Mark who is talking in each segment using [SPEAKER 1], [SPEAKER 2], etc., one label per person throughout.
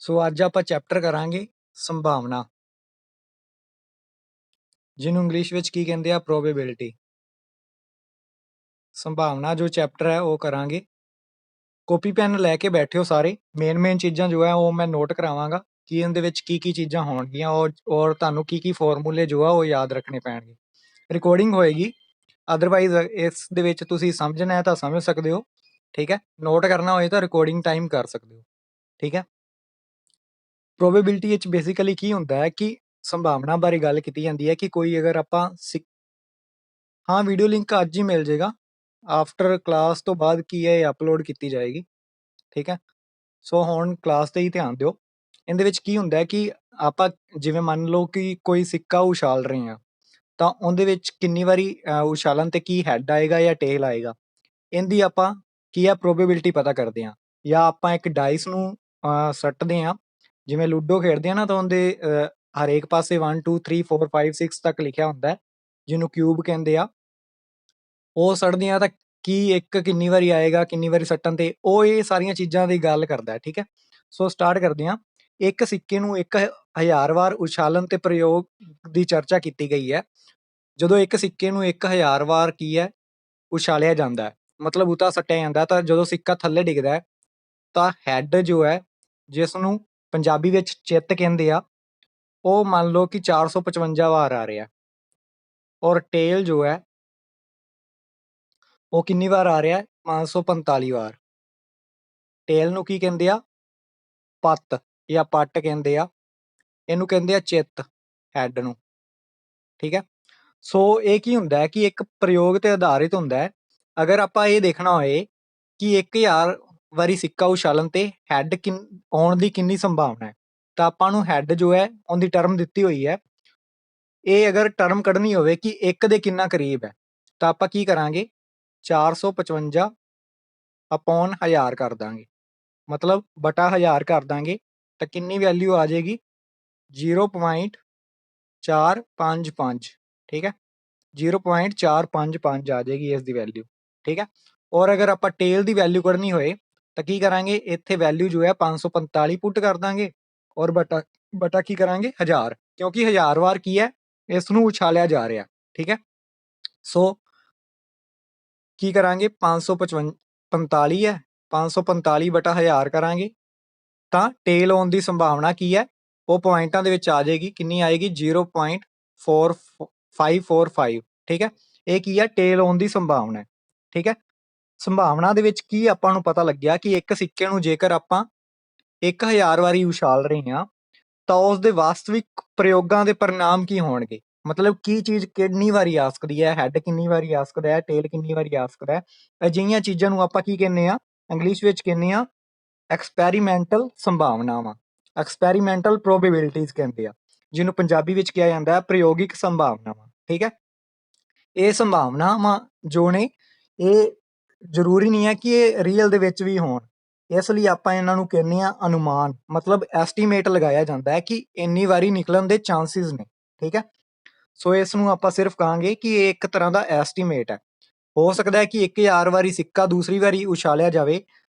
[SPEAKER 1] ਸੋ ਅੱਜ ਆਪਾਂ ਚੈਪਟਰ ਕਰਾਂਗੇ ਸੰਭਾਵਨਾ, ਜਿਹਨੂੰ ਇੰਗਲਿਸ਼ ਵਿੱਚ ਕੀ ਕਹਿੰਦੇ ਆ ਪ੍ਰੋਬੇਬਿਲਿਟੀ। ਸੰਭਾਵਨਾ ਜੋ ਚੈਪਟਰ ਹੈ ਉਹ ਕਰਾਂਗੇ। ਕਾਪੀ ਪੈਨ ਲੈ ਕੇ ਬੈਠਿਓ ਸਾਰੇ। ਮੇਨ ਚੀਜ਼ਾਂ ਜੋ ਹੈ ਉਹ ਮੈਂ ਨੋਟ ਕਰਾਵਾਂਗਾ ਕਿ ਇਹਦੇ ਵਿੱਚ ਕੀ ਕੀ ਚੀਜ਼ਾਂ ਹੋਣਗੀਆਂ ਔਰ ਤੁਹਾਨੂੰ ਕੀ ਕੀ ਫਾਰਮੂਲੇ ਜੋ ਆ ਉਹ ਯਾਦ ਰੱਖਣੇ ਪੈਣਗੇ। ਰਿਕਾਰਡਿੰਗ ਹੋਏਗੀ, ਅਦਰਵਾਈਜ਼ ਇਸ ਦੇ ਵਿੱਚ ਤੁਸੀਂ ਸਮਝਣਾ ਹੈ ਤਾਂ ਸਮਝ ਸਕਦੇ ਹੋ, ਠੀਕ ਹੈ। ਨੋਟ ਕਰਨਾ ਹੋਏ ਤਾਂ ਰਿਕਾਰਡਿੰਗ ਟਾਈਮ ਕਰ ਸਕਦੇ ਹੋ, ਠੀਕ ਹੈ। ਪ੍ਰੋਬੇਬਿਲਿਟੀ ਵਿੱਚ ਬੇਸਿਕਲੀ ਕੀ ਹੁੰਦਾ ਹੈ ਕਿ ਸੰਭਾਵਨਾ ਬਾਰੇ ਗੱਲ ਕੀਤੀ ਜਾਂਦੀ ਹੈ ਕਿ ਕੋਈ ਅਗਰ ਆਪਾਂ ਹਾਂ, ਵੀਡੀਓ ਲਿੰਕ ਅੱਜ ਹੀ ਮਿਲ ਜਾਏਗਾ। ਆਫਟਰ ਕਲਾਸ ਤੋਂ ਬਾਅਦ ਕੀ ਹੈ ਇਹ ਅਪਲੋਡ ਕੀਤੀ ਜਾਏਗੀ, ਠੀਕ ਹੈ। ਸੋ ਹੁਣ ਕਲਾਸ ਤੇ ਹੀ ਧਿਆਨ ਦਿਓ। ਇਹਦੇ ਵਿੱਚ ਕੀ ਹੁੰਦਾ ਹੈ ਕਿ ਆਪਾਂ ਜਿਵੇਂ ਮੰਨ ਲਓ ਕਿ ਕੋਈ ਸਿੱਕਾ ਉਛਾਲ ਰਹੇ ਹਾਂ, ਤਾਂ ਉਹਦੇ ਵਿੱਚ ਕਿੰਨੀ ਵਾਰੀ ਉਛਾਲਣ ਤੇ ਕੀ ਹੈਡ ਆਏਗਾ ਜਾਂ ਟੇਲ ਆਏਗਾ, ਇਹਦੀ ਆਪਾਂ ਕੀ ਆ ਪ੍ਰੋਬੇਬਿਲਿਟੀ ਪਤਾ ਕਰਦੇ ਹਾਂ। ਜਾਂ ਆਪਾਂ ਇੱਕ ਡਾਈਸ ਨੂੰ ਸੱਟਦੇ ਹਾਂ, ਜਿਵੇਂ ਲੂਡੋ ਖੇਡਦੇ ਆ ਨਾ, ਤਾਂ ਉਹਦੇ ਹਰੇਕ ਪਾਸੇ 1 2 3 4 5 6 ਤੱਕ ਲਿਖਿਆ ਹੁੰਦਾ ਹੈ, ਜਿਹਨੂੰ ਕਿਊਬ ਕਹਿੰਦੇ ਆ। ਉਹ ਸੱਟਦੇ ਆ ਤਾਂ ਕੀ ਇੱਕ ਕਿੰਨੀ ਵਾਰੀ ਆਏਗਾ, ਕਿੰਨੀ ਵਾਰੀ ਸੱਟਣ ਤੇ, ਉਹ ਇਹ ਸਾਰੀਆਂ ਚੀਜ਼ਾਂ ਦੀ ਗੱਲ ਕਰਦਾ ਹੈ, ਠੀਕ ਹੈ। ਸੋ ਸਟਾਰਟ ਕਰਦੇ ਹਾਂ। ਇੱਕ ਸਿੱਕੇ ਨੂੰ 1000 ਵਾਰ ਉਛਾਲਣ ਤੇ ਪ੍ਰਯੋਗ ਦੀ ਚਰਚਾ ਕੀਤੀ ਗਈ ਹੈ। ਜਦੋਂ ਇੱਕ ਸਿੱਕੇ ਨੂੰ 1000 ਵਾਰ ਕੀ ਹੈ ਉਛਾਲਿਆ ਜਾਂਦਾ ਹੈ, ਮਤਲਬ ਉਤਾ ਸੱਟਿਆ ਜਾਂਦਾ, ਤਾਂ ਜਦੋਂ ਸਿੱਕਾ ਥੱਲੇ ਡਿੱਗਦਾ ਹੈ ਤਾਂ ਹੈਡ ਜੋ ਹੈ, ਜਿਸ ਨੂੰ ਪੰਜਾਬੀ ਵਿੱਚ ਚਿੱਤ ਕਹਿੰਦੇ ਆ, ਉਹ ਮੰਨ ਲਓ ਕਿ 455 ਵਾਰ ਆ ਰਿਹਾ, ਔਰ ਟੇਲ ਜੋ ਹੈ ਉਹ ਕਿੰਨੀ ਵਾਰ ਆ ਰਿਹਾ, 545 ਵਾਰ। ਟੇਲ ਨੂੰ ਕੀ ਕਹਿੰਦੇ ਆ, ਪੱਤ ਜਾਂ ਪੱਟ ਕਹਿੰਦੇ ਆ। ਇਹਨੂੰ ਕਹਿੰਦੇ ਆ ਚਿੱਤ, ਹੈਡ ਨੂੰ, ਠੀਕ ਹੈ। ਸੋ ਇਹ ਕੀ ਹੁੰਦਾ ਹੈ ਕਿ ਇੱਕ ਪ੍ਰਯੋਗ ਤੇ ਆਧਾਰਿਤ ਹੁੰਦਾ ਹੈ। ਅਗਰ ਆਪਾਂ ਇਹ ਦੇਖਣਾ ਹੋਏ ਕਿ 1000 ਵਾਰੀ ਸਿੱਕਾ ਉਛਾਲਣ ਤੇ ਹੈਡ ਆਉਣ ਦੀ ਕਿੰਨੀ ਸੰਭਾਵਨਾ ਹੈ, ਤਾਂ ਆਪਾਂ ਨੂੰ ਹੈਡ ਜੋ ਹੈ ਉਹਦੀ ਟਰਮ ਦਿੱਤੀ ਹੋਈ ਹੈ। ਇਹ ਅਗਰ ਟਰਮ ਕੱਢਣੀ ਹੋਵੇ ਕਿ 1 ਦੇ ਕਿੰਨਾ ਕਰੀਬ ਹੈ, ਤਾਂ ਆਪਾਂ ਕੀ ਕਰਾਂਗੇ, 455 ਅਪੋਨ 1000 ਕਰ ਦਾਂਗੇ, ਮਤਲਬ ਬਟਾ 1000 ਕਰ ਦਾਂਗੇ, ਤਾਂ ਕਿੰਨੀ ਵੈਲਿਊ ਆ ਜਾਏਗੀ, 0.455, ਠੀਕ ਹੈ। 0.455 ਆ ਜਾਏਗੀ ਇਸ ਦੀ ਵੈਲਿਊ, ਠੀਕ ਹੈ। ਔਰ ਅਗਰ ਆਪਾਂ ਟੇਲ ਦੀ ਵੈਲਿਊ ਕੱਢਣੀ ਹੋਏ ਤਾਂ ਕੀ ਕਰਾਂਗੇ, ਇੱਥੇ ਵੈਲਿਊ ਜੋ ਹੈ 545 ਪੁੱਟ ਕਰ ਦਾਂਗੇ, ਔਰ ਬਟਾ ਕੀ ਕਰਾਂਗੇ, 1000, ਕਿਉਂਕਿ 1000 ਵਾਰ ਕੀ ਹੈ ਇਸ ਨੂੰ ਉਛਾਲਿਆ ਜਾ ਰਿਹਾ, ਠੀਕ ਹੈ। ਸੋ ਕੀ ਕਰਾਂਗੇ, 545 ਹੈ, 545 ਬਟਾ 1000 ਕਰਾਂਗੇ, ਤਾਂ ਟੇਲ ਆਉਣ ਦੀ ਸੰਭਾਵਨਾ ਕੀ ਹੈ, ਉਹ ਪੁਆਇੰਟਾਂ ਦੇ ਵਿੱਚ ਆ ਜਾਏਗੀ, ਕਿੰਨੀ ਆਏਗੀ, 0.4545, ਠੀਕ ਹੈ। ਇਹ ਕੀ ਹੈ, ਟੇਲ ਆਉਣ ਦੀ ਸੰਭਾਵਨਾ ਹੈ, ਠੀਕ ਹੈ। ਸੰਭਾਵਨਾ ਦੇ ਵਿੱਚ ਕੀ ਆਪਾਂ ਨੂੰ ਪਤਾ ਲੱਗਿਆ ਕਿ ਇੱਕ ਸਿੱਕੇ ਨੂੰ ਜੇਕਰ ਆਪਾਂ 1000 ਵਾਰੀ ਉਛਾਲ ਰਹੇ ਹਾਂ ਤਾਂ ਉਸ ਦੇ ਵਾਸਤਵਿਕ ਪ੍ਰਯੋਗਾਂ ਦੇ ਪਰਿਣਾਮ ਕੀ ਹੋਣਗੇ, ਮਤਲਬ ਕੀ ਚੀਜ਼ ਕਿੰਨੀ ਵਾਰੀ ਆ ਸਕਦੀ ਹੈ, ਹੈਡ ਕਿੰਨੀ ਵਾਰੀ ਆ ਸਕਦਾ ਹੈ, ਟੇਲ ਕਿੰਨੀ ਵਾਰੀ ਆ ਸਕਦਾ ਹੈ। ਅਜਿਹੀਆਂ ਚੀਜ਼ਾਂ ਨੂੰ ਆਪਾਂ ਕੀ ਕਹਿੰਦੇ ਆ, ਇੰਗਲਿਸ਼ ਵਿੱਚ ਕਹਿੰਦੇ ਆ ਐਕਸਪੈਰੀਮੈਂਟਲ ਸੰਭਾਵਨਾਵਾਂ, ਐਕਸਪੈਰੀਮੈਂਟਲ ਪ੍ਰੋਬੇਬਿਲਿਟੀਜ਼ ਕਹਿੰਦੇ ਆ, ਜਿਹਨੂੰ ਪੰਜਾਬੀ ਵਿੱਚ ਕਿਹਾ ਜਾਂਦਾ ਹੈ ਪ੍ਰਯੋਗਿਕ ਸੰਭਾਵਨਾਵਾਂ, ਠੀਕ ਹੈ। ਇਹ ਸੰਭਾਵਨਾਵਾਂ ਜੋ ਨੇ ਇਹ ਜ਼ਰੂਰੀ ਨਹੀਂ ਹੈ ਕਿ ਇਹ ਰੀਅਲ ਦੇ ਵਿੱਚ ਵੀ ਹੋਣ, ਇਸ ਲਈ ਆਪਾਂ ਇਹਨਾਂ ਨੂੰ ਕਹਿੰਦੇ ਆ ਅਨੁਮਾਨ, ਮਤਲਬ ਐਸਟੀਮੇਟ ਲਗਾਇਆ ਜਾਂਦਾ ਹੈ ਕਿ ਇੰਨੀ ਵਾਰੀ ਨਿਕਲਣ ਦੇ ਚਾਂਸਿਸ ਨੇ, ਠੀਕ ਹੈ। ਸੋ ਇਸ ਨੂੰ ਆਪਾਂ ਸਿਰਫ ਕਹਾਂਗੇ ਕਿ ਇਹ ਇੱਕ ਤਰ੍ਹਾਂ ਦਾ ਐਸਟੀਮੇਟ ਹੈ। ਹੋ ਸਕਦਾ ਹੈ ਕਿ 1000 ਵਾਰੀ ਸਿੱਕਾ ਦੂਸਰੀ ਵਾਰੀ ਉਛਾਲਿਆ ਜਾਵੇ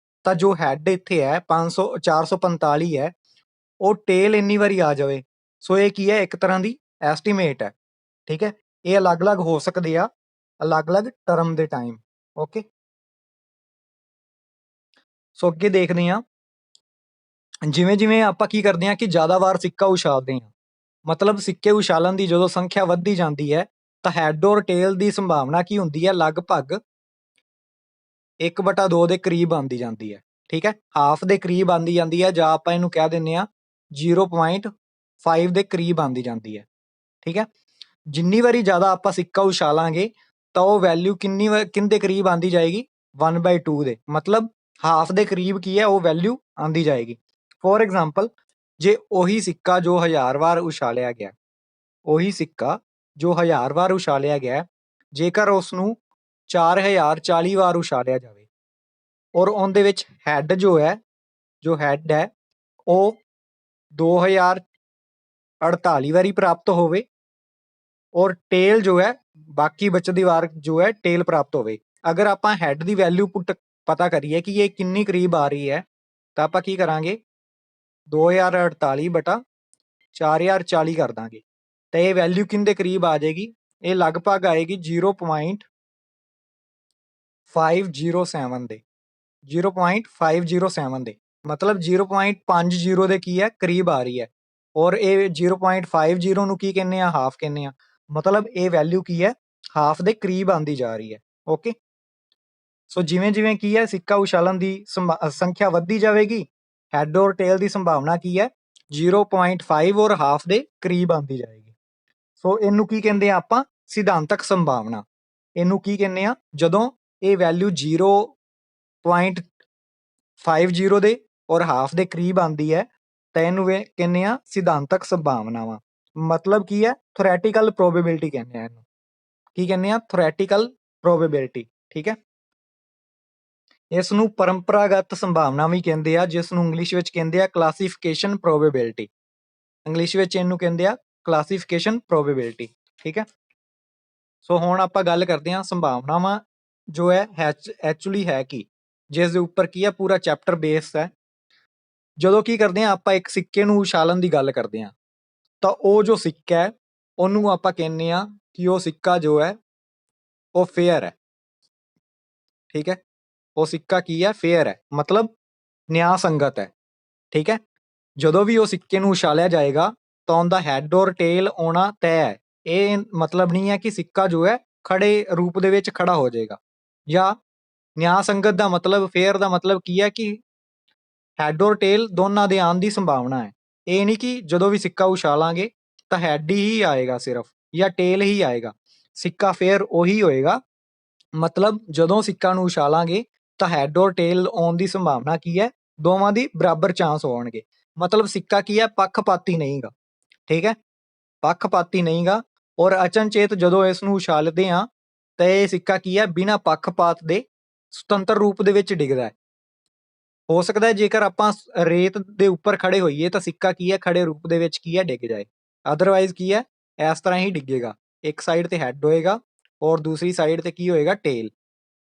[SPEAKER 1] ਤਾਂ ਜੋ ਹੈਡ ਇੱਥੇ ਹੈ 445 ਹੈ, ਉਹ ਟੇਲ ਇੰਨੀ ਵਾਰੀ ਆ ਜਾਵੇ। ਸੋ ਇਹ ਕੀ ਹੈ, ਇੱਕ ਤਰ੍ਹਾਂ ਦੀ ਐਸਟੀਮੇਟ ਹੈ, ਠੀਕ ਹੈ। ਇਹ ਅਲੱਗ-ਅਲੱਗ ਹੋ ਸਕਦੇ ਆ ਅਲੱਗ-ਅਲੱਗ ਟਰਮ ਦੇ ਟਾਈਮ, ਓਕੇ। ਸੋ ਅੱਗੇ ਦੇਖਦੇ ਹਾਂ, ਜਿਵੇਂ ਜਿਵੇਂ ਆਪਾਂ ਕੀ ਕਰਦੇ ਹਾਂ ਕਿ ਜ਼ਿਆਦਾ ਵਾਰ ਸਿੱਕਾ ਉਛਾਲਦੇ ਹਾਂ, ਮਤਲਬ ਸਿੱਕੇ ਉਛਾਲਣ ਦੀ ਜਦੋਂ ਸੰਖਿਆ ਵੱਧਦੀ ਜਾਂਦੀ ਹੈ ਤਾਂ ਹੈਡ ਔਰ ਟੇਲ ਦੀ ਸੰਭਾਵਨਾ ਕੀ ਹੁੰਦੀ ਹੈ, ਲਗਭਗ 1/2 ਦੇ ਕਰੀਬ ਆਉਂਦੀ ਜਾਂਦੀ ਹੈ, ਠੀਕ ਹੈ। ਹਾਫ ਦੇ ਕਰੀਬ ਆਉਂਦੀ ਜਾਂਦੀ ਹੈ, ਜਾਂ ਆਪਾਂ ਇਹਨੂੰ ਕਹਿ ਦਿੰਦੇ ਹਾਂ 0.5 ਦੇ ਕਰੀਬ ਆਉਂਦੀ ਜਾਂਦੀ ਹੈ, ਠੀਕ ਹੈ। ਜਿੰਨੀ ਵਾਰੀ ਜ਼ਿਆਦਾ ਆਪਾਂ ਸਿੱਕਾ ਉਛਾਲਾਂਗੇ ਤਾਂ ਉਹ ਵੈਲਿਊ ਕਿੰਨੇ ਕਰੀਬ ਆਉਂਦੀ ਜਾਏਗੀ, 1/2 ਦੇ, ਮਤਲਬ ਹਾਫ ਦੇ ਕਰੀਬ ਕੀ ਹੈ ਉਹ ਵੈਲਿਊ ਆਉਂਦੀ ਜਾਏਗੀ। ਫੋਰ ਐਗਜ਼ਾਮਪਲ, ਜੇ ਉਹੀ ਸਿੱਕਾ ਜੋ 1000 ਵਾਰ ਉਛਾਲਿਆ ਗਿਆ, ਉਹੀ ਸਿੱਕਾ ਜੋ 1000 ਵਾਰ ਉਛਾਲਿਆ ਗਿਆ, ਜੇਕਰ ਉਸ ਨੂੰ 4040 ਵਾਰ ਉਛਾਲਿਆ ਜਾਵੇ ਔਰ ਉਹਦੇ ਵਿੱਚ ਹੈਡ ਜੋ ਹੈ ਉਹ 2048 ਵਾਰੀ ਪ੍ਰਾਪਤ ਹੋਵੇ, ਔਰ ਟੇਲ ਜੋ ਹੈ ਬਾਕੀ ਬਚਦੀ ਵਾਰ ਜੋ ਹੈ ਟੇਲ ਪ੍ਰਾਪਤ ਹੋਵੇ। ਅਗਰ ਆਪਾਂ ਹੈਡ ਦੀ ਵੈਲਿਊ ਪਤਾ ਕਰੀਏ ਕਿ ਇਹ ਕਿੰਨੀ ਕਰੀਬ ਆ ਰਹੀ ਹੈ, ਤਾਂ ਆਪਾਂ ਕੀ ਕਰਾਂਗੇ, 2048 ਬਟਾ 4040 ਕਰ ਦਾਂਗੇ ਤਾਂ ਇਹ ਵੈਲਿਊ ਕਿੰਦੇ ਕਰੀਬ ਆ ਜਾਏਗੀ, ਇਹ ਲਗਭਗ ਆਏਗੀ 0.507 ਦੇ, 0.507 ਦੇ, ਮਤਲਬ 0.50 ਦੇ ਕੀ ਹੈ ਕਰੀਬ ਆ ਰਹੀ ਹੈ। ਔਰ ਇਹ 0.50 ਨੂੰ ਕੀ ਕਹਿੰਦੇ ਆ, ਹਾਫ ਕਹਿੰਦੇ ਆ, ਮਤਲਬ ਇਹ ਵੈਲਿਊ ਕੀ ਹੈ ਹਾਫ ਦੇ ਕਰੀਬ ਆਂਦੀ ਜਾ ਰਹੀ ਹੈ। ਓਕੇ, ਸੋ ਜਿਵੇਂ ਜਿਵੇਂ ਕੀ ਹੈ ਸਿੱਕਾ ਉਛਾਲਣ ਦੀ ਸੰਖਿਆ ਵੱਧਦੀ ਜਾਵੇਗੀ, ਹੈਡ ਔਰ ਟੇਲ ਦੀ ਸੰਭਾਵਨਾ ਕੀ ਹੈ 0.5 ਔਰ ਹਾਫ ਦੇ ਕਰੀਬ ਆਂਦੀ ਜਾਏਗੀ। ਸੋ ਇਹਨੂੰ ਕੀ ਕਹਿੰਦੇ ਆ ਆਪਾਂ, ਸਿਧਾਂਤਕ ਸੰਭਾਵਨਾ। ਇਹਨੂੰ ਕੀ ਕਹਿੰਦੇ ਆ, ਜਦੋਂ ਇਹ ਵੈਲਿਊ 0.50 ਦੇ ਔਰ ਹਾਫ ਦੇ ਕਰੀਬ ਆਂਦੀ ਹੈ ਤਾਂ ਇਹਨੂੰ ਕਹਿੰਦੇ ਆ ਸਿਧਾਂਤਕ ਸੰਭਾਵਨਾਵਾਂ। ਮਤਲਬ ਕੀ ਹੈ, ਥਿਓਰੈਟੀਕਲ ਪ੍ਰੋਬੇਬਿਲਿਟੀ ਕਹਿੰਦੇ ਆ ਇਹਨੂੰ। ਕੀ ਕਹਿੰਦੇ ਆ, ਥਿਓਰੈਟੀਕਲ ਪ੍ਰੋਬੇਬਿਲਿਟੀ। ਠੀਕ ਹੈ, ਇਸ ਨੂੰ ਪਰੰਪਰਾਗਤ ਸੰਭਾਵਨਾ ਵੀ ਕਹਿੰਦੇ ਆ, ਜਿਸ ਨੂੰ ਇੰਗਲਿਸ਼ ਵਿੱਚ ਕਹਿੰਦੇ ਆ ਕਲਾਸੀਫਿਕੇਸ਼ਨ ਪ੍ਰੋਬੇਬਿਲਿਟੀ। ਇੰਗਲਿਸ਼ ਵਿੱਚ ਇਹਨੂੰ ਕਹਿੰਦੇ ਆ ਕਲਾਸੀਫਿਕੇਸ਼ਨ ਪ੍ਰੋਬੇਬਿਲਿਟੀ। ਠੀਕ ਹੈ, ਸੋ ਹੁਣ ਆਪਾਂ ਗੱਲ ਕਰਦੇ ਹਾਂ ਸੰਭਾਵਨਾਵਾਂ ਜੋ ਹੈ ਐਕਚੁਅਲੀ ਹੈ ਕੀ, ਜਿਸ ਦੇ ਉੱਪਰ ਕੀ ਹੈ ਪੂਰਾ ਚੈਪਟਰ ਬੇਸ ਹੈ। ਜਦੋਂ ਕੀ ਕਰਦੇ ਹਾਂ ਆਪਾਂ ਇੱਕ ਸਿੱਕੇ ਨੂੰ ਉਛਾਲਣ ਦੀ ਗੱਲ ਕਰਦੇ ਹਾਂ ਤਾਂ ਉਹ ਜੋ ਸਿੱਕਾ ਹੈ ਉਹਨੂੰ ਆਪਾਂ ਕਹਿੰਦੇ ਆ ਕਿ ਉਹ ਸਿੱਕਾ ਜੋ ਹੈ ਉਹ ਫੇਅਰ ਹੈ। ਠੀਕ ਹੈ, ਉਹ ਸਿੱਕਾ ਕੀ ਹੈ, ਫੇਅਰ ਹੈ, ਮਤਲਬ ਨਿਆਂ ਸੰਗਤ ਹੈ। ਠੀਕ ਹੈ, ਜਦੋਂ ਵੀ ਉਹ ਸਿੱਕੇ ਨੂੰ ਉਛਾਲਿਆ ਜਾਏਗਾ ਤਾਂ ਉਹਦਾ ਹੈਡ ਔਰ ਟੇਲ ਆਉਣਾ ਤੈਅ ਹੈ। ਇਹ ਮਤਲਬ ਨਹੀਂ ਹੈ ਕਿ ਸਿੱਕਾ ਜੋ ਹੈ ਖੜੇ ਰੂਪ ਦੇ ਵਿੱਚ ਖੜਾ ਹੋ ਜਾਏਗਾ। ਜਾਂ ਨਿਆਂ ਸੰਗਤ ਦਾ ਮਤਲਬ, ਫੇਅਰ ਦਾ ਮਤਲਬ ਕੀ ਹੈ ਕਿ ਹੈਡ ਔਰ ਟੇਲ ਦੋਨਾਂ ਦੇ ਆਉਣ ਦੀ ਸੰਭਾਵਨਾ ਹੈ। ਇਹ ਨਹੀਂ ਕਿ ਜਦੋਂ ਵੀ ਸਿੱਕਾ ਉਛਾਲਾਂਗੇ ਤਾਂ ਹੈਡ ਹੀ ਆਏਗਾ ਸਿਰਫ ਜਾਂ ਟੇਲ ਹੀ ਆਏਗਾ। ਸਿੱਕਾ ਫੇਅਰ ਉਹੀ ਹੋਏਗਾ, ਮਤਲਬ ਜਦੋਂ ਸਿੱਕਾ ਨੂੰ ਉਛਾਲਾਂਗੇ ਤਾਂ ਹੈਡ ਔਰ ਟੇਲ ਆਉਣ ਦੀ ਸੰਭਾਵਨਾ ਕੀ ਹੈ, ਦੋਵਾਂ ਦੀ ਬਰਾਬਰ ਚਾਂਸ ਹੋਣਗੇ। ਮਤਲਬ ਸਿੱਕਾ ਕੀ ਹੈ, ਪੱਖਪਾਤੀ ਨਹੀਂਗਾ। ਠੀਕ ਹੈ, ਪੱਖਪਾਤੀ ਨਹੀਂਗਾ। ਔਰ ਅਚਨਚੇਤ ਜਦੋਂ ਇਸ ਨੂੰ ਉਛਾਲਦੇ ਆ ਤਾਂ ਇਹ ਸਿੱਕਾ ਕੀ ਹੈ, ਬਿਨਾਂ ਪੱਖਪਾਤ ਦੇ ਸੁਤੰਤਰ ਰੂਪ ਦੇ ਵਿੱਚ ਡਿੱਗਦਾ ਹੈ। ਹੋ ਸਕਦਾ ਹੈ ਜੇਕਰ ਆਪਾਂ ਰੇਤ ਦੇ ਉੱਪਰ ਖੜੇ ਹੋਈਏ ਤਾਂ ਸਿੱਕਾ ਕੀ ਹੈ, ਖੜੇ ਰੂਪ ਦੇ ਵਿੱਚ ਕੀ ਹੈ, ਡਿੱਗ ਜਾਏ। ਅਦਰਵਾਈਜ਼ ਕੀ ਹੈ, ਇਸ ਤਰ੍ਹਾਂ ਹੀ ਡਿੱਗੇਗਾ। ਇੱਕ ਸਾਈਡ ਤੇ ਹੈਡ ਹੋਏਗਾ ਔਰ ਦੂਸਰੀ ਸਾਈਡ ਤੇ ਕੀ ਹੋਏਗਾ, ਟੇਲ।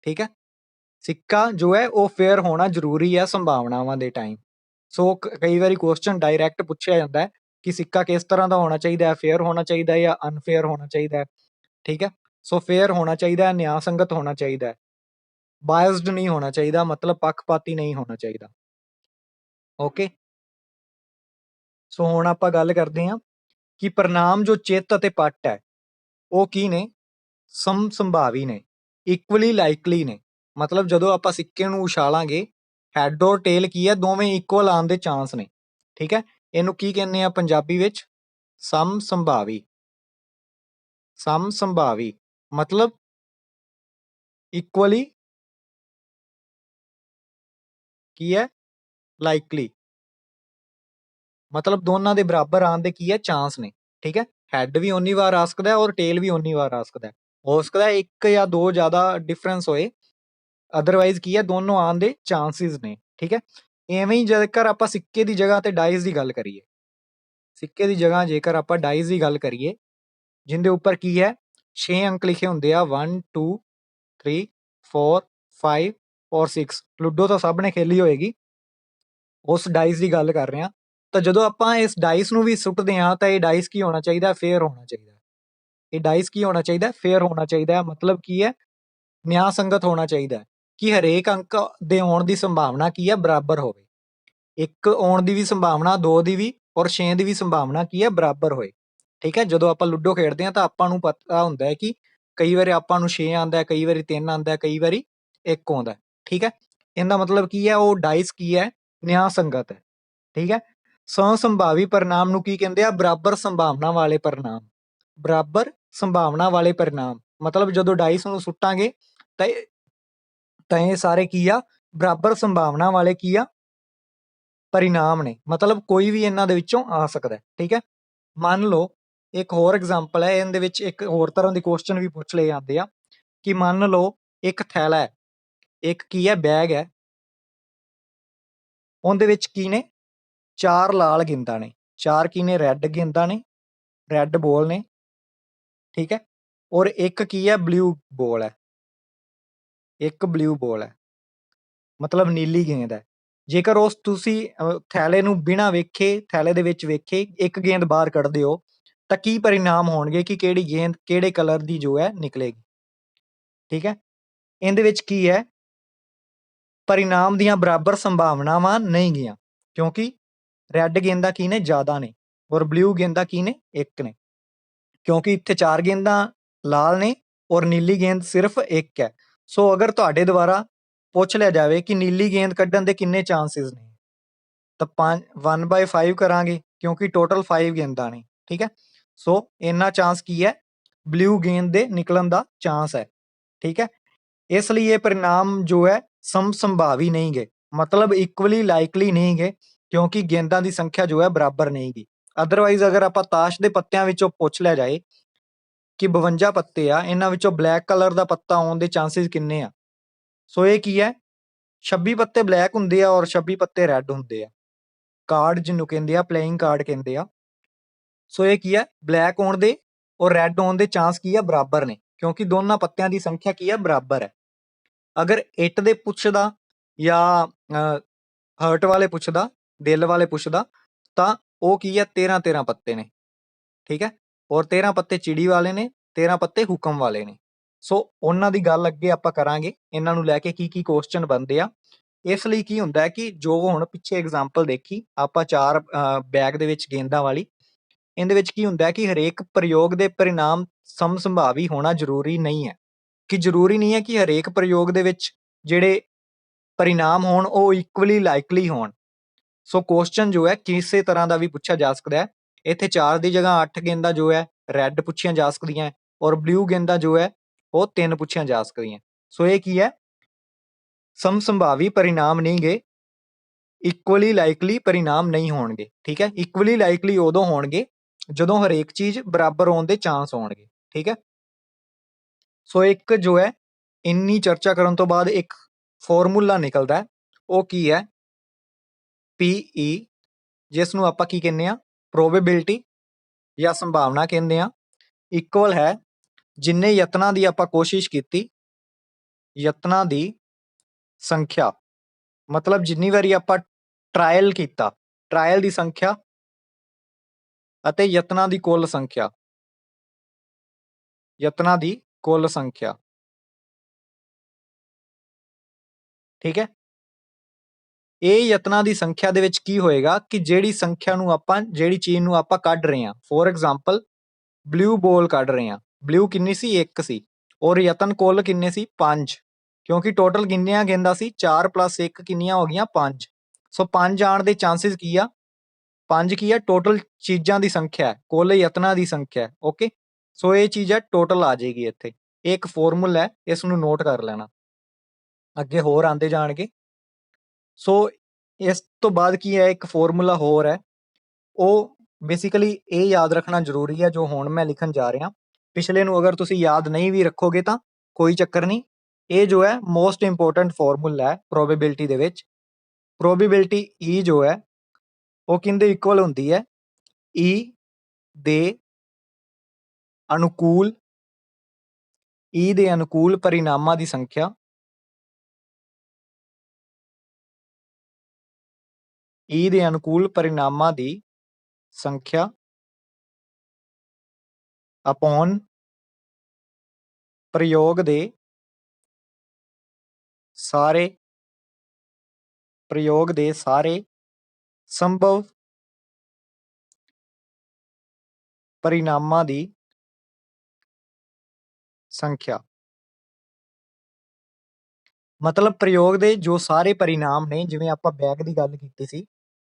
[SPEAKER 1] ਠੀਕ ਹੈ, ਸਿੱਕਾ ਜੋ ਹੈ ਉਹ ਫੇਅਰ ਹੋਣਾ ਜ਼ਰੂਰੀ ਹੈ ਸੰਭਾਵਨਾਵਾਂ ਦੇ ਟਾਈਮ। ਸੋ ਕਈ ਵਾਰੀ ਕੁਐਸਚਨ ਡਾਇਰੈਕਟ ਪੁੱਛਿਆ ਜਾਂਦਾ ਹੈ ਕਿ ਸਿੱਕਾ ਕਿਸ ਤਰ੍ਹਾਂ ਦਾ ਹੋਣਾ ਚਾਹੀਦਾ ਹੈ, ਫੇਅਰ ਹੋਣਾ ਚਾਹੀਦਾ ਹੈ ਜਾਂ ਅਨਫੇਅਰ ਹੋਣਾ ਚਾਹੀਦਾ ਹੈ। ਠੀਕ ਹੈ, ਸੋ ਫੇਅਰ ਹੋਣਾ ਚਾਹੀਦਾ ਹੈ, ਨਿਆਂ ਸੰਗਤ ਹੋਣਾ ਚਾਹੀਦਾ ਹੈ, ਬਾਇਸਡ ਨਹੀਂ ਹੋਣਾ ਚਾਹੀਦਾ, ਮਤਲਬ ਪੱਖਪਾਤੀ ਨਹੀਂ ਹੋਣਾ ਚਾਹੀਦਾ। ਓਕੇ, ਸੋ ਹੁਣ ਆਪਾਂ ਗੱਲ ਕਰਦੇ ਹਾਂ ਕਿ ਪਰਿਣਾਮ ਜੋ ਚਿੱਤ ਅਤੇ ਪੱਟ ਹੈ ਉਹ ਕੀ ਨੇ, ਸਮਭਾਵੀ ਨੇ, ਇਕੁਅਲੀ ਲਾਈਕਲੀ ਨੇ। ਮਤਲਬ ਜਦੋਂ ਆਪਾਂ ਸਿੱਕੇ ਨੂੰ ਉਛਾਲਾਂਗੇ ਹੈਡ ਔਰ ਟੇਲ ਕੀ ਹੈ, ਦੋਵੇਂ ਇਕੁਅਲ ਆਉਣ ਦੇ ਚਾਂਸ ਨੇ। ਠੀਕ ਹੈ, ਇਹਨੂੰ ਕੀ ਕਹਿੰਦੇ ਆ ਪੰਜਾਬੀ ਵਿੱਚ, ਸਮਭਾਵੀ। ਸਮਭਾਵੀ ਮਤਲਬ ਇਕੁਅਲੀ ਕੀ ਹੈ, ਲਾਈਕਲੀ, ਮਤਲਬ ਦੋਨਾਂ ਦੇ ਬਰਾਬਰ ਆਉਣ ਦੇ ਕੀ ਹੈ, ਚਾਂਸ ਨੇ। ਠੀਕ ਹੈ, ਹੈਡ ਵੀ ਓਨੀ ਵਾਰ ਆ ਸਕਦਾ ਔਰ ਟੇਲ ਵੀ ਓਨੀ ਵਾਰ ਆ ਸਕਦਾ। ਹੋ ਸਕਦਾ ਇੱਕ ਜਾਂ ਦੋ ਜ਼ਿਆਦਾ ਡਿਫਰੈਂਸ ਹੋਏ, ਅਦਰਵਾਈਜ਼ ਕੀ ਹੈ, ਦੋਨੋਂ ਆਉਣ ਦੇ ਚਾਂਸਿਸ ਨੇ। ਠੀਕ ਹੈ, ਐਵੇਂ ਹੀ ਜੇਕਰ ਆਪਾਂ ਸਿੱਕੇ ਦੀ ਜਗ੍ਹਾ ਤੇ ਡਾਈਸ ਦੀ ਗੱਲ ਕਰੀਏ, ਸਿੱਕੇ ਦੀ ਜਗ੍ਹਾ ਜੇਕਰ ਆਪਾਂ ਡਾਈਸ ਦੀ ਗੱਲ ਕਰੀਏ ਜਿਹਦੇ ਉੱਪਰ ਕੀ ਹੈ 6 ਅੰਕ ਲਿਖੇ ਹੁੰਦੇ ਆ, 1 2 3 4 5 ਔਰ 6। ਲੁੱਡੋ ਤਾਂ ਸਭ ਨੇ ਖੇਲੀ ਹੋਏਗੀ, ਉਸ ਡਾਈਸ ਦੀ ਗੱਲ ਕਰ ਰਹੇ ਹਾਂ। ਤਾਂ ਜਦੋਂ ਆਪਾਂ ਇਸ ਡਾਈਸ ਨੂੰ ਵੀ ਸੁੱਟਦੇ ਹਾਂ ਤਾਂ ਇਹ ਡਾਈਸ ਕੀ ਹੋਣਾ ਚਾਹੀਦਾ, ਫੇਅਰ ਹੋਣਾ ਚਾਹੀਦਾ। ਇਹ ਡਾਈਸ ਕੀ ਹੋਣਾ ਚਾਹੀਦਾ, ਫੇਅਰ ਹੋਣਾ ਚਾਹੀਦਾ। ਮਤਲਬ ਕੀ ਹੈ, ਨਿਆਂ ਸੰਗਤ ਹੋਣਾ ਚਾਹੀਦਾ ਕਿ ਹਰੇਕ ਅੰਕ ਦੇ ਆਉਣ ਦੀ ਸੰਭਾਵਨਾ ਕੀ ਹੈ, ਬਰਾਬਰ ਹੋਵੇ। ਇੱਕ ਆਉਣ ਦੀ ਵੀ ਸੰਭਾਵਨਾ, 2 ਦੀ ਵੀ ਔਰ 6 ਦੀ ਵੀ ਸੰਭਾਵਨਾ ਕੀ ਹੈ, ਬਰਾਬਰ ਹੋਏ। ਠੀਕ ਹੈ, ਜਦੋਂ ਆਪਾਂ ਲੁੱਡੋ ਖੇਡਦੇ ਹਾਂ ਤਾਂ ਆਪਾਂ ਨੂੰ ਪਤਾ ਹੁੰਦਾ ਹੈ ਕਿ ਕਈ ਵਾਰੀ ਆਪਾਂ ਨੂੰ 6 ਆਉਂਦਾ, ਕਈ ਵਾਰੀ 3 ਆਉਂਦਾ, ਕਈ ਵਾਰੀ 1 ਆਉਂਦਾ। ਠੀਕ ਹੈ, ਇਹਦਾ ਮਤਲਬ ਕੀ ਹੈ, ਉਹ ਡਾਈਸ ਕੀ ਹੈ, ਨਿਆਂ ਸੰਗਤ ਹੈ। ਠੀਕ ਹੈ, ਸੰਭਾਵੀ ਪਰਿਣਾਮ ਨੂੰ ਕੀ ਕਹਿੰਦੇ ਆ, ਬਰਾਬਰ ਸੰਭਾਵਨਾ ਵਾਲੇ ਪਰਿਣਾਮ। ਬਰਾਬਰ ਸੰਭਾਵਨਾ ਵਾਲੇ ਪਰਿਣਾਮ ਮਤਲਬ ਜਦੋਂ ਡਾਈਸ ਨੂੰ ਸੁੱਟਾਂਗੇ ਤਾਂ ਇਹ ਸਾਰੇ ਕੀ ਆ, ਬਰਾਬਰ ਸੰਭਾਵਨਾ ਵਾਲੇ ਕੀ ਆ, ਪਰਿਣਾਮ ਨੇ। ਮਤਲਬ ਕੋਈ ਵੀ ਇਹਨਾਂ ਦੇ ਵਿੱਚੋਂ ਆ ਸਕਦਾ। ਠੀਕ ਹੈ, ਮੰਨ ਲਓ ਇੱਕ ਹੋਰ ਐਗਜ਼ਾਮਪਲ ਹੈ, ਇਹਦੇ ਵਿੱਚ ਇੱਕ ਹੋਰ ਤਰ੍ਹਾਂ ਦੀ ਕੁਐਸਚਨ ਵੀ ਪੁੱਛ ਲਏ ਜਾਂਦੇ ਆ ਕਿ ਮੰਨ ਲਓ ਇੱਕ ਥੈਲਾ ਹੈ, ਇੱਕ ਕੀ ਹੈ, ਬੈਗ ਹੈ, ਉਹਦੇ ਵਿੱਚ ਕੀ ਨੇ, 4 ਲਾਲ ਗੇਂਦਾਂ ਨੇ, 4 ਕੀ ਨੇ, ਰੈੱਡ ਗੇਂਦਾਂ ਨੇ, ਰੈੱਡ ਬੋਲ ਨੇ। ਠੀਕ ਹੈ, ਔਰ ਇੱਕ ਕੀ ਹੈ, ਬਲੂ ਬੋਲ ਹੈ, ਇੱਕ ਬਲੂ ਬੋਲ ਹੈ, ਮਤਲਬ ਨੀਲੀ ਗੇਂਦ ਹੈ। ਜੇਕਰ ਉਸ ਤੁਸੀਂ ਥੈਲੇ ਨੂੰ ਬਿਨਾਂ ਵੇਖੇ, ਥੈਲੇ ਦੇ ਵਿੱਚ ਵੇਖੇ ਇੱਕ ਗੇਂਦ ਬਾਹਰ ਕੱਢਦੇ ਹੋ ਤਾਂ ਕੀ ਪਰਿਣਾਮ ਹੋਣਗੇ ਕਿ ਕਿਹੜੀ ਗੇਂਦ ਕਿਹੜੇ ਕਲਰ ਦੀ ਜੋ ਹੈ ਨਿਕਲੇਗੀ। ਠੀਕ ਹੈ, ਇਹਦੇ ਵਿੱਚ ਕੀ ਹੈ, ਪਰਿਣਾਮ ਦੀਆਂ ਬਰਾਬਰ ਸੰਭਾਵਨਾਵਾਂ ਨਹੀਂ ਗੀਆਂ, ਕਿਉਂਕਿ ਰੈੱਡ ਗੇਂਦਾਂ ਕੀ ਨੇ, ਜ਼ਿਆਦਾ ਨੇ, ਔਰ ਬਲੂ ਗੇਂਦਾਂ ਕੀ ਨੇ, ਇੱਕ ਨੇ, ਕਿਉਂਕਿ ਇੱਥੇ 4 ਗੇਂਦਾਂ ਲਾਲ ਨੇ ਔਰ ਨੀਲੀ ਗੇਂਦ ਸਿਰਫ ਇੱਕ ਹੈ। ਸੋ ਅਗਰ ਤੁਹਾਡੇ ਦੁਆਰਾ ਪੁੱਛ ਲਿਆ ਜਾਵੇ ਕਿ ਨੀਲੀ ਗੇਂਦ ਕੱਢਣ ਦੇ ਕਿੰਨੇ ਚਾਂਸਿਸ ਨੇ, ਤਾਂ 1/5 ਕਰਾਂਗੇ, ਕਿਉਂਕਿ ਟੋਟਲ 5 ਗੇਂਦਾਂ ਨੇ। ਠੀਕ ਹੈ, ਸੋ ਇੰਨਾ ਚਾਂਸ ਕੀ ਹੈ, ਬਲੂ ਗੇਂਦ ਦੇ ਨਿਕਲਣ ਦਾ ਚਾਂਸ ਹੈ। ਠੀਕ ਹੈ, ਇਸ ਲਈ ਇਹ ਪਰਿਣਾਮ ਜੋ ਹੈ ਸਮਸੰਭਾਵੀ ਨਹੀਂ ਗੇ, ਮਤਲਬ ਇਕੁਅਲੀ ਲਾਈਕਲੀ ਨਹੀਂ ਗੇ, ਕਿਉਂਕਿ ਗੇਂਦਾਂ ਦੀ ਸੰਖਿਆ ਜੋ ਹੈ ਬਰਾਬਰ ਨਹੀਂ ਗੀ। ਅਦਰਵਾਈਜ਼ ਅਗਰ ਆਪਾਂ ਤਾਸ਼ ਦੇ ਪੱਤਿਆਂ ਵਿੱਚੋਂ ਪੁੱਛ ਲਿਆ ਜਾਏ ਕਿ 52 ਪੱਤੇ ਆ, ਇਹਨਾਂ ਵਿੱਚੋਂ ਬਲੈਕ ਕਲਰ ਦਾ ਪੱਤਾ ਆਉਣ ਦੇ ਚਾਂਸਿਸ ਕਿੰਨੇ ਆ, ਸੋ ਇਹ ਕੀ ਹੈ, 26 ਪੱਤੇ ਬਲੈਕ ਹੁੰਦੇ ਆ ਔਰ 26 ਪੱਤੇ ਰੈੱਡ ਹੁੰਦੇ ਆ। ਕਾਰਡ ਜਿਹਨੂੰ ਕਹਿੰਦੇ ਆ, ਪਲੇਇੰਗ ਕਾਰਡ ਕਹਿੰਦੇ ਆ। ਸੋ ਇਹ ਕੀ ਹੈ, ਬਲੈਕ ਆਉਣ ਦੇ ਔਰ ਰੈੱਡ ਆਉਣ ਦੇ ਚਾਂਸ ਕੀ ਆ, ਬਰਾਬਰ ਨੇ, ਕਿਉਂਕਿ ਦੋਨਾਂ ਪੱਤਿਆਂ ਦੀ ਸੰਖਿਆ ਕੀ ਆ, ਬਰਾਬਰ ਹੈ। ਅਗਰ ਇੱਟ ਦੇ ਪੁੱਛਦਾ ਜਾਂ ਹਰਟ ਵਾਲੇ ਪੁੱਛਦਾ, ਦਿਲ ਵਾਲੇ ਪੁੱਛਦਾ, ਤਾਂ ਉਹ ਕੀ ਹੈ, 13 ਪੱਤੇ ਨੇ। ਠੀਕ ਹੈ, ਔਰ 13 ਪੱਤੇ ਚਿੜੀ ਵਾਲੇ ਨੇ, 13 ਪੱਤੇ ਹੁਕਮ ਵਾਲੇ ਨੇ। ਸੋ ਉਹਨਾਂ ਦੀ ਗੱਲ ਅੱਗੇ ਆਪਾਂ ਕਰਾਂਗੇ, ਇਹਨਾਂ ਨੂੰ ਲੈ ਕੇ ਕੀ ਕੀ ਕੁਐਸਚਨ ਬਣਦੇ ਆ। ਇਸ ਲਈ ਕੀ ਹੁੰਦਾ ਹੈ ਕਿ ਜੋ ਹੁਣ ਪਿੱਛੇ ਐਗਜ਼ਾਮਪਲ ਦੇਖੀ ਆਪਾਂ 4 ਬੈਗ ਦੇ ਵਿੱਚ ਗੇਂਦਾਂ ਵਾਲੀ, ਇਹਦੇ ਵਿੱਚ ਕੀ ਹੁੰਦਾ ਹੈ ਕਿ ਹਰੇਕ ਪ੍ਰਯੋਗ ਦੇ ਪਰਿਣਾਮ ਸਮਸੰਭਾਵੀ ਹੋਣਾ ਜ਼ਰੂਰੀ ਨਹੀਂ ਹੈ, ਕਿ ਜ਼ਰੂਰੀ ਨਹੀਂ ਹੈ ਕਿ ਹਰੇਕ ਪ੍ਰਯੋਗ ਦੇ ਵਿੱਚ ਜਿਹੜੇ ਪਰਿਣਾਮ ਹੋਣ ਉਹ ਇਕੁਅਲੀ ਲਾਈਕਲੀ ਹੋਣ। ਸੋ ਕੁਐਸਚਨ ਜੋ ਹੈ ਕਿਸੇ ਤਰ੍ਹਾਂ ਦਾ ਵੀ ਪੁੱਛਿਆ ਜਾ ਸਕਦਾ ਹੈ। ਇੱਥੇ 4 ਦੀ ਜਗ੍ਹਾ 8 ਗੇਂਦਾਂ ਜੋ ਹੈ ਰੈੱਡ ਪੁੱਛੀਆਂ ਜਾ ਸਕਦੀਆਂ, ਔਰ ਬਲੂ ਗੇਂਦਾਂ ਜੋ ਹੈ ਉਹ 3 ਪੁੱਛੀਆਂ ਜਾ ਸਕਦੀਆਂ। ਸੋ ਇਹ ਕੀ ਹੈ, ਸਮਸੰਭਾਵੀ ਪਰਿਣਾਮ ਨਹੀਂ ਗੇ, ਇਕੁਅਲੀ ਲਾਈਕਲੀ ਪਰਿਣਾਮ ਨਹੀਂ ਹੋਣਗੇ। ਠੀਕ ਹੈ, ਇਕੁਅਲੀ ਲਾਈਕਲੀ ਉਦੋਂ ਹੋਣਗੇ ਜਦੋਂ ਹਰੇਕ ਚੀਜ਼ ਬਰਾਬਰ ਹੋਣ ਦੇ ਚਾਂਸ ਹੋਣਗੇ। ਠੀਕ ਹੈ, ਸੋ ਇੱਕ ਜੋ ਹੈ ਇੰਨੀ ਚਰਚਾ ਕਰਨ ਤੋਂ ਬਾਅਦ ਇੱਕ ਫਾਰਮੂਲਾ ਨਿਕਲਦਾ, ਉਹ ਕੀ ਹੈ, PE, ਜਿਸ ਨੂੰ ਆਪਾਂ ਕੀ ਕਹਿੰਦੇ ਆ, ਪ੍ਰੋਬੇਬਿਲਿਟੀ ਜਾਂ ਸੰਭਾਵਨਾ ਕਹਿੰਦੇ ਆ, ਇਕੁਅਲ ਹੈ ਜਿੰਨੇ ਯਤਨਾਂ ਦੀ ਆਪਾਂ ਕੋਸ਼ਿਸ਼ ਕੀਤੀ, ਯਤਨਾਂ ਦੀ ਸੰਖਿਆ, ਮਤਲਬ ਜਿੰਨੀ ਵਾਰੀ ਆਪਾਂ ਟਰਾਇਲ ਕੀਤਾ, ਟਰਾਇਲ ਦੀ ਸੰਖਿਆ ਅਤੇ ਯਤਨਾਂ ਦੀ ਕੁੱਲ ਸੰਖਿਆ, ਯਤਨਾਂ ਦੀ ਕੁੱਲ ਸੰਖਿਆ। ਠੀਕ ਹੈ, ਇਹ ਯਤਨਾਂ ਦੀ ਸੰਖਿਆ ਦੇ ਵਿੱਚ ਕੀ ਹੋਏਗਾ ਕਿ ਜਿਹੜੀ ਸੰਖਿਆ ਨੂੰ ਆਪਾਂ, ਜਿਹੜੀ ਚੀਜ਼ ਨੂੰ ਆਪਾਂ ਕੱਢ ਰਹੇ ਹਾਂ, ਫੋਰ ਐਗਜ਼ਾਮਪਲ ਬਲੂ ਬੋਲ ਕੱਢ ਰਹੇ ਹਾਂ, ਬਲੂ ਕਿੰਨੀ ਸੀ, 1 ਸੀ, ਔਰ ਯਤਨ ਕੁੱਲ ਕਿੰਨੇ ਸੀ, 5, ਕਿਉਂਕਿ ਟੋਟਲ ਕਿੰਨੀਆਂ ਗੇਂਦਾਂ ਸੀ, 4 + 1 ਕਿੰਨੀਆਂ ਹੋ ਗਈਆਂ, 5। ਸੋ 5 ਆਉਣ ਦੇ ਚਾਂਸਿਸ ਕੀ ਆ, 5 ਕੀ ਆ, ਟੋਟਲ ਚੀਜ਼ਾਂ ਦੀ ਸੰਖਿਆ ਹੈ, ਕੁੱਲ ਯਤਨਾਂ ਦੀ ਸੰਖਿਆ ਹੈ। ਓਕੇ, ਸੋ ਇਹ ਚੀਜ਼ ਹੈ ਟੋਟਲ ਆ ਜਾਏਗੀ ਇੱਥੇ। ਇਹ ਇੱਕ ਫਾਰਮੂਲਾ ਹੈ, ਇਸ ਨੂੰ ਨੋਟ ਕਰ ਲੈਣਾ, ਅੱਗੇ ਹੋਰ ਆਉਂਦੇ ਜਾਣਗੇ। ਸੋ ਇਸ ਤੋਂ ਬਾਅਦ ਕੀ ਹੈ, ਇੱਕ ਫਾਰਮੂਲਾ ਹੋਰ ਹੈ, ਉਹ ਬੇਸਿਕਲੀ ਇਹ ਯਾਦ ਰੱਖਣਾ ਜ਼ਰੂਰੀ ਹੈ ਜੋ ਹੁਣ ਮੈਂ ਲਿਖਣ ਜਾ ਰਿਹਾ। ਪਿਛਲੇ ਨੂੰ ਅਗਰ ਤੁਸੀਂ ਯਾਦ ਨਹੀਂ ਵੀ ਰੱਖੋਗੇ ਤਾਂ ਕੋਈ ਚੱਕਰ ਨਹੀਂ, ਇਹ ਜੋ ਹੈ ਮੋਸਟ ਇੰਪੋਰਟੈਂਟ ਫਾਰਮੂਲਾ ਹੈ ਪ੍ਰੋਬੇਬਿਲਿਟੀ ਦੇ ਵਿੱਚ। ਪ੍ਰੋਬੇਬਿਲਿਟੀ E ਜੋ ਹੈ ਉਹ ਕਿਹਦੇ ਇਕੁਅਲ ਹੁੰਦੀ ਹੈ, E ਦੇ ਅਨੁਕੂਲ, E ਦੇ ਅਨੁਕੂਲ ਪਰਿਣਾਮਾਂ ਦੀ ਸੰਖਿਆ, E ਦੇ ਅਨੁਕੂਲ ਪਰਿਣਾਮਾਂ ਦੀ ਸੰਖਿਆ ਅਪੋਨ ਪ੍ਰਯੋਗ ਦੇ ਸਾਰੇ ਸੰਭਵ ਪਰਿਣਾਮਾਂ ਦੀ ਸੰਖਿਆ। ਮਤਲਬ ਪ੍ਰਯੋਗ ਦੇ ਜੋ ਸਾਰੇ ਪਰਿਣਾਮ ਨੇ, ਜਿਵੇਂ ਆਪਾਂ ਬੈਗ ਦੀ ਗੱਲ ਕੀਤੀ ਸੀ,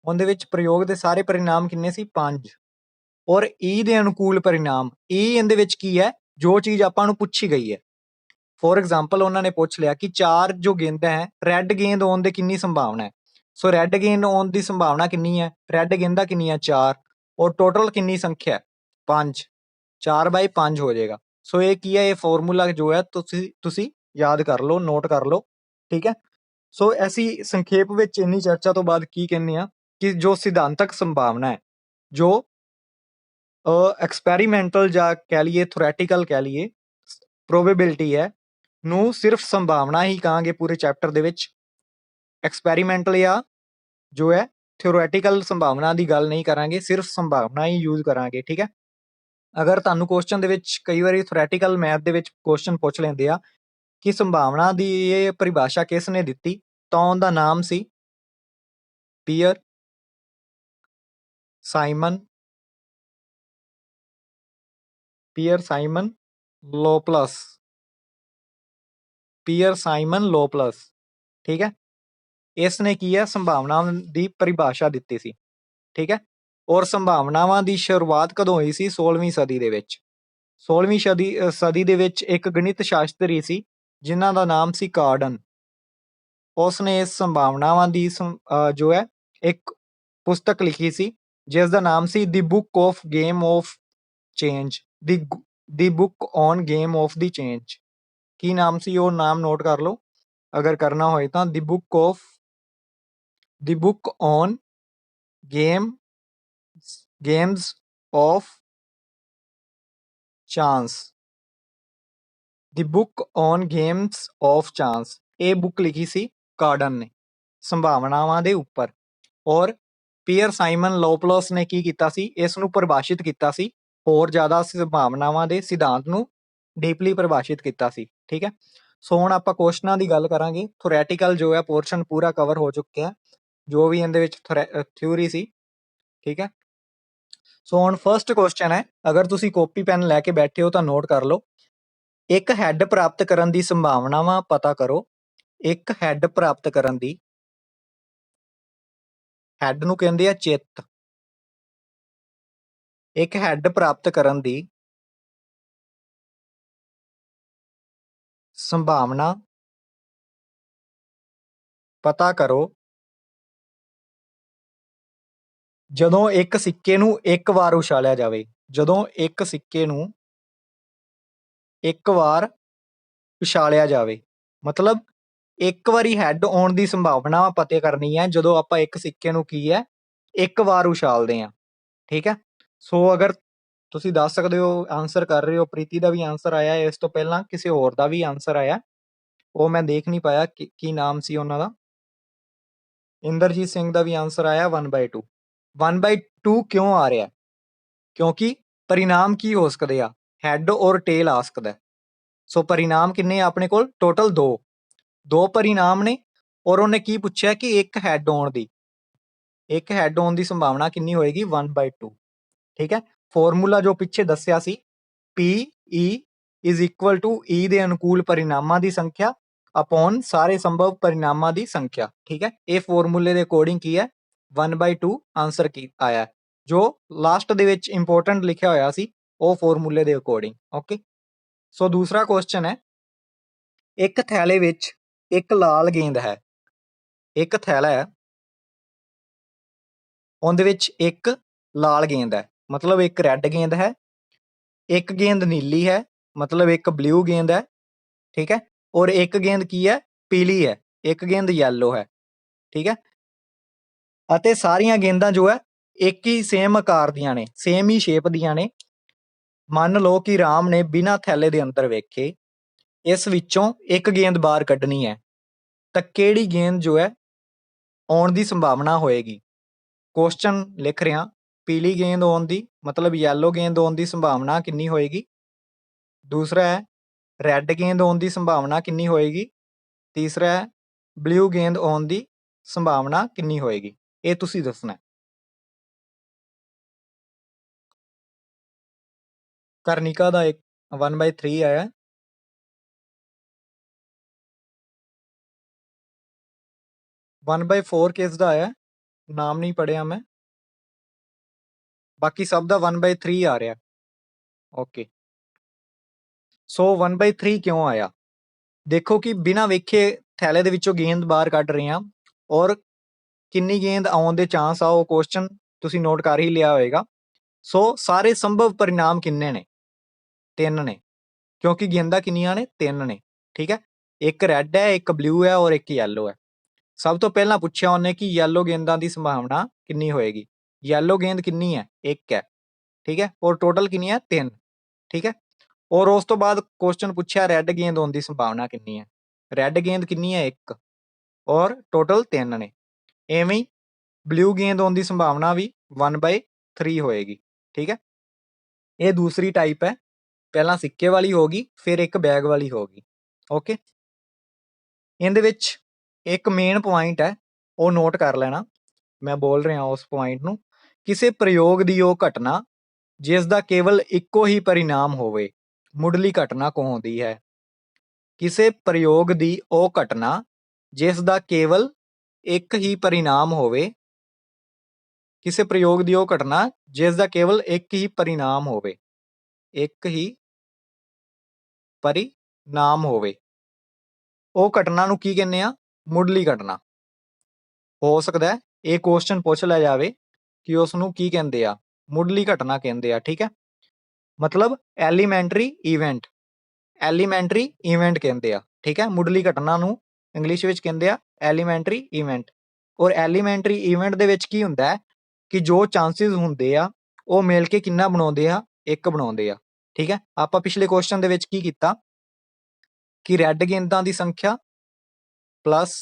[SPEAKER 1] ਉਹਦੇ ਵਿੱਚ ਪ੍ਰਯੋਗ ਦੇ ਸਾਰੇ ਪਰਿਣਾਮ ਕਿੰਨੇ ਸੀ, 5, ਔਰ E ਦੇ ਅਨੁਕੂਲ ਪਰਿਣਾਮ, E ਇਹਦੇ ਵਿੱਚ ਕੀ ਹੈ, ਜੋ ਚੀਜ਼ ਆਪਾਂ ਨੂੰ ਪੁੱਛੀ ਗਈ ਹੈ। ਫੋਰ ਐਗਜ਼ਾਮਪਲ ਉਹਨਾਂ ਨੇ ਪੁੱਛ ਲਿਆ ਕਿ 4 ਜੋ ਗੇਂਦਾਂ ਹੈ, ਰੈੱਡ ਗੇਂਦ ਆਉਣ ਦੀ ਕਿੰਨੀ ਸੰਭਾਵਨਾ ਹੈ। ਸੋ ਰੈੱਡ ਗੇਂਦ ਆਉਣ ਦੀ ਸੰਭਾਵਨਾ ਕਿੰਨੀ ਹੈ, ਰੈੱਡ ਗੇਂਦਾਂ ਕਿੰਨੀਆਂ, 4, ਔਰ ਟੋਟਲ ਕਿੰਨੀ ਸੰਖਿਆ, 5, 4/5 ਹੋ ਜਾਏਗਾ। ਸੋ ਇਹ ਕੀ ਹੈ, ਇਹ ਫਾਰਮੂਲਾ ਜੋ ਹੈ ਤੁਸੀਂ ਯਾਦ ਕਰ ਲਓ, ਨੋਟ ਕਰ ਲਓ। ਠੀਕ ਹੈ, ਸੋ ਅਸੀਂ ਸੰਖੇਪ ਵਿੱਚ ਇੰਨੀ ਚਰਚਾ ਤੋਂ ਬਾਅਦ ਕੀ ਕਹਿੰਦੇ ਆ ਕਿ ਜੋ ਸਿਧਾਂਤਕ ਸੰਭਾਵਨਾ ਹੈ, ਜੋ ਐਕਸਪੈਰੀਮੈਂਟਲ ਜਾਂ ਕਹਿ ਲਈਏ, ਥਿਓਰੈਟੀਕਲ ਕਹਿ ਲਈਏ, ਪ੍ਰੋਬੇਬਿਲਿਟੀ ਹੈ, ਨੂੰ ਸਿਰਫ ਸੰਭਾਵਨਾ ਹੀ ਕਹਾਂਗੇ ਪੂਰੇ ਚੈਪਟਰ ਦੇ ਵਿੱਚ। ਐਕਸਪੈਰੀਮੈਂਟਲ ਜਾਂ ਜੋ ਹੈ ਥਿਓਰੈਟੀਕਲ ਸੰਭਾਵਨਾ ਦੀ ਗੱਲ ਨਹੀਂ ਕਰਾਂਗੇ, ਸਿਰਫ ਸੰਭਾਵਨਾ ਹੀ ਯੂਜ਼ ਕਰਾਂਗੇ। ਠੀਕ ਹੈ, ਅਗਰ ਤੁਹਾਨੂੰ ਕੁਐਸਚਨ ਦੇ ਵਿੱਚ ਕਈ ਵਾਰੀ ਥਿਓਰੈਟੀਕਲ ਮੈਥ ਦੇ ਵਿੱਚ ਕੁਐਸਚਨ ਪੁੱਛ ਲੈਂਦੇ ਆ ਕਿ ਸੰਭਾਵਨਾ ਦੀ ਇਹ ਪਰਿਭਾਸ਼ਾ ਕਿਸ ਨੇ ਦਿੱਤੀ, ਤਾਂ ਉਹਦਾ ਨਾਮ ਸੀ Pierre Simon Laplace. Pierre Simon Laplace. ਠੀਕ ਹੈ, ਇਸ ਨੇ ਕੀ ਹੈ, ਸੰਭਾਵਨਾ ਦੀ ਪਰਿਭਾਸ਼ਾ ਦਿੱਤੀ ਸੀ। ਠੀਕ ਹੈ, ਔਰ ਸੰਭਾਵਨਾਵਾਂ ਦੀ ਸ਼ੁਰੂਆਤ ਕਦੋਂ ਹੋਈ ਸੀ? 16ਵੀਂ ਸਦੀ ਦੇ ਵਿੱਚ। 16ਵੀਂ ਸਦੀ ਦੇ ਵਿੱਚ ਇੱਕ ਗਣਿਤ ਸ਼ਾਸਤਰੀ ਸੀ ਜਿਨ੍ਹਾਂ ਦਾ ਨਾਮ ਸੀ ਕਾਰਡਨ। ਉਸਨੇ ਇਸ ਸੰਭਾਵਨਾਵਾਂ ਦੀ ਜੋ ਹੈ ਇੱਕ ਪੁਸਤਕ ਲਿਖੀ ਸੀ ਜਿਸ ਦਾ ਨਾਮ ਸੀ the book of game of change, the book on game of the change. ਕੀ ਨਾਮ ਸੀ? ਉਹ ਨਾਮ ਨੋਟ ਕਰ ਲਓ ਅਗਰ ਕਰਨਾ ਹੋਏ ਤਾਂ। The book on games of chance. The book on games of chance, ਇਹ ਬੁੱਕ ਲਿਖੀ ਸੀ ਕਾਰਡਨ ਨੇ ਸੰਭਾਵਨਾਵਾਂ ਦੇ ਉੱਪਰ। ਔਰ ਪੀਅਰ ਸਾਈਮਨ ਲੋਪਲਸ ਨੇ ਕੀ ਕੀਤਾ ਸੀ? ਇਸ ਨੂੰ ਪਰਿਭਾਸ਼ਿਤ ਕੀਤਾ ਸੀ, ਹੋਰ ਜ਼ਿਆਦਾ ਸੰਭਾਵਨਾਵਾਂ ਦੇ ਸਿਧਾਂਤ ਨੂੰ ਡੀਪਲੀ ਪਰਿਭਾਸ਼ਿਤ ਕੀਤਾ ਸੀ। ਠੀਕ ਹੈ, ਸੋ ਹੁਣ ਆਪਾਂ ਕੁਐਸਚਨਾਂ ਦੀ ਗੱਲ ਕਰਾਂਗੇ। ਥਿਓਰੈਟੀਕਲ ਜੋ ਹੈ ਪੋਰਸ਼ਨ ਪੂਰਾ ਕਵਰ ਹੋ ਚੁੱਕਿਆ, ਜੋ ਵੀ ਇਹਦੇ ਵਿੱਚ ਥਿਊਰੀ ਸੀ। ਠੀਕ ਹੈ, ਸੋ ਹੁਣ ਫਰਸਟ ਕੁਐਸਚਨ ਹੈ, ਅਗਰ ਤੁਸੀਂ ਕਾਪੀ ਪੈਨ ਲੈ ਕੇ ਬੈਠੇ ਹੋ ਤਾਂ ਨੋਟ ਕਰ ਲਓ। ਇੱਕ ਹੈਡ ਪ੍ਰਾਪਤ ਕਰਨ ਦੀ ਸੰਭਾਵਨਾਵਾਂ ਪਤਾ ਕਰੋ। ਇੱਕ ਹੈਡ ਪ੍ਰਾਪਤ ਕਰਨ ਦੀ, ਹੈਡ ਨੂੰ ਕਹਿੰਦੇ ਆ ਚਿੱਤ। ਇੱਕ ਹੈਡ ਪ੍ਰਾਪਤ ਕਰਨ ਦੀ ਸੰਭਾਵਨਾ ਪਤਾ ਕਰੋ ਜਦੋਂ ਇੱਕ ਸਿੱਕੇ ਨੂੰ ਇੱਕ ਵਾਰ ਉਛਾਲਿਆ ਜਾਵੇ। ਜਦੋਂ ਇੱਕ ਸਿੱਕੇ ਨੂੰ ਇੱਕ ਵਾਰ ਉਛਾਲਿਆ ਜਾਵੇ, ਮਤਲਬ ਇੱਕ ਵਾਰੀ ਹੈਡ ਆਉਣ ਦੀ ਸੰਭਾਵਨਾ ਪਤਾ ਕਰਨੀ ਹੈ ਜਦੋਂ ਆਪਾਂ ਇੱਕ ਸਿੱਕੇ ਨੂੰ ਕੀ ਹੈ, ਇੱਕ ਵਾਰ ਉਛਾਲਦੇ ਹਾਂ। ਠੀਕ ਹੈ, ਸੋ ਅਗਰ ਤੁਸੀਂ ਦੱਸ ਸਕਦੇ ਹੋ ਆਨਸਰ ਕਰ ਰਹੇ ਹੋ। ਪ੍ਰੀਤੀ ਦਾ ਵੀ ਆਨਸਰ ਆਇਆ, ਇਸ ਤੋਂ ਪਹਿਲਾਂ ਕਿਸੇ ਹੋਰ ਦਾ ਵੀ ਆਨਸਰ ਆਇਆ, ਉਹ ਮੈਂ ਦੇਖ ਨਹੀਂ ਪਾਇਆ ਕੀ ਨਾਮ ਸੀ ਉਹਨਾਂ ਦਾ। ਇੰਦਰਜੀਤ ਸਿੰਘ ਦਾ ਵੀ ਆਨਸਰ ਆਇਆ 1/2। 1/2 ਕਿਉਂ ਆ ਰਿਹਾ? ਕਿਉਂਕਿ ਪਰਿਣਾਮ ਕੀ ਹੋ ਸਕਦੇ ਆ? ਹੈਡ ਔਰ ਟੇਲ ਆ ਸਕਦਾ। ਸੋ ਪਰਿਣਾਮ ਕਿੰਨੇ ਆ ਆਪਣੇ ਕੋਲ? ਟੋਟਲ ਦੋ ਪਰਿਣਾਮ ਨੇ। ਔਰ ਉਹਨੇ ਕੀ ਪੁੱਛਿਆ ਕਿ ਇੱਕ ਹੈਡ ਆਉਣ ਦੀ ਸੰਭਾਵਨਾ ਕਿੰਨੀ ਹੋਏਗੀ? 1/2। ਠੀਕ ਹੈ, ਫਾਰਮੂਲਾ ਜੋ ਪਿੱਛੇ ਦੱਸਿਆ ਸੀ, PE is equal to E ਦੇ ਅਨੁਕੂਲ ਪਰਿਣਾਮਾਂ ਦੀ ਸੰਖਿਆ ਅਪੋਨ ਸਾਰੇ ਸੰਭਵ ਪਰਿਣਾਮਾਂ ਦੀ ਸੰਖਿਆ। ਠੀਕ ਹੈ, ਇਹ ਫਾਰਮੂਲੇ ਦੇ ਅਕੋਰਡਿੰਗ ਕੀ ਹੈ? 1/2 ਆਨਸਰ ਕੀ ਆਇਆ, ਜੋ ਲਾਸਟ ਦੇ ਵਿੱਚ ਇੰਪੋਰਟੈਂਟ ਲਿਖਿਆ ਹੋਇਆ ਸੀ ਉਹ ਫਾਰਮੂਲੇ ਦੇ ਅਕੋਰਡਿੰਗ। ਓਕੇ, ਸੋ ਦੂਸਰਾ ਕੁਐਸਚਨ ਹੈ, ਇੱਕ ਥੈਲੇ ਵਿੱਚ ਇੱਕ ਲਾਲ ਗੇਂਦ ਹੈ। ਇੱਕ ਥੈਲਾ ਹੈ, ਉਹਦੇ ਵਿੱਚ ਇੱਕ ਲਾਲ ਗੇਂਦ ਹੈ, ਮਤਲਬ ਇੱਕ ਰੈੱਡ ਗੇਂਦ ਹੈ। ਇੱਕ ਗੇਂਦ ਨੀਲੀ ਹੈ, ਮਤਲਬ ਇੱਕ ਬਲੂ ਗੇਂਦ ਹੈ। ਠੀਕ ਹੈ, ਔਰ ਇੱਕ ਗੇਂਦ ਕੀ ਹੈ? ਪੀਲੀ ਹੈ। ਇੱਕ ਗੇਂਦ ਯੈਲੋ ਹੈ। ਠੀਕ ਹੈ, ਅਤੇ ਸਾਰੀਆਂ ਗੇਂਦਾਂ ਜੋ ਹੈ ਇੱਕ ਹੀ ਸੇਮ ਆਕਾਰ ਦੀਆਂ ਨੇ, ਸੇਮ ਹੀ ਸ਼ੇਪ ਦੀਆਂ ਨੇ। ਮੰਨ ਲਓ ਕਿ ਰਾਮ ਨੇ ਬਿਨਾਂ ਥੈਲੇ ਦੇ ਅੰਦਰ ਵੇਖੇ ਇਸ ਵਿੱਚੋਂ ਇੱਕ ਗੇਂਦ ਬਾਹਰ ਕੱਢਣੀ ਹੈ, ਤਾਂ ਕਿਹੜੀ ਗੇਂਦ ਜੋ ਹੈ ਆਉਣ ਦੀ ਸੰਭਾਵਨਾ ਹੋਏਗੀ? ਕੁਐਸਚਨ ਲਿਖ ਰਿਹਾ, ਪੀਲੀ ਗੇਂਦ ਆਉਣ ਦੀ, ਮਤਲਬ ਯੈਲੋ ਗੇਂਦ ਆਉਣ ਦੀ ਸੰਭਾਵਨਾ ਕਿੰਨੀ ਹੋਏਗੀ? ਦੂਸਰਾ ਹੈ ਰੈੱਡ ਗੇਂਦ ਆਉਣ ਦੀ ਸੰਭਾਵਨਾ ਕਿੰਨੀ ਹੋਏਗੀ? ਤੀਸਰਾ ਹੈ ਬਲੂ ਗੇਂਦ ਆਉਣ ਦੀ ਸੰਭਾਵਨਾ ਕਿੰਨੀ ਹੋਏਗੀ? ਇਹ ਤੁਸੀਂ ਦੱਸਣਾ। ਕਰਨਿਕਾ ਦਾ 1/3 ਆਇਆ। वन बाय 4 ਕਿਸ ਦਾ ਆਇਆ? ਨਾਮ ਨਹੀਂ ਪੜਿਆ ਮੈਂ, ਬਾਕੀ ਸਭ ਦਾ 1/3 ਆ ਰਿਹਾ। ਓਕੇ, ਸੋ 1/3 ਕਿਉਂ ਆਇਆ? ਦੇਖੋ ਕਿ ਬਿਨਾਂ ਵੇਖੇ ਥੈਲੇ ਦੇ ਵਿੱਚੋਂ ਗੇਂਦ ਬਾਹਰ ਕੱਢ ਰਹੇ ਹਾਂ, ਔਰ ਕਿੰਨੀ ਗੇਂਦ ਆਉਣ ਦੇ ਚਾਂਸ ਆ ਉਹ ਕੁਐਸਚਨ ਤੁਸੀਂ ਨੋਟ ਕਰ ਹੀ ਲਿਆ ਹੋਏਗਾ। ਸੋ ਸਾਰੇ ਸੰਭਵ ਪਰਿਣਾਮ ਕਿੰਨੇ ਨੇ? 3 ਨੇ, ਕਿਉਂਕਿ ਗੇਂਦਾਂ ਕਿੰਨੀਆਂ ਨੇ? 3 ਨੇ। ਠੀਕ ਹੈ, ਇੱਕ ਰੈੱਡ ਹੈ, ਇੱਕ ਬਲੂ ਹੈ, ਔਰ ਇੱਕ ਯੈਲੋ ਹੈ। ਸਭ ਤੋਂ ਪਹਿਲਾਂ ਪੁੱਛਿਆ ਉਹਨੇ ਕਿ ਯੈਲੋ ਗੇਂਦਾਂ ਦੀ ਸੰਭਾਵਨਾ ਕਿੰਨੀ ਹੋਏਗੀ? ਯੈਲੋ ਗੇਂਦ ਕਿੰਨੀ ਹੈ? ਇੱਕ ਹੈ। ਠੀਕ ਹੈ, ਔਰ ਟੋਟਲ ਕਿੰਨੀ ਹੈ? 3। ਠੀਕ ਹੈ, ਔਰ ਉਸ ਤੋਂ ਬਾਅਦ ਕੁਐਸਚਨ ਪੁੱਛਿਆ ਰੈੱਡ ਗੇਂਦ ਹੋਣ ਦੀ ਸੰਭਾਵਨਾ ਕਿੰਨੀ ਹੈ? ਰੈੱਡ ਗੇਂਦ ਕਿੰਨੀ ਹੈ? 1, ਔਰ ਟੋਟਲ 3 ਨੇ। ਐਵੇਂ ਹੀ ਬਲੂ ਗੇਂਦ ਆਉਣ ਦੀ ਸੰਭਾਵਨਾ ਵੀ 1/3 ਹੋਏਗੀ। ਠੀਕ ਹੈ, ਇਹ ਦੂਸਰੀ ਟਾਈਪ ਹੈ। ਪਹਿਲਾਂ ਸਿੱਕੇ ਵਾਲੀ ਹੋ ਗਈ, ਫਿਰ ਇੱਕ ਬੈਗ ਵਾਲੀ ਹੋ ਗਈ। ਓਕੇ, ਇਹਦੇ ਵਿੱਚ ਇੱਕ ਮੇਨ ਪੁਆਇੰਟ ਹੈ, ਉਹ ਨੋਟ ਕਰ ਲੈਣਾ। ਮੈਂ ਬੋਲ ਰਿਹਾ ਉਸ ਪੁਆਇੰਟ ਨੂੰ। ਕਿਸੇ ਪ੍ਰਯੋਗ ਦੀ ਉਹ ਘਟਨਾ ਜਿਸ ਦਾ ਕੇਵਲ ਇੱਕੋ ਹੀ ਪਰਿਣਾਮ ਹੋਵੇ, ਮੁੱਢਲੀ ਘਟਨਾ ਕਹਾਉਂਦੀ ਹੈ। ਕਿਸੇ ਪ੍ਰਯੋਗ ਦੀ ਉਹ ਘਟਨਾ ਜਿਸ ਦਾ ਕੇਵਲ ਇੱਕ ਹੀ ਪਰਿਣਾਮ ਹੋਵੇ, ਕਿਸੇ ਪ੍ਰਯੋਗ ਦੀ ਉਹ ਘਟਨਾ ਜਿਸ ਦਾ ਕੇਵਲ ਇੱਕ ਹੀ ਪਰਿਣਾਮ ਹੋਵੇ, ਇੱਕ ਹੀ ਪਰਿਣਾਮ ਹੋਵੇ, ਉਹ ਘਟਨਾ ਨੂੰ ਕੀ ਕਹਿੰਦੇ ਆ? ਮੁੱਢਲੀ ਘਟਨਾ। ਹੋ ਸਕਦਾ ਇਹ ਕੁਐਸਚਨ ਪੁੱਛ ਲਿਆ ਜਾਵੇ ਕਿ ਉਸ ਨੂੰ ਕੀ ਕਹਿੰਦੇ ਆ? ਮੁੱਢਲੀ ਘਟਨਾ ਕਹਿੰਦੇ ਆ। ਠੀਕ ਹੈ, ਮਤਲਬ ਐਲੀਮੈਂਟਰੀ ਇਵੈਂਟ, ਐਲੀਮੈਂਟਰੀ ਇਵੈਂਟ ਕਹਿੰਦੇ ਆ। ਠੀਕ ਹੈ, ਮੁੱਢਲੀ ਘਟਨਾ ਨੂੰ ਇੰਗਲਿਸ਼ ਵਿੱਚ ਕਹਿੰਦੇ ਆ ਐਲੀਮੈਂਟਰੀ ਇਵੈਂਟ। ਔਰ ਐਲੀਮੈਂਟਰੀ ਇਵੈਂਟ ਦੇ ਵਿੱਚ ਕੀ ਹੁੰਦਾ ਹੈ ਕਿ ਜੋ ਚਾਂਸਿਸ ਹੁੰਦੇ ਆ ਉਹ ਮਿਲ ਕੇ ਕਿੰਨਾ ਬਣਾਉਂਦੇ ਆ? ਇੱਕ ਬਣਾਉਂਦੇ ਆ। ਠੀਕ ਹੈ, ਆਪਾਂ ਪਿਛਲੇ ਕੁਐਸਚਨ ਦੇ ਵਿੱਚ ਕੀ ਕੀਤਾ ਕਿ ਰੈੱਡ ਗੇਂਦਾਂ ਦੀ ਸੰਖਿਆ ਪਲੱਸ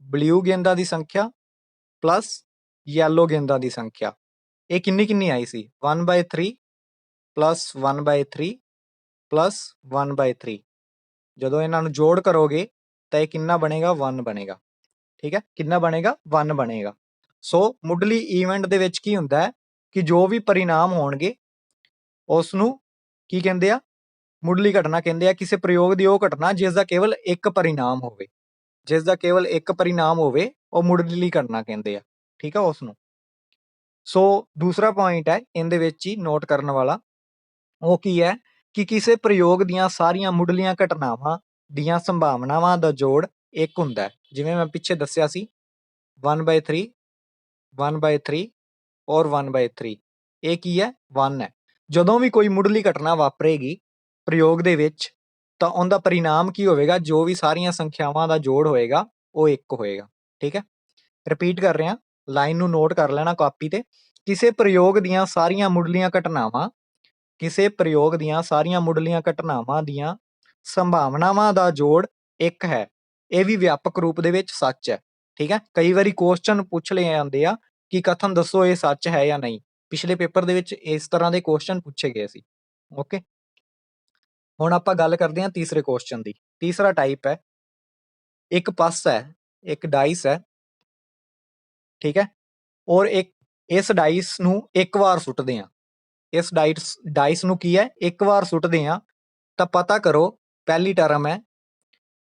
[SPEAKER 1] ਬਲੂ ਗੇਂਦਾਂ ਦੀ ਸੰਖਿਆ ਪਲੱਸ ਯੈਲੋ ਗੇਂਦਾਂ ਦੀ ਸੰਖਿਆ, ਇਹ ਕਿੰਨੀ ਕਿੰਨੀ ਆਈ ਸੀ? 1/3 ਪਲੱਸ 1/3 ਪਲੱਸ 1/3। ਜਦੋਂ ਇਹਨਾਂ ਨੂੰ ਜੋੜ ਕਰੋਗੇ ਤਾਂ ਇਹ ਕਿੰਨਾ ਬਣੇਗਾ? 1 ਬਣੇਗਾ। ਠੀਕ ਹੈ, ਕਿੰਨਾ ਬਣੇਗਾ? 1 ਬਣੇਗਾ। ਸੋ ਮੁੱਢਲੀ ਇਵੈਂਟ ਦੇ ਵਿੱਚ ਕੀ ਹੁੰਦਾ ਹੈ ਕਿ ਜੋ ਵੀ ਪਰਿਣਾਮ ਹੋਣਗੇ ਉਸ ਨੂੰ ਕੀ ਕਹਿੰਦੇ ਆ? ਮੁੱਢਲੀ ਘਟਨਾ ਕਹਿੰਦੇ ਆ। ਕਿਸੇ ਪ੍ਰਯੋਗ ਦੀ ਉਹ ਘਟਨਾ ਜਿਸ ਦਾ ਕੇਵਲ ਇੱਕ ਪਰਿਣਾਮ ਹੋਵੇ, ਜਿਸ ਦਾ ਕੇਵਲ ਇੱਕ ਪਰਿਣਾਮ ਹੋਵੇ, ਉਹ ਮੁੱਢਲੀ ਘਟਨਾ ਕਹਿੰਦੇ ਆ। ਠੀਕ ਹੈ, ਉਸ ਨੂੰ। ਸੋ ਦੂਸਰਾ ਪੁਆਇੰਟ ਹੈ ਇਹਦੇ ਵਿੱਚ ਹੀ ਨੋਟ ਕਰਨ ਵਾਲਾ, ਉਹ ਕੀ ਹੈ ਕਿ ਕਿਸੇ ਪ੍ਰਯੋਗ ਦੀਆਂ ਸਾਰੀਆਂ ਮੁੱਢਲੀਆਂ ਘਟਨਾਵਾਂ ਦੀਆਂ ਸੰਭਾਵਨਾਵਾਂ ਦਾ ਜੋੜ ਇੱਕ ਹੁੰਦਾ ਹੈ। ਜਿਵੇਂ ਮੈਂ ਪਿੱਛੇ ਦੱਸਿਆ ਸੀ 1/3 1/3 ਔਰ 1/3, ਇਹ ਕੀ ਹੈ? 1 ਹੈ। ਜਦੋਂ ਵੀ ਕੋਈ ਮੁੱਢਲੀ ਘਟਨਾ ਵਾਪਰੇਗੀ ਪ੍ਰਯੋਗ ਦੇ ਵਿੱਚ ਤਾਂ ਉਹਦਾ ਪਰਿਣਾਮ ਕੀ ਹੋਵੇਗਾ? ਜੋ ਵੀ ਸਾਰੀਆਂ ਸੰਖਿਆਵਾਂ ਦਾ ਜੋੜ ਹੋਏਗਾ ਉਹ ਇੱਕ ਹੋਏਗਾ। ਠੀਕ ਹੈ, ਰਿਪੀਟ ਕਰ ਰਿਹਾ, ਲਾਈਨ ਨੂੰ ਨੋਟ ਕਰ ਲੈਣਾ ਕਾਪੀ ਤੇ। ਕਿਸੇ ਪ੍ਰਯੋਗ ਦੀਆਂ ਸਾਰੀਆਂ ਮੁੱਢਲੀਆਂ ਘਟਨਾਵਾਂ, ਕਿਸੇ ਪ੍ਰਯੋਗ ਦੀਆਂ ਸਾਰੀਆਂ ਮੁੱਢਲੀਆਂ ਘਟਨਾਵਾਂ ਦੀਆਂ ਸੰਭਾਵਨਾਵਾਂ ਦਾ ਜੋੜ ਇੱਕ ਹੈ। ਇਹ ਵੀ ਵਿਆਪਕ ਰੂਪ ਦੇ ਵਿੱਚ ਸੱਚ ਹੈ। ਠੀਕ ਹੈ, ਕਈ ਵਾਰੀ ਕੁਐਸਚਨ ਪੁੱਛ ਲਏ ਜਾਂਦੇ ਆ ਕਿ ਕਥਨ ਦੱਸੋ ਇਹ ਸੱਚ ਹੈ ਜਾਂ ਨਹੀਂ। ਪਿਛਲੇ ਪੇਪਰ ਦੇ ਵਿੱਚ ਇਸ ਤਰ੍ਹਾਂ ਦੇ ਕੁਐਸਚਨ ਪੁੱਛੇ ਗਏ ਸੀ। ਓਕੇ, ਹੁਣ ਆਪਾਂ ਗੱਲ ਕਰਦੇ ਹਾਂ ਤੀਸਰੇ ਕੁਐਸਚਨ ਦੀ। ਤੀਸਰਾ ਟਾਈਪ ਹੈ, ਇੱਕ ਪਸ ਹੈ, ਇੱਕ ਡਾਈਸ ਹੈ। ਠੀਕ ਹੈ, ਔਰ ਇਸ ਡਾਈਸ ਨੂੰ ਇੱਕ ਵਾਰ ਸੁੱਟਦੇ ਆ। ਇਸ ਡਾਈਸ ਨੂੰ ਕੀ ਹੈ? ਇੱਕ ਵਾਰ ਸੁੱਟਦੇ ਆ ਤਾਂ ਪਤਾ ਕਰੋ, ਪਹਿਲੀ ਟਰਮ ਹੈ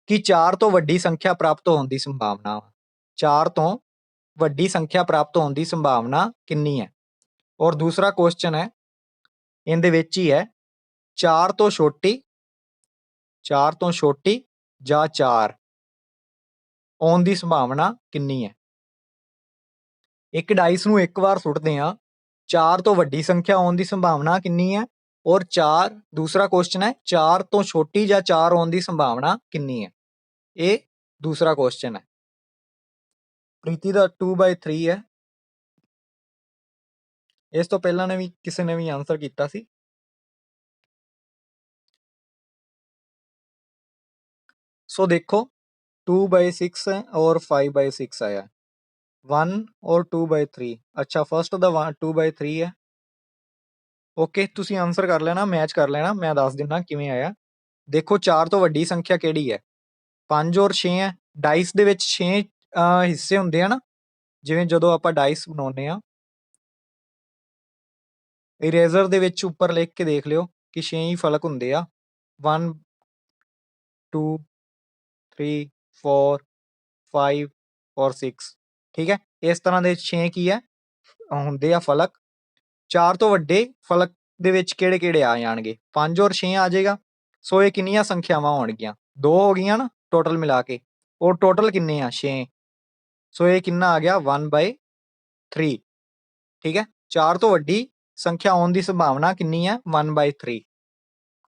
[SPEAKER 1] ਕਿ 4 ਤੋਂ ਵੱਡੀ ਸੰਖਿਆ ਪ੍ਰਾਪਤ ਹੋਣ ਦੀ ਸੰਭਾਵਨਾ, 4 ਤੋਂ ਵੱਡੀ ਸੰਖਿਆ ਪ੍ਰਾਪਤ ਹੋਣ ਦੀ ਸੰਭਾਵਨਾ ਕਿੰਨੀ ਹੈ? ਔਰ ਦੂਸਰਾ ਕੁਐਸਚਨ ਹੈ ਇਹਦੇ ਵਿੱਚ ਹੀ ਹੈ, 4 ਤੋਂ ਛੋਟੀ ਜਾਂ 4 ਆਉਣ ਦੀ ਸੰਭਾਵਨਾ ਕਿੰਨੀ ਹੈ? ਇੱਕ ਡਾਈਸ ਨੂੰ ਇੱਕ ਵਾਰ ਸੁੱਟਦੇ ਆ, 4 ਤੋਂ ਵੱਡੀ ਸੰਖਿਆ ਆਉਣ ਦੀ ਸੰਭਾਵਨਾ ਕਿੰਨੀ ਹੈ? ਔਰ ਦੂਸਰਾ ਕੁਐਸਚਨ ਹੈ 4 ਤੋਂ ਛੋਟੀ ਜਾਂ 4 ਆਉਣ ਦੀ ਸੰਭਾਵਨਾ ਕਿੰਨੀ ਹੈ? ਇਹ ਦੂਸਰਾ ਕੁਐਸਚਨ ਹੈ। ਪ੍ਰੀਤੀ ਦਾ 2/3 ਹੈ। ਇਸ ਤੋਂ ਪਹਿਲਾਂ ਨੇ ਵੀ ਕਿਸੇ ਨੇ ਵੀ ਆਨਸਰ ਕੀਤਾ ਸੀ। ਸੋ ਦੇਖੋ 2/6 ਹੈ ਔਰ 5/6 ਆਇਆ, 1 ਔਰ 2/3। ਅੱਛਾ, ਫਸਟ ਦਾ 2/3 ਹੈ। ਓਕੇ, ਤੁਸੀਂ ਆਨਸਰ ਕਰ ਲੈਣਾ, ਮੈਚ ਕਰ ਲੈਣਾ, ਮੈਂ ਦੱਸ ਦਿੰਦਾ ਕਿਵੇਂ ਆਇਆ। ਦੇਖੋ 4 ਤੋਂ ਵੱਡੀ ਸੰਖਿਆ ਕਿਹੜੀ ਹੈ? 5 ਔਰ 6 ਹੈ। ਡਾਈਸ ਦੇ ਵਿੱਚ 6 ਹਿੱਸੇ ਹੁੰਦੇ ਆ ਨਾ, ਜਿਵੇਂ ਜਦੋਂ ਆਪਾਂ ਡਾਈਸ ਬਣਾਉਂਦੇ ਆ, ਇਰੇਜ਼ਰ ਦੇ ਵਿੱਚ ਉੱਪਰ ਲਿਖ ਕੇ ਦੇਖ ਲਿਓ ਕਿ 6 ਹੀ ਫਲਕ ਹੁੰਦੇ ਆ, 1 2 3 4 5 ਔਰ 6। ਠੀਕ ਹੈ, ਇਸ ਤਰ੍ਹਾਂ ਦੇ 6 ਕੀ ਹੈ ਹੁੰਦੇ ਆ ਫਲਕ। 4 ਤੋਂ ਵੱਡੇ ਫਲਕ ਦੇ ਵਿੱਚ ਕਿਹੜੇ ਕਿਹੜੇ ਆ ਜਾਣਗੇ? 5 ਔਰ 6 ਆ ਜਾਏਗਾ। ਸੋ ਇਹ ਕਿੰਨੀਆਂ ਸੰਖਿਆਵਾਂ ਹੋਣਗੀਆਂ? 2 ਹੋ ਗਈਆਂ ਨਾ ਟੋਟਲ ਮਿਲਾ ਕੇ, ਔਰ ਟੋਟਲ ਕਿੰਨੇ ਆ? 6। ਸੋ ਇਹ ਕਿੰਨਾ ਆ ਗਿਆ? 1/3। ਠੀਕ ਹੈ, 4 ਤੋਂ ਵੱਡੀ ਸੰਖਿਆ ਆਉਣ ਦੀ ਸੰਭਾਵਨਾ ਕਿੰਨੀ ਹੈ? 1/3।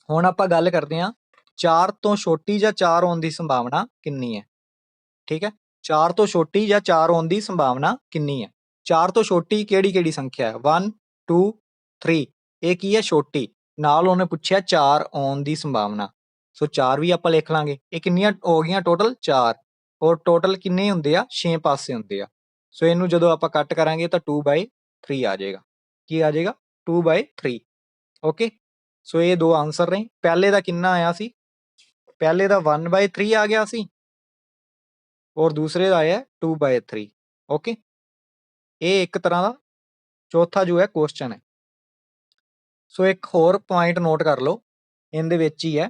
[SPEAKER 1] ਹੁਣ ਆਪਾਂ ਗੱਲ ਕਰਦੇ ਹਾਂ 4 ਤੋਂ ਛੋਟੀ ਜਾਂ 4 ਆਉਣ ਦੀ ਸੰਭਾਵਨਾ ਕਿੰਨੀ ਹੈ? ਠੀਕ ਹੈ, 4 ਤੋਂ ਛੋਟੀ ਜਾਂ 4 ਆਉਣ ਦੀ ਸੰਭਾਵਨਾ ਕਿੰਨੀ ਹੈ? 4 ਤੋਂ ਛੋਟੀ ਕਿਹੜੀ ਕਿਹੜੀ ਸੰਖਿਆ ਹੈ? 1 2 3, ਇਹ ਕੀ ਹੈ? ਛੋਟੀ। ਨਾਲ ਉਹਨੇ ਪੁੱਛਿਆ 4 ਆਉਣ ਦੀ ਸੰਭਾਵਨਾ, ਸੋ 4 ਵੀ ਆਪਾਂ ਲਿਖ ਲਾਂਗੇ। ਇਹ ਕਿੰਨੀਆਂ ਹੋ ਗਈਆਂ ਟੋਟਲ? 4। ਔਰ ਟੋਟਲ ਕਿੰਨੇ ਹੁੰਦੇ ਆ? 6 ਪਾਸੇ ਹੁੰਦੇ ਆ। ਸੋ ਇਹਨੂੰ ਜਦੋਂ ਆਪਾਂ ਕੱਟ ਕਰਾਂਗੇ ਤਾਂ 2/3 ਆ ਜਾਏਗਾ। ਕੀ ਆ ਜਾਏਗਾ? 2/3। ਓਕੇ, ਸੋ ਇਹ ਦੋ ਆਨਸਰ ਨੇ। ਪਹਿਲੇ ਦਾ ਕਿੰਨਾ ਆਇਆ ਸੀ? ਪਹਿਲੇ ਦਾ 1/3 ਆ ਗਿਆ ਸੀ, ਔਰ ਦੂਸਰੇ ਦਾ ਆਇਆ 2/3। ਓਕੇ, ਇਹ ਇੱਕ ਤਰ੍ਹਾਂ ਦਾ ਚੌਥਾ ਜੋ ਹੈ ਕੁਐਸਚਨ ਹੈ। ਸੋ ਇੱਕ ਹੋਰ ਪੁਆਇੰਟ ਨੋਟ ਕਰ ਲਓ, ਇਹਦੇ ਵਿੱਚ ਹੀ ਹੈ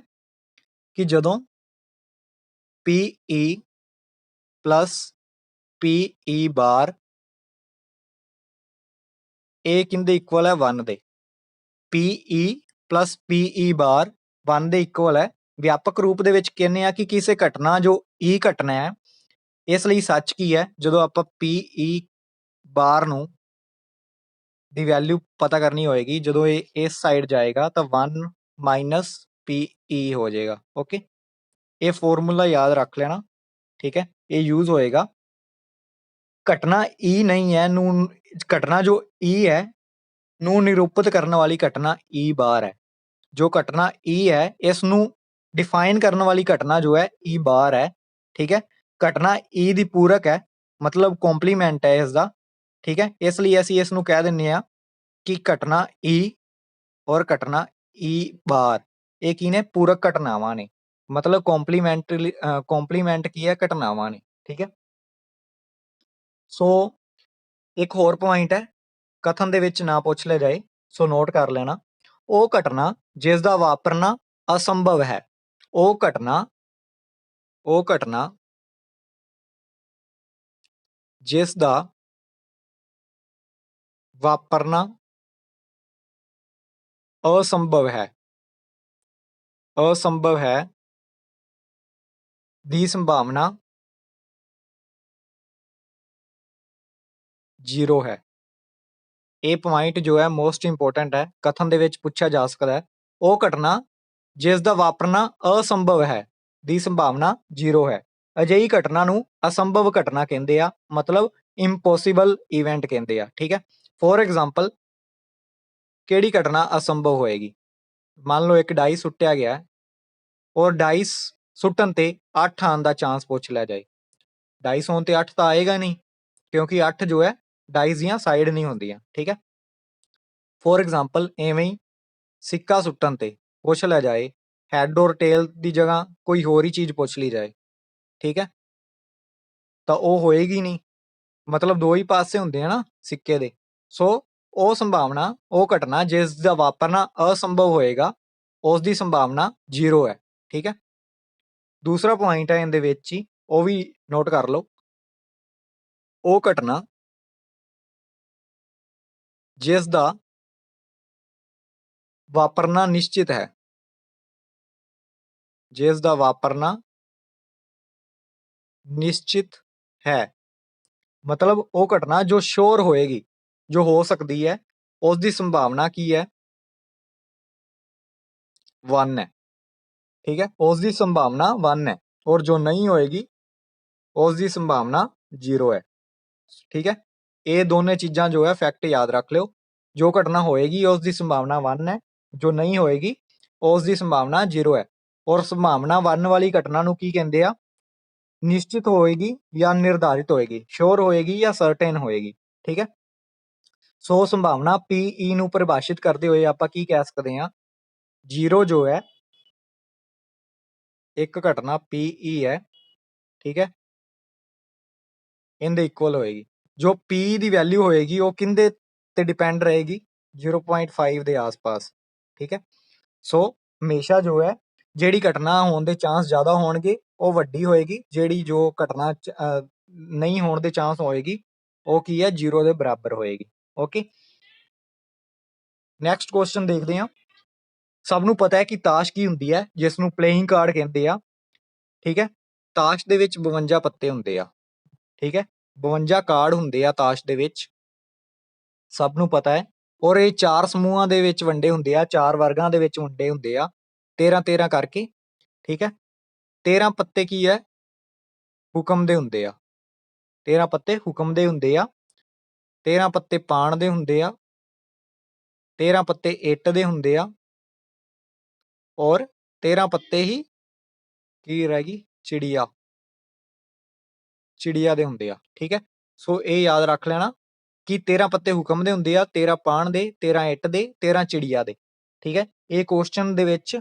[SPEAKER 1] ਕਿ ਜਦੋਂ PE ਪਲੱਸ PE ਬਾਰ ਇਹ ਕਿੰਦੇ ਇਕੁਅਲ ਹੈ? 1 ਦੇ। PE ਪਲੱਸ PE ਬਾਰ 1 ਦੇ ਇਕੁਅਲ ਹੈ। ਵਿਆਪਕ ਰੂਪ ਦੇ ਵਿੱਚ ਕਹਿੰਦੇ ਆ ਕਿ ਕਿਸੇ ਘਟਨਾ ਜੋ E ਘਟਨਾ ਹੈ, ਇਸ ਲਈ ਸੱਚ ਕੀ ਹੈ? ਜਦੋਂ ਆਪਾਂ PE ਬਾਰ ਨੂੰ ਦੀ ਵੈਲਿਊ ਪਤਾ ਕਰਨੀ ਹੋਏਗੀ, ਜਦੋਂ ਇਹ ਇਸ ਸਾਈਡ ਜਾਏਗਾ ਤਾਂ 1 PE ਹੋ ਜਾਏਗਾ। ਓਕੇ, ਇਹ ਫਾਰਮੂਲਾ ਯਾਦ ਰੱਖ ਲੈਣਾ, ਠੀਕ ਹੈ? ਇਹ ਯੂਜ਼ ਹੋਏਗਾ। ਘਟਨਾ E ਨਹੀਂ ਹੈ, ਨੂੰ ਘਟਨਾ ਜੋ E ਹੈ ਨੂੰ ਨਿਰੂਪਿਤ ਕਰਨ ਵਾਲੀ ਘਟਨਾ E ਬਾਰ ਹੈ। ਜੋ ਘਟਨਾ E ਹੈ ਇਸ ਨੂੰ ਡਿਫਾਈਨ ਕਰਨ ਵਾਲੀ ਘਟਨਾ ਜੋ ਹੈ E ਬਾਰ ਹੈ, ਠੀਕ ਹੈ? ਘਟਨਾ E ਦੀ ਪੂਰਕ ਹੈ, ਮਤਲਬ ਕੰਪਲੀਮੈਂਟ ਹੈ ਇਸ ਦਾ, ਠੀਕ ਹੈ? ਇਸ ਲਈ ਅਸੀਂ ਇਸ ਨੂੰ ਕਹਿ ਦਿੰਦੇ ਹਾਂ ਕਿ ਘਟਨਾ E ਔਰ ਘਟਨਾ E ਬਾਰ ਇਹ ਕੀ ਨੇ? ਪੂਰਕ ਘਟਨਾਵਾਂ ਨੇ, ਮਤਲਬ ਕੰਪਲੀਮੈਂਟ ਕੀ ਹੈ? ਘਟਨਾਵਾਂ ਨੇ, ਠੀਕ ਹੈ? ਸੋ ਇੱਕ ਹੋਰ ਪੁਆਇੰਟ ਹੈ, ਕਥਨ ਦੇ ਵਿੱਚ ਨਾ ਪੁੱਛ ਲਿਆ ਜਾਏ, ਸੋ ਨੋਟ ਕਰ ਲੈਣਾ। ਉਹ ਘਟਨਾ ਜਿਸ ਦਾ ਵਾਪਰਨਾ ਅਸੰਭਵ ਹੈ, ਉਹ ਘਟਨਾ ਜਿਸ ਦਾ ਵਾਪਰਨਾ ਅਸੰਭਵ ਹੈ ਦੀ ਸੰਭਾਵਨਾ 0 ਹੈ। ਇਹ ਪੁਆਇੰਟ ਜੋ ਹੈ ਮੋਸਟ ਇੰਪੋਰਟੈਂਟ ਹੈ, ਕਥਨ ਦੇ ਵਿੱਚ ਪੁੱਛਿਆ ਜਾ ਸਕਦਾ ਹੈ। ਉਹ ਘਟਨਾ ਜਿਸ ਦਾ ਵਾਪਰਨਾ ਅਸੰਭਵ ਹੈ ਦੀ ਸੰਭਾਵਨਾ 0 ਹੈ। ਅਜਿਹੀ ਘਟਨਾ ਨੂੰ ਅਸੰਭਵ ਘਟਨਾ ਕਹਿੰਦੇ ਆ, ਮਤਲਬ ਇੰਪੋਸੀਬਲ ਇਵੈਂਟ ਕਹਿੰਦੇ ਆ, ਠੀਕ ਹੈ? ਫੋਰ ਐਗਜ਼ਾਮਪਲ, ਕਿਹੜੀ ਘਟਨਾ ਅਸੰਭਵ ਹੋਏਗੀ? ਮੰਨ ਲਓ ਇੱਕ ਡਾਈ ਸੁੱਟਿਆ ਗਿਆ ਔਰ ਡਾਈਸ ਸੁੱਟਣ ਤੇ 8 ਆਉਣ ਦਾ ਚਾਂਸ ਪੁੱਛ ਲਿਆ ਜਾਏ। ਡਾਈਸ ਹੋਣ ਤੇ 8 ਤਾਂ ਆਏਗਾ ਨਹੀਂ, ਕਿਉਂਕਿ 8 ਜੋ ਹੈ ਡਾਈਸ ਦੀਆਂ ਸਾਈਡ ਨਹੀਂ ਹੁੰਦੀਆਂ, ਠੀਕ ਹੈ? ਫੋਰ ਐਗਜ਼ਾਮਪਲ, ਐਵੇਂ ਹੀ ਸਿੱਕਾ ਸੁੱਟਣ ਤੇ ਪੁੱਛ ਲਿਆ ਜਾਏ ਹੈਡ ਔਰ ਟੇਲ ਦੀ ਜਗ੍ਹਾ ਕੋਈ ਹੋਰ ਹੀ ਚੀਜ਼ ਪੁੱਛ ਲਈ ਜਾਏ, ਠੀਕ ਹੈ? ਤਾਂ ਉਹ ਹੋਏਗੀ ਨਹੀਂ, ਮਤਲਬ ਦੋ ਹੀ ਪਾਸੇ ਹੁੰਦੇ ਆ ਨਾ ਸਿੱਕੇ ਦੇ। ਸੋ ਉਹ ਸੰਭਾਵਨਾ, ਉਹ ਘਟਨਾ ਜਿਸ ਦਾ ਵਾਪਰਨਾ ਅਸੰਭਵ ਹੋਏਗਾ, ਉਸ ਦੀ ਸੰਭਾਵਨਾ 0 ਹੈ, ਠੀਕ ਹੈ? ਦੂਸਰਾ ਪੁਆਇੰਟ ਹੈ ਇਹਦੇ ਵਿੱਚ ਹੀ, ਉਹ ਵੀ ਨੋਟ ਕਰ ਲਓ। ਉਹ ਘਟਨਾ ਜਿਸ ਦਾ ਵਾਪਰਨਾ ਨਿਸ਼ਚਿਤ ਹੈ, ਜਿਸ ਦਾ ਵਾਪਰਨਾ ਨਿਸ਼ਚਿਤ ਹੈ, ਮਤਲਬ ਉਹ ਘਟਨਾ ਜੋ ਸ਼ੋਰ ਹੋਏਗੀ, ਜੋ ਹੋ ਸਕਦੀ ਹੈ, ਉਸ ਦੀ ਸੰਭਾਵਨਾ ਕੀ ਹੈ? 1 ਹੈ, ਠੀਕ ਹੈ? ਉਸ ਦੀ ਸੰਭਾਵਨਾ 1 ਹੈ, ਔਰ ਜੋ ਨਹੀਂ ਹੋਏਗੀ ਉਸ ਦੀ ਸੰਭਾਵਨਾ 0 ਹੈ, ਠੀਕ ਹੈ? ਇਹ ਦੋਨੇ ਚੀਜ਼ਾਂ ਜੋ ਹੈ ਫੈਕਟ ਯਾਦ ਰੱਖ ਲਿਓ। ਜੋ ਘਟਨਾ ਹੋਏਗੀ ਉਸ ਦੀ ਸੰਭਾਵਨਾ 1 ਹੈ, ਜੋ ਨਹੀਂ ਹੋਏਗੀ ਉਸ ਦੀ ਸੰਭਾਵਨਾ 0 ਹੈ। ਔਰ ਸੰਭਾਵਨਾ 1 ਵਾਲੀ ਘਟਨਾ ਨੂੰ ਕੀ ਕਹਿੰਦੇ ਆ? ਨਿਸ਼ਚਿਤ ਹੋਏਗੀ ਜਾਂ ਨਿਰਧਾਰਿਤ ਹੋਏਗੀ, ਸ਼ੋਰ ਹੋਏਗੀ ਜਾਂ ਸਰਟੇਨ ਹੋਏਗੀ, ਠੀਕ ਹੈ? ਸੋ ਸੰਭਾਵਨਾ PE ਨੂੰ ਪਰਿਭਾਸ਼ਿਤ ਕਰਦੇ ਹੋਏ ਆਪਾਂ ਕੀ ਕਹਿ ਸਕਦੇ ਹਾਂ? 0 ਜੋ ਹੈ ਇੱਕ ਘਟਨਾ PE ਹੈ, ਠੀਕ ਹੈ, ਇਹਦੇ ਇਕੁਅਲ ਹੋਏਗੀ। ਜੋ P ਦੀ ਵੈਲਿਊ ਹੋਏਗੀ ਉਹ ਕਿੰਦੇ ਤੇ ਡਿਪੈਂਡ ਰਹੇਗੀ? 0.5 ਦੇ ਆਸ-ਪਾਸ, ਠੀਕ ਹੈ? ਸੋ ਹਮੇਸ਼ਾ ਜੋ ਹੈ ਜਿਹੜੀ ਘਟਨਾ ਹੋਣ ਦੇ ਚਾਂਸ ਜ਼ਿਆਦਾ ਹੋਣਗੇ ਉਹ ਵੱਡੀ ਹੋਏਗੀ, ਜਿਹੜੀ ਜੋ ਘਟਨਾ ਨਹੀਂ ਹੋਣ ਦੇ ਚਾਂਸ ਹੋਏਗੀ ਉਹ ਕੀ ਹੈ? 0 ਦੇ ਬਰਾਬਰ ਹੋਏਗੀ। ਓਕੇ, ਨੈਕਸਟ ਕੁਐਸਚਨ ਦੇਖਦੇ ਹਾਂ। ਸਭ ਨੂੰ ਪਤਾ ਹੈ ਕਿ ਤਾਸ਼ ਕੀ ਹੁੰਦੀ ਹੈ, ਜਿਸ ਨੂੰ ਪਲੇਇੰਗ ਕਾਰਡ ਕਹਿੰਦੇ ਆ, ਠੀਕ ਹੈ? ਤਾਸ਼ ਦੇ ਵਿੱਚ 52 ਪੱਤੇ ਹੁੰਦੇ ਆ, ਠੀਕ ਹੈ? 52 ਕਾਰਡ ਹੁੰਦੇ ਆ ਤਾਸ਼ ਦੇ ਵਿੱਚ, ਸਭ ਨੂੰ ਪਤਾ ਹੈ। ਔਰ ਇਹ 4 ਸਮੂਹਾਂ ਦੇ ਵਿੱਚ ਵੰਡੇ ਹੁੰਦੇ ਆ, 4 ਵਰਗਾਂ ਦੇ ਵਿੱਚ ਵੰਡੇ ਹੁੰਦੇ ਆ, 13-13 ਕਰਕੇ, ਠੀਕ ਹੈ? 13 ਪੱਤੇ ਕੀ ਹੈ? ਹੁਕਮ ਦੇ ਹੁੰਦੇ ਆ। 13 ਪੱਤੇ ਹੁਕਮ ਦੇ ਹੁੰਦੇ ਆ, 13 ਪੱਤੇ ਪਾਣ ਦੇ ਹੁੰਦੇ ਆ, 13 ਪੱਤੇ ਇੱਟ ਦੇ ਹੁੰਦੇ ਆ, ਔਰ 13 ਪੱਤੇ ਹੀ ਕੀ ਰਹਿ ਗਈ? ਚਿੜੀਆ ਦੇ ਹੁੰਦੇ ਆ, ਠੀਕ ਹੈ? ਸੋ ਇਹ ਯਾਦ ਰੱਖ ਲੈਣਾ ਕਿ 13 ਪੱਤੇ ਹੁਕਮ ਦੇ ਹੁੰਦੇ ਆ, 13 ਪਾਣ ਦੇ, 13 ਇੱਟ ਦੇ, 13 ਚਿੜੀਆ ਦੇ। ਠੀਕ ਹੈ, ਇਹ ਕੁਐਸਚਨ ਦੇ ਵਿੱਚ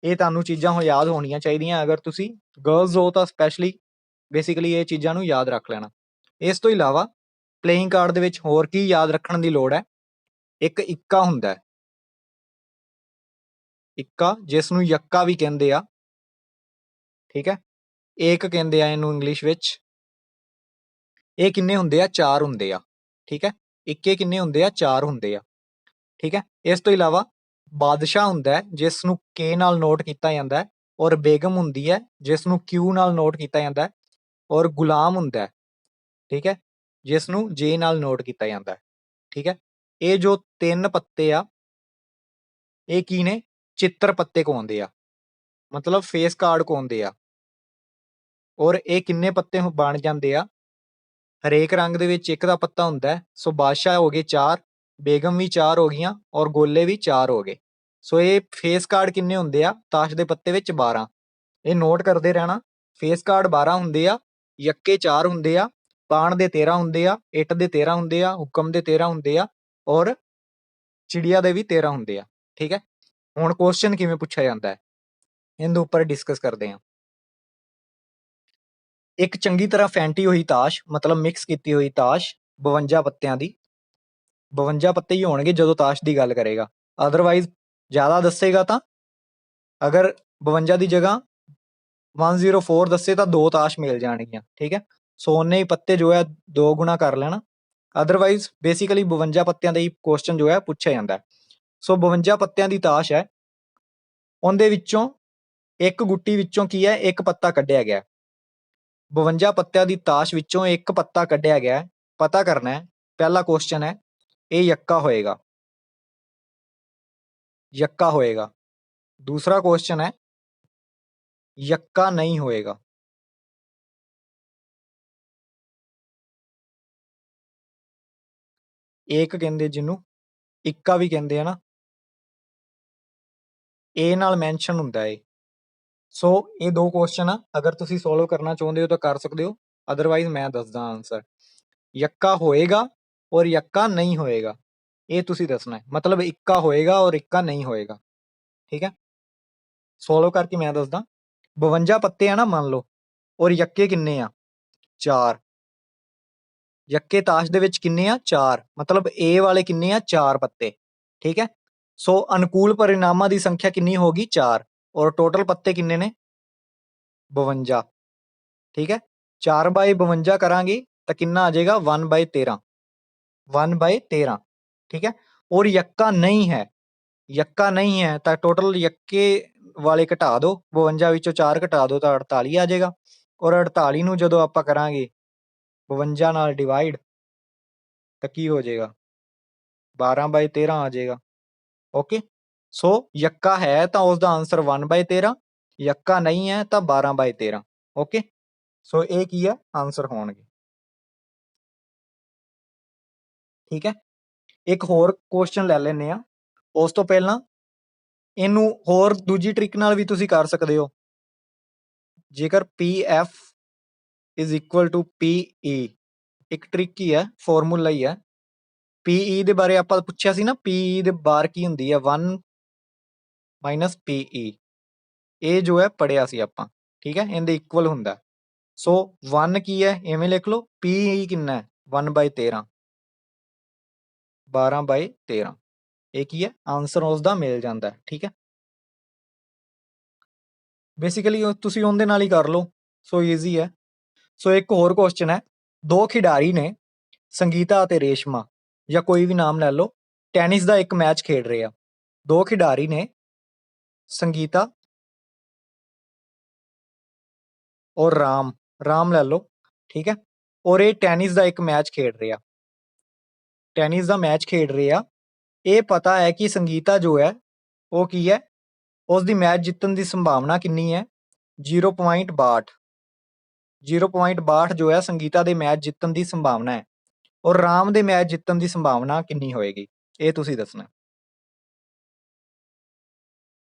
[SPEAKER 1] ਇਹ ਤੁਹਾਨੂੰ ਚੀਜ਼ਾਂ ਯਾਦ ਹੋਣੀਆਂ ਚਾਹੀਦੀਆਂ। ਅਗਰ ਤੁਸੀਂ ਗਰਲਸ ਹੋ ਤਾਂ ਸਪੈਸ਼ਲੀ ਬੇਸਿਕਲੀ ਇਹ ਚੀਜ਼ਾਂ ਨੂੰ ਯਾਦ ਰੱਖ ਲੈਣਾ। ਇਸ ਤੋਂ ਇਲਾਵਾ ਪਲੇਇੰਗ ਕਾਰਡ ਦੇ ਵਿੱਚ ਹੋਰ ਕੀ ਯਾਦ ਰੱਖਣ ਦੀ ਲੋੜ ਹੈ? ਇੱਕ ਇੱਕਾ ਹੁੰਦਾ ਹੈ, ਇੱਕਾ ਜਿਸ ਨੂੰ ਯੱਕਾ ਵੀ ਕਹਿੰਦੇ ਆ। ਠੀਕ ਹੈ, ਏਕ ਕਹਿੰਦੇ ਆ ਇਹਨੂੰ ਇੰਗਲਿਸ਼ ਵਿੱਚ। ਇਹ ਕਿੰਨੇ ਹੁੰਦੇ ਆ? 4 ਹੁੰਦੇ ਆ। ਠੀਕ ਹੈ, ਇੱਕੇ ਕਿੰਨੇ ਹੁੰਦੇ ਆ? 4 ਹੁੰਦੇ ਆ। ਠੀਕ ਹੈ, ਇਸ ਤੋਂ ਇਲਾਵਾ ਬਾਦਸ਼ਾਹ ਹੁੰਦਾ ਹੈ ਜਿਸ ਨੂੰ ਕੇ ਨਾਲ ਨੋਟ ਕੀਤਾ ਜਾਂਦਾ ਹੈ, ਔਰ ਬੇਗਮ ਹੁੰਦੀ ਹੈ ਜਿਸ ਨੂੰ ਕਿਊ ਨਾਲ ਨੋਟ ਕੀਤਾ ਜਾਂਦਾ ਹੈ, ਔਰ ਗੁਲਾਮ ਹੁੰਦਾ ਹੈ, ਠੀਕ ਹੈ, ਜਿਸ ਨੂੰ ਜੇ ਨਾਲ ਨੋਟ ਕੀਤਾ ਜਾਂਦਾ ਹੈ। ਠੀਕ ਹੈ, ਇਹ ਜੋ 3 ਪੱਤੇ ਆ ਇਹ ਕੀ ਨੇ? ਚਿੱਤਰ ਪੱਤੇ ਕਹਾਉਂਦੇ ਆ, ਮਤਲਬ ਫੇਸ ਕਾਰਡ ਕਹਾਉਂਦੇ ਆ। ਔਰ ਇਹ ਕਿੰਨੇ ਪੱਤੇ ਬਣ ਜਾਂਦੇ ਆ? ਹਰੇਕ ਰੰਗ ਦੇ ਵਿੱਚ ਇੱਕ ਦਾ ਪੱਤਾ ਹੁੰਦਾ ਹੈ। ਸੋ ਬਾਦਸ਼ਾਹ ਹੋ ਗਏ 4, ਬੇਗਮ ਵੀ 4 ਹੋ ਗਈਆਂ, ਔਰ ਗੋਲੇ ਵੀ 4 ਹੋ ਗਏ। ਸੋ ਇਹ ਫੇਸ ਕਾਰਡ ਕਿੰਨੇ ਹੁੰਦੇ ਆ ਤਾਸ਼ ਦੇ ਪੱਤੇ ਵਿੱਚ? 12। ਇਹ ਨੋਟ ਕਰਦੇ ਰਹਿਣਾ, ਫੇਸ ਕਾਰਡ 12 ਹੁੰਦੇ ਆ, ਯੱਕੇ 4 ਹੁੰਦੇ ਆ, ਪਾਣ ਦੇ 13 ਹੁੰਦੇ ਆ, ਇੱਟ ਦੇ 13 ਹੁੰਦੇ ਆ, ਹੁਕਮ ਦੇ 13 ਹੁੰਦੇ ਆ, ਔਰ ਚਿੜੀਆ ਦੇ ਵੀ 13 ਹੁੰਦੇ ਆ। ਠੀਕ ਹੈ, ਹੁਣ ਕੁਐਸਚਨ ਕਿਵੇਂ ਪੁੱਛਿਆ ਜਾਂਦਾ ਹੈ ਇਹਦੇ ਉੱਪਰ ਡਿਸਕਸ ਕਰਦੇ ਹਾਂ। ਇੱਕ ਚੰਗੀ ਤਰ੍ਹਾਂ ਫੈਂਟੀ ਹੋਈ ਤਾਸ਼, ਮਤਲਬ ਮਿਕਸ ਕੀਤੀ ਹੋਈ ਤਾਸ਼ 52 ਪੱਤਿਆਂ ਦੀ। 52 ਪੱਤੇ ਹੀ ਹੋਣਗੇ ਜਦੋਂ ਤਾਸ਼ ਦੀ ਗੱਲ ਕਰੇਗਾ, ਅਦਰਵਾਈਜ਼ ਜ਼ਿਆਦਾ ਦੱਸੇਗਾ ਤਾਂ ਅਗਰ 52 ਦੀ ਜਗ੍ਹਾ 104 ਦੱਸੇ ਤਾਂ 2 ਤਾਸ਼ ਮਿਲ ਜਾਣਗੀਆਂ। ਠੀਕ ਹੈ, ਸੋ ਉਹਨੇ ਹੀ ਪੱਤੇ ਜੋ ਹੈ 2 ਗੁਣਾ ਕਰ ਲੈਣਾ। ਅਦਰਵਾਈਜ਼ ਬੇਸਿਕਲੀ 52 ਪੱਤਿਆਂ ਦਾ ਹੀ ਕੁਐਸਚਨ ਜੋ ਹੈ ਪੁੱਛਿਆ ਜਾਂਦਾ ਹੈ। ਸੋ 52 ਪੱਤਿਆਂ ਦੀ ਤਾਸ਼ ਹੈ, ਉਹਦੇ ਵਿੱਚੋਂ ਇੱਕ ਗੁੱਟੀ ਵਿੱਚੋਂ ਕੀ ਹੈ? ਇੱਕ ਪੱਤਾ ਕੱਢਿਆ ਗਿਆ। 52 ਪੱਤਿਆਂ ਦੀ ਤਾਸ਼ ਵਿੱਚੋਂ ਇੱਕ ਪੱਤਾ ਕੱਢਿਆ ਗਿਆ, ਪਤਾ ਕਰਨਾ ਹੈ। ਪਹਿਲਾ ਕੁਐਸਚਨ ਹੈ, ਇਹ ਯੱਕਾ ਹੋਏਗਾ, ਯੱਕਾ ਹੋਏਗਾ। ਦੂਸਰਾ ਕੁਐਸਚਨ ਹੈ, ਯੱਕਾ ਨਹੀਂ ਹੋਏਗਾ। ਏਕ ਕਹਿੰਦੇ ਜਿਹਨੂੰ, ਇੱਕਾ ਵੀ ਕਹਿੰਦੇ ਆ ਨਾ, ਏ ਨਾਲ ਮੈਂਸ਼ਨ ਹੁੰਦਾ ਏ। ਸੋ ਇਹ 2 ਕੁਐਸਚਨ ਆ, ਅਗਰ ਤੁਸੀਂ ਸੋਲਵ ਕਰਨਾ ਚਾਹੁੰਦੇ ਹੋ ਤਾਂ ਕਰ ਸਕਦੇ ਹੋ, ਅਦਰਵਾਈਜ਼ ਮੈਂ ਦੱਸਦਾ ਆਨਸਰ। ਯੱਕਾ ਹੋਏਗਾ ਔਰ ਯੱਕਾ ਨਹੀਂ ਹੋਏਗਾ, ਇਹ ਤੁਸੀਂ ਦੱਸਣਾ ਹੈ। ਮਤਲਬ ਇੱਕਾ ਹੋਏਗਾ ਔਰ ਇੱਕਾ ਨਹੀਂ ਹੋਏਗਾ। ਠੀਕ ਹੈ, ਸੋਲਵ ਕਰਕੇ ਮੈਂ ਦੱਸਦਾ। 52 ਪੱਤੇ ਆ ਨਾ ਮੰਨ ਲਓ, ਔਰ ਯੱਕੇ ਕਿੰਨੇ ਆ? 4। ਯੱਕੇ ਤਾਸ਼ ਦੇ ਵਿੱਚ ਕਿੰਨੇ ਆ? 4। ਮਤਲਬ ਏ ਵਾਲੇ ਕਿੰਨੇ ਆ? 4 ਪੱਤੇ। ਠੀਕ ਹੈ, ਸੋ ਅਨੁਕੂਲ ਪਰਿਣਾਮਾਂ ਦੀ ਸੰਖਿਆ ਕਿੰਨੀ ਹੋਗੀ? 4। ਔਰ ਟੋਟਲ ਪੱਤੇ ਕਿੰਨੇ ਨੇ? 52। ਠੀਕ ਹੈ, 4/52 ਕਰਾਂਗੇ ਤਾਂ ਕਿੰਨਾ ਆ ਜਾਏਗਾ? 1/13। 1/13। ਠੀਕ ਹੈ, ਔਰ ਯੱਕਾ ਨਹੀਂ ਹੈ, ਯੱਕਾ ਨਹੀਂ ਹੈ ਤਾਂ ਟੋਟਲ ਯੱਕੇ ਵਾਲੇ ਘਟਾ ਦਿਓ, 52 ਵਿੱਚੋਂ 4 ਘਟਾ ਦਿਓ ਤਾਂ 48 ਆ ਜਾਏਗਾ। ਔਰ 48 ਨੂੰ ਜਦੋਂ ਆਪਾਂ ਕਰਾਂਗੇ 52 ਨਾਲ ਡਿਵਾਈਡ ਤਾਂ ਕੀ ਹੋ ਜਾਏਗਾ? 12/13 ਆ ਜਾਏਗਾ। ਓਕੇ, ਸੋ ਯੱਕਾ ਹੈ ਤਾਂ ਉਸਦਾ ਆਨਸਰ 1/13, ਯੱਕਾ ਨਹੀਂ ਹੈ ਤਾਂ 12/13। ਓਕੇ, ਸੋ ਇਹ ਕੀ ਹੈ? ਆਨਸਰ ਹੋਣਗੇ। ਠੀਕ ਹੈ, ਇੱਕ ਹੋਰ ਕੁਐਸਚਨ ਲੈ ਲੈਂਦੇ ਆ। ਉਸ ਤੋਂ ਪਹਿਲਾਂ ਇਹਨੂੰ ਹੋਰ ਦੂਜੀ ਟ੍ਰਿਕ ਨਾਲ ਵੀ ਤੁਸੀਂ ਕਰ ਸਕਦੇ ਹੋ। ਜੇਕਰ PF is equal to PE, ਇੱਕ ਟ੍ਰਿਕ ਹੀ ਹੈ, ਫਾਰਮੂਲਾ ਹੀ ਹੈ। PE ਦੇ ਬਾਰੇ ਆਪਾਂ ਪੁੱਛਿਆ ਸੀ ਨਾ, PE ਦੇ ਬਾਰ ਕੀ ਹੁੰਦੀ ਹੈ? 1 - PE। ਇਹ ਜੋ ਹੈ ਪੜਿਆ ਸੀ ਆਪਾਂ। ਠੀਕ ਹੈ, ਇਹਦੇ ਇਕੁਅਲ ਹੁੰਦਾ। ਸੋ 1 ਕੀ ਹੈ? ਇਵੇਂ ਲਿਖ ਲਓ। PE ਕਿੰਨਾ ਹੈ? 1/13, 12/13। ਇਹ ਕੀ ਹੈ? ਆਨਸਰ ਉਸਦਾ ਮਿਲ ਜਾਂਦਾ। ਠੀਕ ਹੈ, ਬੇਸਿਕਲੀ ਤੁਸੀਂ ਉਹਦੇ ਨਾਲ ਹੀ ਕਰ ਲਓ, ਸੋ ਈਜ਼ੀ ਹੈ। ਸੋ ਇੱਕ ਹੋਰ ਕੁਐਸਚਨ ਹੈ, 2 ਖਿਡਾਰੀ ਨੇ, ਸੰਗੀਤਾ ਅਤੇ ਰੇਸ਼ਮਾ, ਜਾਂ ਕੋਈ ਵੀ ਨਾਮ ਲੈ ਲਓ, ਟੈਨਿਸ ਦਾ ਇੱਕ ਮੈਚ ਖੇਡ ਰਹੇ ਆ। 2 ਖਿਡਾਰੀ ਨੇ, ਸੰਗੀਤਾ ਔਰ ਰਾਮ ਲੈ ਲਓ। ਠੀਕ ਹੈ, ਔਰ ਇਹ ਟੈਨਿਸ ਦਾ ਇੱਕ ਮੈਚ ਖੇਡ ਰਹੇ ਆ, ਟੈਨਿਸ ਦਾ ਮੈਚ ਖੇਡ ਰਹੇ ਆ। ਇਹ ਪਤਾ ਹੈ ਕਿ ਸੰਗੀਤਾ ਜੋ ਹੈ ਉਹ ਕੀ ਹੈ? ਉਸ ਦੀ ਮੈਚ ਜਿੱਤਣ ਦੀ ਸੰਭਾਵਨਾ ਕਿੰਨੀ ਹੈ? 0.62। 0.62 ਜੋ ਹੈ ਸੰਗੀਤਾ ਦੇ ਮੈਚ ਜਿੱਤਣ ਦੀ ਸੰਭਾਵਨਾ ਹੈ, ਔਰ ਰਾਮ ਦੇ ਮੈਚ ਜਿੱਤਣ ਦੀ ਸੰਭਾਵਨਾ ਕਿੰਨੀ ਹੋਏਗੀ? ਇਹ ਤੁਸੀਂ ਦੱਸਣਾ।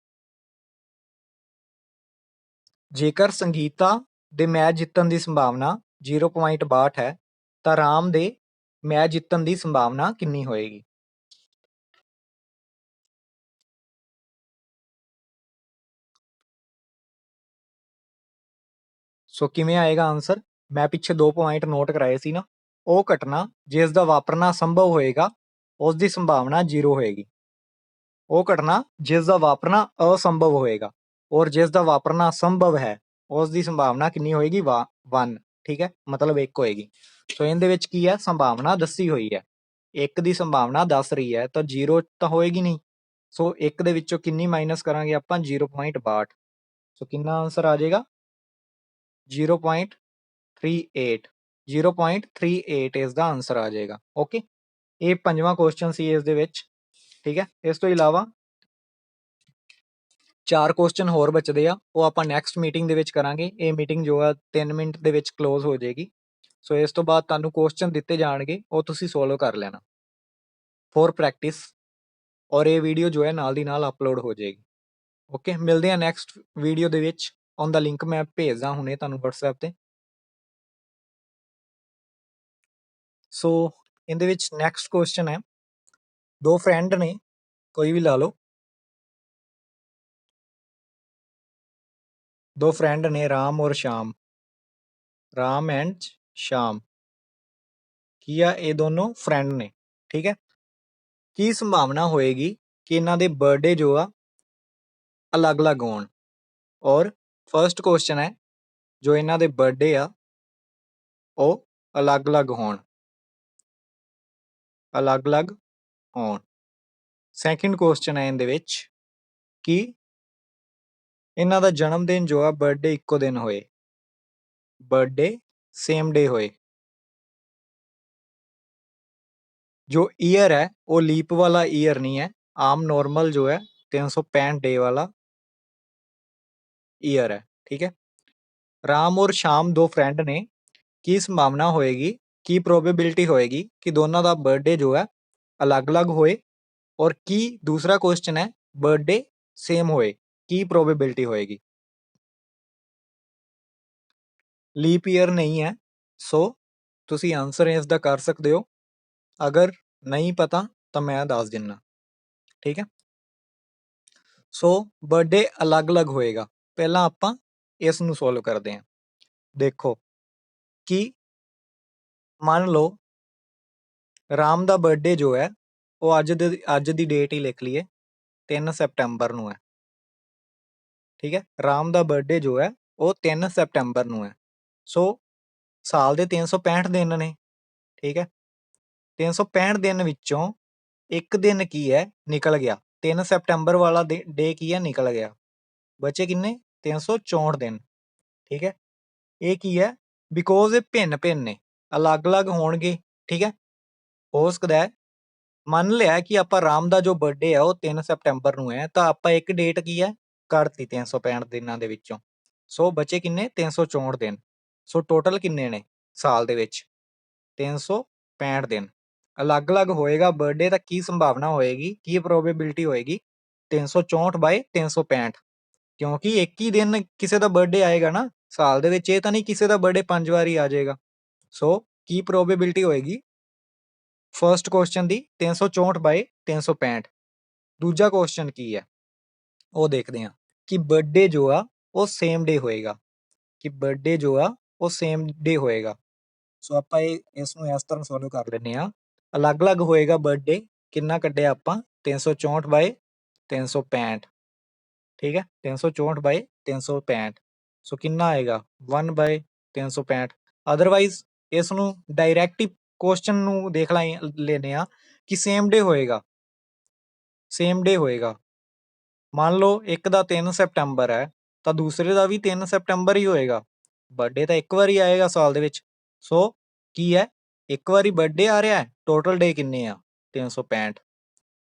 [SPEAKER 1] ਜੇਕਰ ਸੰਗੀਤਾ ਦੇ ਮੈਚ ਜਿੱਤਣ ਦੀ ਸੰਭਾਵਨਾ 0.62 ਹੈ ਤਾਂ ਰਾਮ ਦੇ ਮੈਚ ਜਿੱਤਣ ਦੀ ਸੰਭਾਵਨਾ ਕਿੰਨੀ ਹੋਏਗੀ? ਸੋ ਕਿਵੇਂ ਆਏਗਾ ਆਨਸਰ? ਮੈਂ ਪਿੱਛੇ 2 ਪੁਆਇੰਟ ਨੋਟ ਕਰਾਏ ਸੀ ਨਾ, ਉਹ ਘਟਨਾ ਜਿਸ ਦਾ ਵਾਪਰਨਾ ਸੰਭਵ ਹੋਏਗਾ ਉਸ ਦੀ ਸੰਭਾਵਨਾ 0 ਹੋਏਗੀ। ਉਹ ਘਟਨਾ ਜਿਸ ਦਾ ਵਾਪਰਨਾ ਅਸੰਭਵ ਹੋਏਗਾ ਔਰ ਜਿਸ ਦਾ ਵਾਪਰਨਾ ਸੰਭਵ ਹੈ ਉਸ ਦੀ ਸੰਭਾਵਨਾ ਕਿੰਨੀ ਹੋਏਗੀ? 1। ਠੀਕ ਹੈ, ਮਤਲਬ 1 ਹੋਏਗੀ। ਸੋ ਇਹਦੇ ਵਿੱਚ ਕੀ ਹੈ? ਸੰਭਾਵਨਾ ਦੱਸੀ ਹੋਈ ਹੈ, 1 ਦੀ ਸੰਭਾਵਨਾ ਦੱਸ ਰਹੀ ਹੈ ਤਾਂ 0 ਤਾਂ ਹੋਏਗੀ ਨਹੀਂ। ਸੋ 1 ਦੇ ਵਿੱਚੋਂ ਕਿੰਨੀ ਮਾਈਨਸ ਕਰਾਂਗੇ ਆਪਾਂ? 0.62। ਸੋ ਕਿੰਨਾ ਆਨਸਰ ਆ ਜਾਏਗਾ? 0.38। 0.38 ਇਸ ਦਾ ਆਨਸਰ ਆ ਜਾਏਗਾ। ਓਕੇ, ਇਹ 5ਵਾਂ ਕੁਐਸਚਨ ਸੀ ਇਸ ਦੇ ਵਿੱਚ। ਠੀਕ ਹੈ, ਇਸ ਤੋਂ ਇਲਾਵਾ 4 ਕੁਐਸਚਨ ਹੋਰ ਬਚਦੇ ਆ, ਉਹ ਆਪਾਂ ਨੈਕਸਟ ਮੀਟਿੰਗ ਦੇ ਵਿੱਚ ਕਰਾਂਗੇ। ਇਹ ਮੀਟਿੰਗ ਜੋ ਆ 3 ਮਿੰਟ ਦੇ ਵਿੱਚ ਕਲੋਜ਼ ਹੋ ਜਾਏਗੀ। ਸੋ ਇਸ ਤੋਂ ਬਾਅਦ ਤੁਹਾਨੂੰ ਕੁਐਸਚਨ ਦਿੱਤੇ ਜਾਣਗੇ, ਉਹ ਤੁਸੀਂ ਸੋਲਵ ਕਰ ਲੈਣਾ ਫॉर ਪ੍ਰੈਕਟਿਸ, ਔਰ ਇਹ ਵੀਡੀਓ ਜੋ ਹੈ ਨਾਲ ਦੀ ਨਾਲ ਅਪਲੋਡ ਹੋ ਜਾਏਗੀ। ਓਕੇ, ਮਿਲਦੇ ਆ ਨੈਕਸਟ ਵੀਡੀਓ ਦੇ ਵਿੱਚ। ਉਹਦਾ ਲਿੰਕ ਮੈਂ ਭੇਜਦਾ ਹੁਣੇ ਤੁਹਾਨੂੰ WhatsApp ਤੇ। ਸੋ ਇਹਦੇ ਵਿੱਚ ਨੈਕਸਟ ਕੁਐਸਚਨ ਹੈ, 2 ਫਰੈਂਡ ਨੇ, ਕੋਈ ਵੀ ਲਾ ਲਓ, 2 ਫਰੈਂਡ ਨੇ, ਰਾਮ ਔਰ ਸ਼ਾਮ, ਰਾਮ ਐਂਡ ਸ਼ਾਮ। ਕੀ ਆ? ਇਹ ਦੋਨੋਂ ਫਰੈਂਡ ਨੇ। ਠੀਕ ਹੈ, ਕੀ ਸੰਭਾਵਨਾ ਹੋਏਗੀ ਕਿ ਇਹਨਾਂ ਦੇ ਬਰਥਡੇ ਜੋ ਆ ਅਲੱਗ-ਅਲੱਗ ਹੋਣ? ਔਰ ਫਰਸਟ ਕੁਐਸਚਨ ਹੈ ਜੋ ਇਹਨਾਂ ਦੇ ਬਰਥਡੇ ਆ ਉਹ ਅਲੱਗ-ਅਲੱਗ ਹੋਣ, ਅਲੱਗ-ਅਲੱਗ ਹੋਣ। ਸੈਕਿੰਡ ਕੁਐਸਚਨ ਹੈ ਇਹਦੇ ਵਿੱਚ ਕਿ ਇਹਨਾਂ ਦਾ ਜਨਮ ਦਿਨ ਜੋ ਆ ਬਰਥਡੇ ਇੱਕੋ ਦਿਨ ਹੋਏ, ਬਰਥਡੇ ਸੇਮ ਡੇ ਹੋਏ। ਜੋ ਈਅਰ ਹੈ ਉਹ ਲੀਪ ਵਾਲਾ ਈਅਰ ਨਹੀਂ ਹੈ, ਆਮ ਨॉर्मल ਜੋ ਹੈ 365 ਡੇ ਵਾਲਾ ਈਅਰ ਹੈ। ਠੀਕ ਹੈ, ਰਾਮ ਔਰ ਸ਼ਾਮ 2 ਫਰੈਂਡ ਨੇ, ਕੀ ਸੰਭਾਵਨਾ ਹੋਏਗੀ, ਕੀ ਪ੍ਰੋਬੇਬਿਲਿਟੀ ਹੋਏਗੀ ਕਿ ਦੋਨਾਂ ਦਾ ਬਰਥਡੇ ਜੋ ਹੈ ਅਲੱਗ-ਅਲੱਗ ਹੋਏ? ਔਰ ਕੀ ਦੂਸਰਾ ਕੁਐਸਚਨ ਹੈ ਬਰਥਡੇ ਸੇਮ ਹੋਏ, ਕੀ ਪ੍ਰੋਬੇਬਿਲਿਟੀ ਹੋਏਗੀ? ਲੀਪ ਈਅਰ ਨਹੀਂ ਹੈ, ਸੋ ਤੁਸੀਂ ਆਨਸਰ ਇਸ ਦਾ ਕਰ ਸਕਦੇ ਹੋ। ਅਗਰ ਨਹੀਂ ਪਤਾ ਤਾਂ ਮੈਂ ਦੱਸ ਦਿੰਨਾ। ਠੀਕ ਹੈ, ਸੋ ਬਰਥਡੇ ਅਲੱਗ-ਅਲੱਗ ਹੋਏਗਾ। ਪਹਿਲਾਂ ਆਪਾਂ ਇਸ ਨੂੰ ਸੋਲਵ ਕਰਦੇ ਹਾਂ। ਦੇਖੋ ਕਿ ਮੰਨ ਲਓ ਰਾਮ ਦਾ ਬਰਥਡੇ ਜੋ ਹੈ ਉਹ ਅੱਜ ਦੀ ਡੇਟ ਹੀ ਲਿਖ ਲਈਏ, 3 ਸੈਪਟੈਂਬਰ ਨੂੰ ਹੈ। ਠੀਕ ਹੈ, ਰਾਮ ਦਾ ਬਰਥਡੇ ਜੋ ਹੈ ਉਹ 3 ਸੈਪਟੈਂਬਰ ਨੂੰ ਹੈ। ਸੋ ਸਾਲ ਦੇ 365 ਦਿਨ ਨੇ। ਠੀਕ ਹੈ, 365 ਦਿਨ ਵਿੱਚੋਂ ਇੱਕ ਦਿਨ ਕੀ ਹੈ ਨਿਕਲ ਗਿਆ, 3 ਸੈਪਟੈਂਬਰ ਵਾਲਾ ਡੇ ਕੀ ਹੈ ਨਿਕਲ ਗਿਆ, ਬਚੇ ਕਿੰਨੇ? 364 ਦਿਨ। ਠੀਕ ਹੈ, ਇਹ ਕੀ ਹੈ? ਬਿਕੋਜ਼ ਇਹ ਭਿੰਨ ਭਿੰਨ ਨੇ, ਅਲੱਗ-ਅਲੱਗ ਹੋਣਗੇ। ਠੀਕ ਹੈ, ਹੋ ਸਕਦਾ ਹੈ ਮੰਨ ਲਿਆ ਕਿ ਆਪਾਂ ਰਾਮ ਦਾ ਜੋ ਬਰਥਡੇ ਹੈ ਉਹ 3 ਸੈਪਟੈਂਬਰ ਨੂੰ ਹੈ, ਤਾਂ ਆਪਾਂ ਇੱਕ ਡੇਟ ਕੀ ਹੈ ਕਰਤੀ 365 ਦਿਨਾਂ ਦੇ ਵਿੱਚੋਂ। ਸੋ ਬਚੇ ਕਿੰਨੇ? 364 ਦਿਨ। ਸੋ ਟੋਟਲ ਕਿੰਨੇ ਨੇ ਸਾਲ ਦੇ ਵਿੱਚ? 365 ਦਿਨ। ਅਲੱਗ-ਅਲੱਗ ਹੋਏਗਾ ਬਰਥਡੇ ਤਾਂ ਕੀ ਸੰਭਾਵਨਾ ਹੋਏਗੀ, ਕੀ ਪ੍ਰੋਬੇਬਿਲਿਟੀ ਹੋਏਗੀ? 364/365, ਕਿਉਂਕਿ ਇੱਕ ਹੀ ਦਿਨ ਕਿਸੇ ਦਾ ਬਰਥਡੇ ਆਏਗਾ ਨਾ ਸਾਲ ਦੇ ਵਿੱਚ, ਇਹ ਤਾਂ ਨਹੀਂ ਕਿਸੇ ਦਾ ਬਰਥਡੇ 5 ਵਾਰੀ ਆ ਜਾਏਗਾ। ਸੋ ਕੀ ਪ੍ਰੋਬੇਬਿਲਿਟੀ ਹੋਏਗੀ ਫਰਸਟ ਕੁਐਸਚਨ ਦੀ? 364/365। ਦੂਜਾ ਕੁਐਸਚਨ ਕੀ ਹੈ ਉਹ ਦੇਖਦੇ ਹਾਂ ਕਿ ਬਰਥਡੇ ਜੋ ਆ ਉਹ ਸੇਮ ਡੇ ਹੋਏਗਾ, ਕਿ ਬਰਥਡੇ ਜੋ ਆ ਉਹ ਸੇਮ ਡੇ ਹੋਏਗਾ। ਸੋ ਆਪਾਂ ਇਸ ਨੂੰ ਇਸ ਤਰ੍ਹਾਂ ਸੋਲਵ ਕਰ ਲੈਂਦੇ ਹਾਂ। ਅਲੱਗ-ਅਲੱਗ ਹੋਏਗਾ ਬਰਥਡੇ, ਕਿੰਨਾ ਕੱਢਿਆ ਆਪਾਂ? 364/365। ਠੀਕ ਹੈ, 364/365। ਸੋ ਕਿੰਨਾ ਆਏਗਾ? 1/365। ਅਦਰਵਾਈਜ਼ ਇਸ ਨੂੰ ਡਾਇਰੈਕਟ ਹੀ ਕੁਐਸਚਨ ਨੂੰ ਦੇਖ ਲੈਨੇ ਆ ਕਿ ਸੇਮ ਡੇ ਹੋਏਗਾ, ਸੇਮ ਡੇ ਹੋਏਗਾ। ਮੰਨ ਲਓ ਇੱਕ ਦਾ 3 ਸੈਪਟੈਂਬਰ ਹੈ ਤਾਂ ਦੂਸਰੇ ਦਾ ਵੀ 3 ਸੈਪਟੈਂਬਰ ਹੀ ਹੋਏਗਾ। ਬਰਥਡੇ ਤਾਂ ਇੱਕ ਵਾਰੀ ਆਏਗਾ ਸਾਲ ਦੇ ਵਿੱਚ। ਸੋ ਕੀ ਹੈ, ਇੱਕ ਵਾਰੀ ਬਰਥਡੇ ਆ ਰਿਹਾ ਹੈ, ਟੋਟਲ ਡੇ ਕਿੰਨੇ ਆ? 365।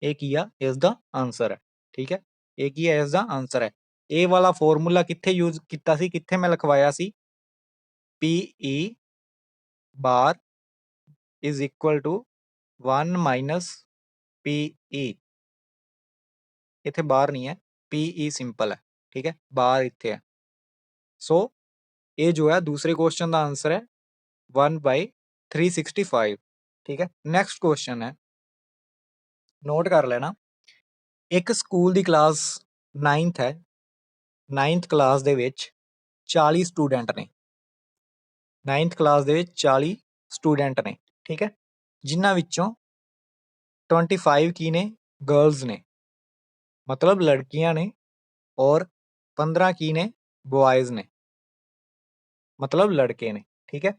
[SPEAKER 1] ਇਹ ਕੀ ਆ? ਇਸ ਦਾ ਆਨਸਰ ਹੈ। ਠੀਕ ਹੈ, ਇਹ ਕੀ ਹੈ? ਇਸ ਦਾ ਆਨਸਰ ਹੈ। ਇਹ ਵਾਲਾ ਫਾਰਮੂਲਾ ਕਿੱਥੇ ਯੂਜ਼ ਕੀਤਾ ਸੀ, ਕਿੱਥੇ ਮੈਂ ਲਿਖਵਾਇਆ ਸੀ? PE bar is equal to 1 - PE। ਇੱਥੇ ਬਾਰ ਨਹੀਂ ਹੈ, PE ਸਿੰਪਲ ਹੈ। ਠੀਕ ਹੈ, ਬਾਰ ਇੱਥੇ ਹੈ। ਸੋ ਇਹ ਜੋ ਹੈ ਦੂਸਰੇ ਕੁਐਸਚਨ ਦਾ ਆਨਸਰ ਹੈ 1/365। 365। ठीक है। नेक्स्ट क्वेश्चन है, नोट कर लेना। एक ਸਕੂਲ ਦੀ ਕਲਾਸ 9th ਹੈ। 9th ਕਲਾਸ ਦੇ ਵਿੱਚ 40 ਸਟੂਡੈਂਟ ਨੇ। 9th ਕਲਾਸ ਦੇ ਵਿੱਚ 40 ਸਟੂਡੈਂਟ ਨੇ। ਠੀਕ ਹੈ। ਜਿਨ੍ਹਾਂ ਵਿੱਚੋਂ 25 ਕੀ ਨੇ, ਗਰਲਸ ਨੇ, ਮਤਲਬ ਲੜਕੀਆਂ ਨੇ, ਔਰ 15 ਕੀ ਨੇ, ਬॉयਜ਼ ਨੇ, ਮਤਲਬ ਲੜਕੇ ਨੇ। ਠੀਕ ਹੈ।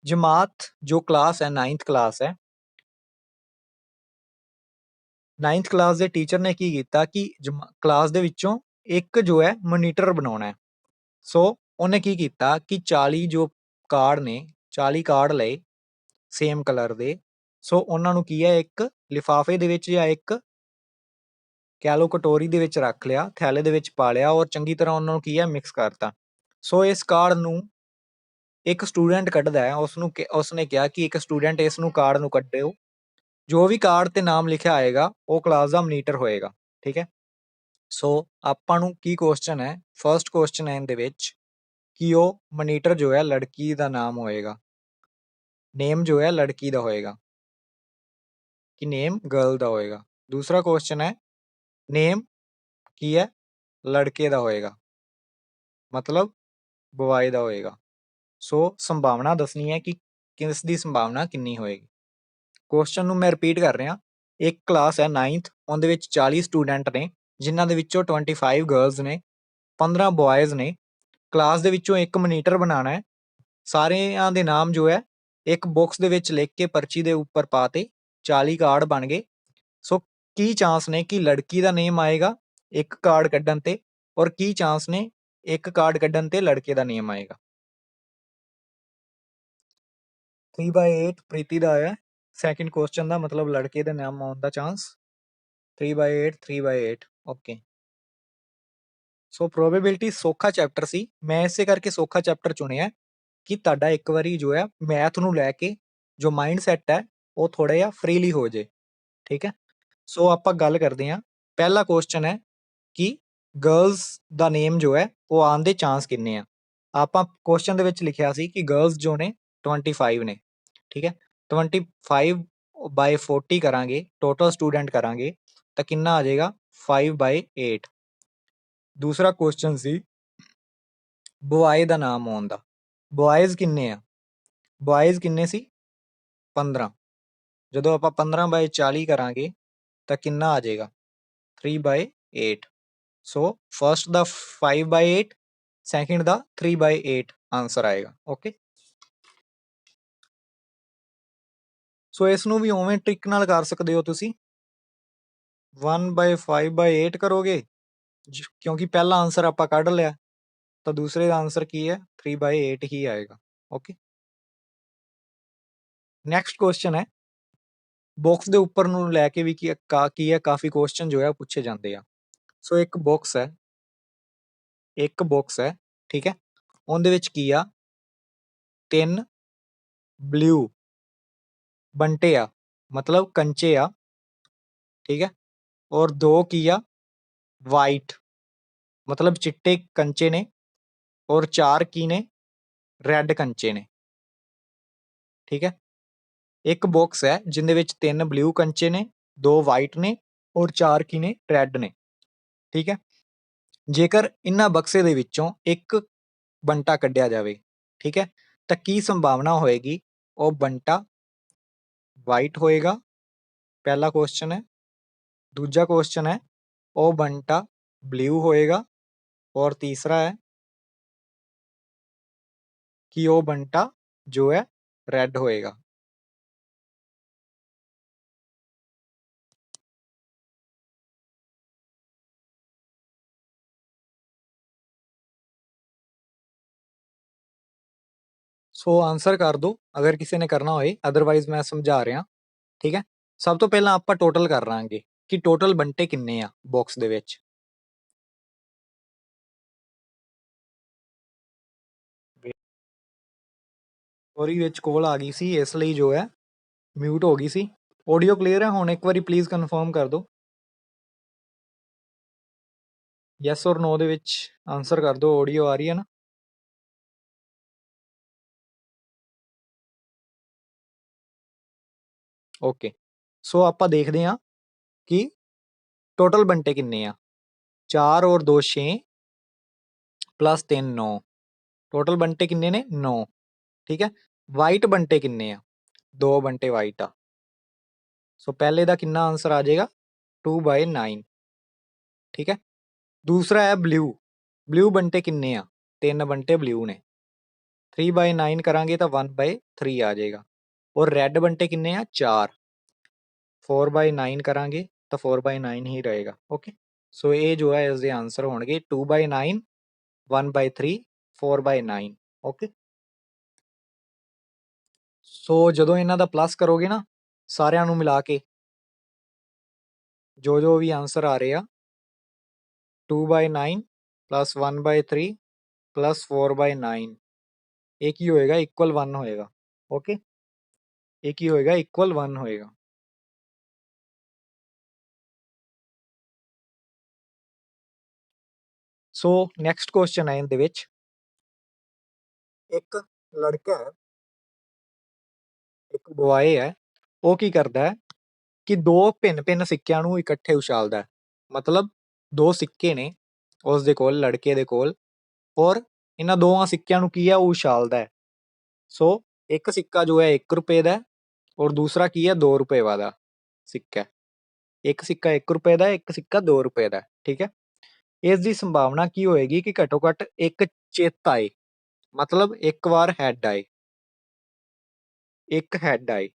[SPEAKER 1] ਜਮਾਤ ਜੋ ਕਲਾਸ ਹੈ 9th ਕਲਾਸ ਹੈ। 9th ਕਲਾਸ ਦੇ ਟੀਚਰ ਨੇ ਕੀ ਕੀਤਾ ਕਿ ਕਲਾਸ ਦੇ ਵਿੱਚੋਂ ਇੱਕ ਜੋ ਹੈ ਮੋਨੀਟਰ ਬਣਾਉਣਾ ਹੈ। ਸੋ ਉਹਨੇ ਕੀ ਕੀਤਾ ਕਿ 40 ਜੋ ਕਾਰਡ ਨੇ, 40 ਕਾਰਡ ਲਏ ਸੇਮ ਕਲਰ ਦੇ। ਸੋ ਉਹਨਾਂ ਨੂੰ ਕੀ ਹੈ, ਇੱਕ ਲਿਫਾਫੇ ਦੇ ਵਿੱਚ ਜਾਂ ਇੱਕ ਕਹਿ ਲਓ ਕਟੋਰੀ ਦੇ ਵਿੱਚ ਰੱਖ ਲਿਆ, ਥੈਲੇ ਦੇ ਵਿੱਚ ਪਾ ਲਿਆ, ਔਰ ਚੰਗੀ ਤਰ੍ਹਾਂ ਉਹਨਾਂ ਨੂੰ ਕੀ ਹੈ ਮਿਕਸ ਕਰਤਾ। ਸੋ ਇਸ ਕਾਰਡ ਨੂੰ ਇੱਕ ਸਟੂਡੈਂਟ ਕੱਢਦਾ ਹੈ। ਉਸਨੇ ਕਿਹਾ ਕਿ ਇੱਕ ਸਟੂਡੈਂਟ ਇਸ ਨੂੰ ਕਾਰਡ ਨੂੰ ਕੱਢਿਓ, ਜੋ ਵੀ ਕਾਰਡ ਤੇ ਨਾਮ ਲਿਖਿਆ ਆਏਗਾ ਉਹ ਕਲਾਸ ਦਾ ਮੋਨੀਟਰ ਹੋਏਗਾ। ਠੀਕ ਹੈ। ਸੋ ਆਪਾਂ ਨੂੰ ਕੀ ਕੁਐਸਚਨ ਹੈ, ਫਰਸਟ ਕੁਐਸਚਨ ਹੈ ਇਹਦੇ ਵਿੱਚ ਕਿ ਉਹ ਮੋਨੀਟਰ ਜੋ ਹੈ ਲੜਕੀ ਦਾ ਨਾਮ ਹੋਏਗਾ, ਨੇਮ ਜੋ ਹੈ ਲੜਕੀ ਦਾ ਹੋਏਗਾ ਕਿ ਨੇਮ ਗਰਲ ਦਾ ਹੋਏਗਾ। ਦੂਸਰਾ ਕੁਐਸਚਨ ਹੈ ਨੇਮ ਕੀ ਹੈ, ਲੜਕੇ ਦਾ ਹੋਏਗਾ, ਮਤਲਬ ਬॉय ਦਾ ਹੋਏਗਾ। ਸੋ ਸੰਭਾਵਨਾ ਦੱਸਣੀ ਹੈ ਕਿ ਕਿਸ ਦੀ ਸੰਭਾਵਨਾ ਕਿੰਨੀ ਹੋਏਗੀ। ਕੁਐਸਚਨ ਨੂੰ ਮੈਂ ਰਿਪੀਟ ਕਰ ਰਿਹਾ। ਇੱਕ ਕਲਾਸ ਹੈ 9th, ਉਹਦੇ ਵਿੱਚ 40 ਸਟੂਡੈਂਟ ਨੇ, ਜਿਨ੍ਹਾਂ ਦੇ ਵਿੱਚੋਂ 25 ਗਰਲਸ ਨੇ, 15 ਬॉयਜ਼ ਨੇ। ਕਲਾਸ ਦੇ ਵਿੱਚੋਂ ਇੱਕ ਮੋਨੀਟਰ ਬਣਾਉਣਾ ਹੈ। ਸਾਰਿਆਂ ਦੇ ਨਾਮ ਜੋ ਹੈ ਇੱਕ ਬਾਕਸ ਦੇ ਵਿੱਚ ਲਿਖ ਕੇ ਪਰਚੀ ਦੇ ਉੱਪਰ ਪਾ ਤੇ 40 ਕਾਰਡ ਬਣ ਗਏ। ਸੋ ਕੀ ਚਾਂਸ ਨੇ ਕਿ ਲੜਕੀ ਦਾ ਨੇਮ ਆਏਗਾ ਇੱਕ ਕਾਰਡ ਕੱਢਣ ਤੇ, ਔਰ ਕੀ ਚਾਂਸ ਨੇ ਇੱਕ ਕਾਰਡ ਕੱਢਣ ਤੇ ਲੜਕੇ ਦਾ ਨੇਮ ਆਏਗਾ। 3/8 ਪ੍ਰੀਤੀ ਦਾ ਆਇਆ ਸੈਕਿੰਡ ਕੁਐਸਚਨ ਦਾ, ਮਤਲਬ ਲੜਕੇ ਦਾ ਨਾਮ ਆਉਣ ਦਾ ਚਾਂਸ 3/8, 3/8। ਓਕੇ। ਸੋ ਪ੍ਰੋਬੇਬਿਲਿਟੀ ਸੌਖਾ ਚੈਪਟਰ ਸੀ, ਮੈਂ ਇਸੇ ਕਰਕੇ ਸੌਖਾ ਚੈਪਟਰ ਚੁਣਿਆ ਕਿ ਤੁਹਾਡਾ ਇੱਕ ਵਾਰੀ ਜੋ ਹੈ ਮੈਥ ਨੂੰ ਲੈ ਕੇ ਜੋ ਮਾਈਂਡ ਸੈਟ ਹੈ ਉਹ ਥੋੜਾ ਜਿਹਾ ਫ੍ਰੀਲੀ ਹੋ ਜੇ। ਠੀਕ ਹੈ। ਸੋ ਆਪਾਂ ਗੱਲ ਕਰਦੇ ਹਾਂ। ਪਹਿਲਾ ਕੁਐਸਚਨ ਹੈ ਕਿ ਗਰਲਸ ਦਾ ਨੇਮ ਜੋ ਹੈ ਉਹ ਆਉਣ ਦੇ ਚਾਂਸ ਕਿੰਨੇ ਆ। ਆਪਾਂ ਕੁਐਸਚਨ ਦੇ ਵਿੱਚ ਲਿਖਿਆ ਸੀ ਕਿ ਗਰਲਸ ਜੋ ਨੇ 25 ਨੇ। ਠੀਕ ਹੈ। 25/40 ਕਰਾਂਗੇ, ਟੋਟਲ ਸਟੂਡੈਂਟ ਕਰਾਂਗੇ ਤਾਂ ਕਿੰਨਾ ਆ ਜਾਏਗਾ 5/8। ਦੂਸਰਾ ਕੁਐਸਚਨ ਸੀ ਬॉय ਦਾ ਨਾਮ ਆਉਣ ਦਾ। ਬॉयਜ਼ ਕਿੰਨੇ ਆ, ਬॉयਜ਼ ਕਿੰਨੇ ਸੀ 15। ਜਦੋਂ ਆਪਾਂ 15/40 ਕਰਾਂਗੇ ਤਾਂ ਕਿੰਨਾ ਆ ਜਾਏਗਾ 3/8। ਸੋ ਫਰਸਟ ਦਾ 5/8, ਸੈਕਿੰਡ ਦਾ 3/8 ਆਨਸਰ ਆਏਗਾ। ਓਕੇ। ਸੋ ਇਸ ਨੂੰ ਵੀ ਉਵੇਂ ਟ੍ਰਿਕ ਨਾਲ ਕਰ ਸਕਦੇ ਹੋ ਤੁਸੀਂ। 1/5/8 ਕਰੋਗੇ ਕਿਉਂਕਿ ਪਹਿਲਾ ਆਨਸਰ ਆਪਾਂ ਕੱਢ ਲਿਆ, ਤਾਂ ਦੂਸਰੇ ਦਾ ਆਨਸਰ ਕੀ ਹੈ 3/8 ਹੀ ਆਏਗਾ। ਓਕੇ। ਨੈਕਸਟ ਕੁਐਸਚਨ ਹੈ, ਬਾਕਸ ਦੇ ਉੱਪਰ ਨੂੰ ਲੈ ਕੇ ਵੀ ਕੀ ਹੈ ਕਾਫੀ ਕੁਐਸਚਨ ਜੋ ਹੈ ਪੁੱਛੇ ਜਾਂਦੇ ਆ। ਸੋ ਇੱਕ ਬਾਕਸ ਹੈ, ਠੀਕ ਹੈ। ਉਹਦੇ ਵਿੱਚ ਕੀ ਆ, 3 ਬਲੂ ਬੰਟੇ ਆ, ਮਤਲਬ ਕੰਚੇ ਆ। ਠੀਕ ਹੈ। ਔਰ 2 ਕੀ ਆ, ਵਾਈਟ, ਮਤਲਬ ਚਿੱਟੇ ਕੰਚੇ ਨੇ, ਔਰ 4 ਕੀ ਨੇ, ਰੈੱਡ ਕੰਚੇ ਨੇ। ਠੀਕ ਹੈ। ਇੱਕ ਬਾਕਸ ਹੈ ਜਿਹਦੇ ਵਿੱਚ 3 ਬਲੂ ਕੰਚੇ ਨੇ, 2 ਵਾਈਟ ਨੇ, ਔਰ 4 ਕੀ ਨੇ, ਰੈੱਡ ਨੇ। ਠੀਕ ਹੈ। ਜੇਕਰ ਇਹਨਾਂ ਬਕਸੇ ਦੇ ਵਿੱਚੋਂ ਇੱਕ ਬੰਟਾ ਕੱਢਿਆ ਜਾਵੇ, ਠੀਕ ਹੈ, ਤਾਂ ਕੀ ਸੰਭਾਵਨਾ ਹੋਏਗੀ ਉਹ ਬੰਟਾ ਵਾਈਟ ਹੋਏਗਾ। ਪਹਿਲਾ ਕੁਐਸਚਨ ਹੈ। ਦੂਜਾ ਕੁਐਸਚਨ ਹੈ ਉਹ ਬੰਟਾ ਬਲੂ ਹੋਏਗਾ, ਔਰ ਤੀਸਰਾ ਹੈ ਕਿ ਉਹ ਬੰਟਾ ਜੋ ਹੈ ਰੈੱਡ ਹੋਏਗਾ। ਸੋ ਆਨਸਰ ਕਰ ਦਿਓ ਅਗਰ ਕਿਸੇ ਨੇ ਕਰਨਾ ਹੋਏ, ਅਦਰਵਾਈਜ਼ ਮੈਂ ਸਮਝਾ ਰਿਹਾ। ਠੀਕ ਹੈ। ਸਭ ਤੋਂ ਪਹਿਲਾਂ ਆਪਾਂ ਟੋਟਲ ਕਰ ਲਾਂਗੇ ਕਿ ਟੋਟਲ ਬੰਟੇ ਕਿੰਨੇ ਆ ਬਾਕਸ ਦੇ ਵਿੱਚ। ਸੋਰੀ ਵਿੱਚ ਕੋਲ ਆ ਗਈ ਸੀ, ਇਸ ਲਈ ਜੋ ਹੈ ਮਿਊਟ ਹੋ ਗਈ ਸੀ। ਆਡੀਓ ਕਲੀਅਰ ਹੈ ਹੁਣ? ਇੱਕ ਵਾਰੀ ਪਲੀਜ਼ ਕਨਫਰਮ ਕਰ ਦਿਓ। ਯੈਸ ਔਰ ਨੋ ਦੇ ਵਿੱਚ ਆਨਸਰ ਕਰ ਦਿਓ, ਆਡੀਓ ਆ ਰਹੀ ਹੈ ਨਾ। ਓਕੇ, ਸੋ ਆਪਾਂ ਦੇਖਦੇ ਹਾਂ ਕਿ ਟੋਟਲ ਬੰਟੇ ਕਿੰਨੇ ਆ। 4 ਔਰ 2 6 ਪਲੱਸ 3 9। ਟੋਟਲ ਬੰਟੇ ਕਿੰਨੇ ਨੇ? 9। ਠੀਕ ਹੈ। ਵਾਈਟ ਬੰਟੇ ਕਿੰਨੇ ਆ? 2 ਬੰਟੇ ਵਾਈਟ ਆ। ਸੋ ਪਹਿਲੇ ਦਾ ਕਿੰਨਾ ਆਂਸਰ ਆ ਜਾਏਗਾ? 2/9। ਠੀਕ ਹੈ। ਦੂਸਰਾ ਹੈ ਬਲਿਊ। ਬਲਿਊ ਬੰਟੇ ਕਿੰਨੇ ਆ? 3 ਬੰਟੇ ਬਲਿਊ ਨੇ। 3/9 ਕਰਾਂਗੇ ਤਾਂ 1/3 ਆ ਜਾਏਗਾ। ਔਰ ਰੈੱਡ ਬੰਟੇ ਕਿੰਨੇ ਆ? 4। 4/9 ਕਰਾਂਗੇ ਤਾਂ 4/9 ਹੀ ਰਹੇਗਾ। ਓਕੇ, ਸੋ ਇਹ ਜੋ ਹੈ ਇਸ ਦੇ ਆਂਸਰ ਹੋਣਗੇ 2/9, 1/3, 4/9। ਓਕੇ, ਸੋ ਜਦੋਂ ਇਹਨਾਂ ਦਾ ਪਲੱਸ ਕਰੋਗੇ ਨਾ ਸਾਰਿਆਂ ਨੂੰ ਮਿਲਾ ਕੇ, ਜੋ ਵੀ ਆਂਸਰ ਆ ਰਹੇ ਆ, 2/9 ਪਲੱਸ 1/3 ਪਲੱਸ 4/9, ਇਹ ਕੀ ਹੋਏਗਾ? ਇਕੁਅਲ 1 ਹੋਏਗਾ। ਓਕੇ, ਇਹ ਕੀ ਹੋਏਗਾ? ਇਕੁਅਲ 1 ਹੋਏਗਾ। ਸੋ ਨੈਕਸਟ ਕੁਐਸਚਨ ਹੈ ਇਹਦੇ ਵਿੱਚ, ਇੱਕ ਲੜਕਾ ਹੈ, ਇੱਕ ਬੁਆਏ ਹੈ, ਉਹ ਕੀ ਕਰਦਾ ਹੈ ਕਿ 2 ਭਿੰਨ ਸਿੱਕਿਆਂ ਨੂੰ ਇਕੱਠੇ ਉਛਾਲਦਾ ਹੈ। ਮਤਲਬ 2 ਸਿੱਕੇ ਨੇ ਉਸ ਦੇ ਕੋਲ, ਲੜਕੇ ਦੇ ਕੋਲ, ਔਰ ਇਹਨਾਂ ਦੋਵਾਂ ਸਿੱਕਿਆਂ ਨੂੰ ਕੀ ਹੈ? ਉਹ ਉਛਾਲਦਾ ਹੈ। ਸੋ ਇੱਕ ਸਿੱਕਾ ਜੋ ਹੈ 1 ਰੁਪਏ ਦਾ, ਔਰ ਦੂਸਰਾ ਕੀ ਹੈ? 2 ਰੁਪਏ ਵਾਲਾ ਸਿੱਕਾ। ਇੱਕ ਸਿੱਕਾ 1 ਰੁਪਏ ਦਾ, ਇੱਕ ਸਿੱਕਾ 2 ਰੁਪਏ ਦਾ। ਠੀਕ ਹੈ। ਇਸ ਦੀ ਸੰਭਾਵਨਾ ਕੀ ਹੋਏਗੀ ਕਿ ਘੱਟੋ ਘੱਟ ਇੱਕ ਚਿੱਤ ਆਏ, ਮਤਲਬ ਇੱਕ ਵਾਰ ਹੈਡ ਆਏ, ਇੱਕ ਹੈਡ ਆਏ।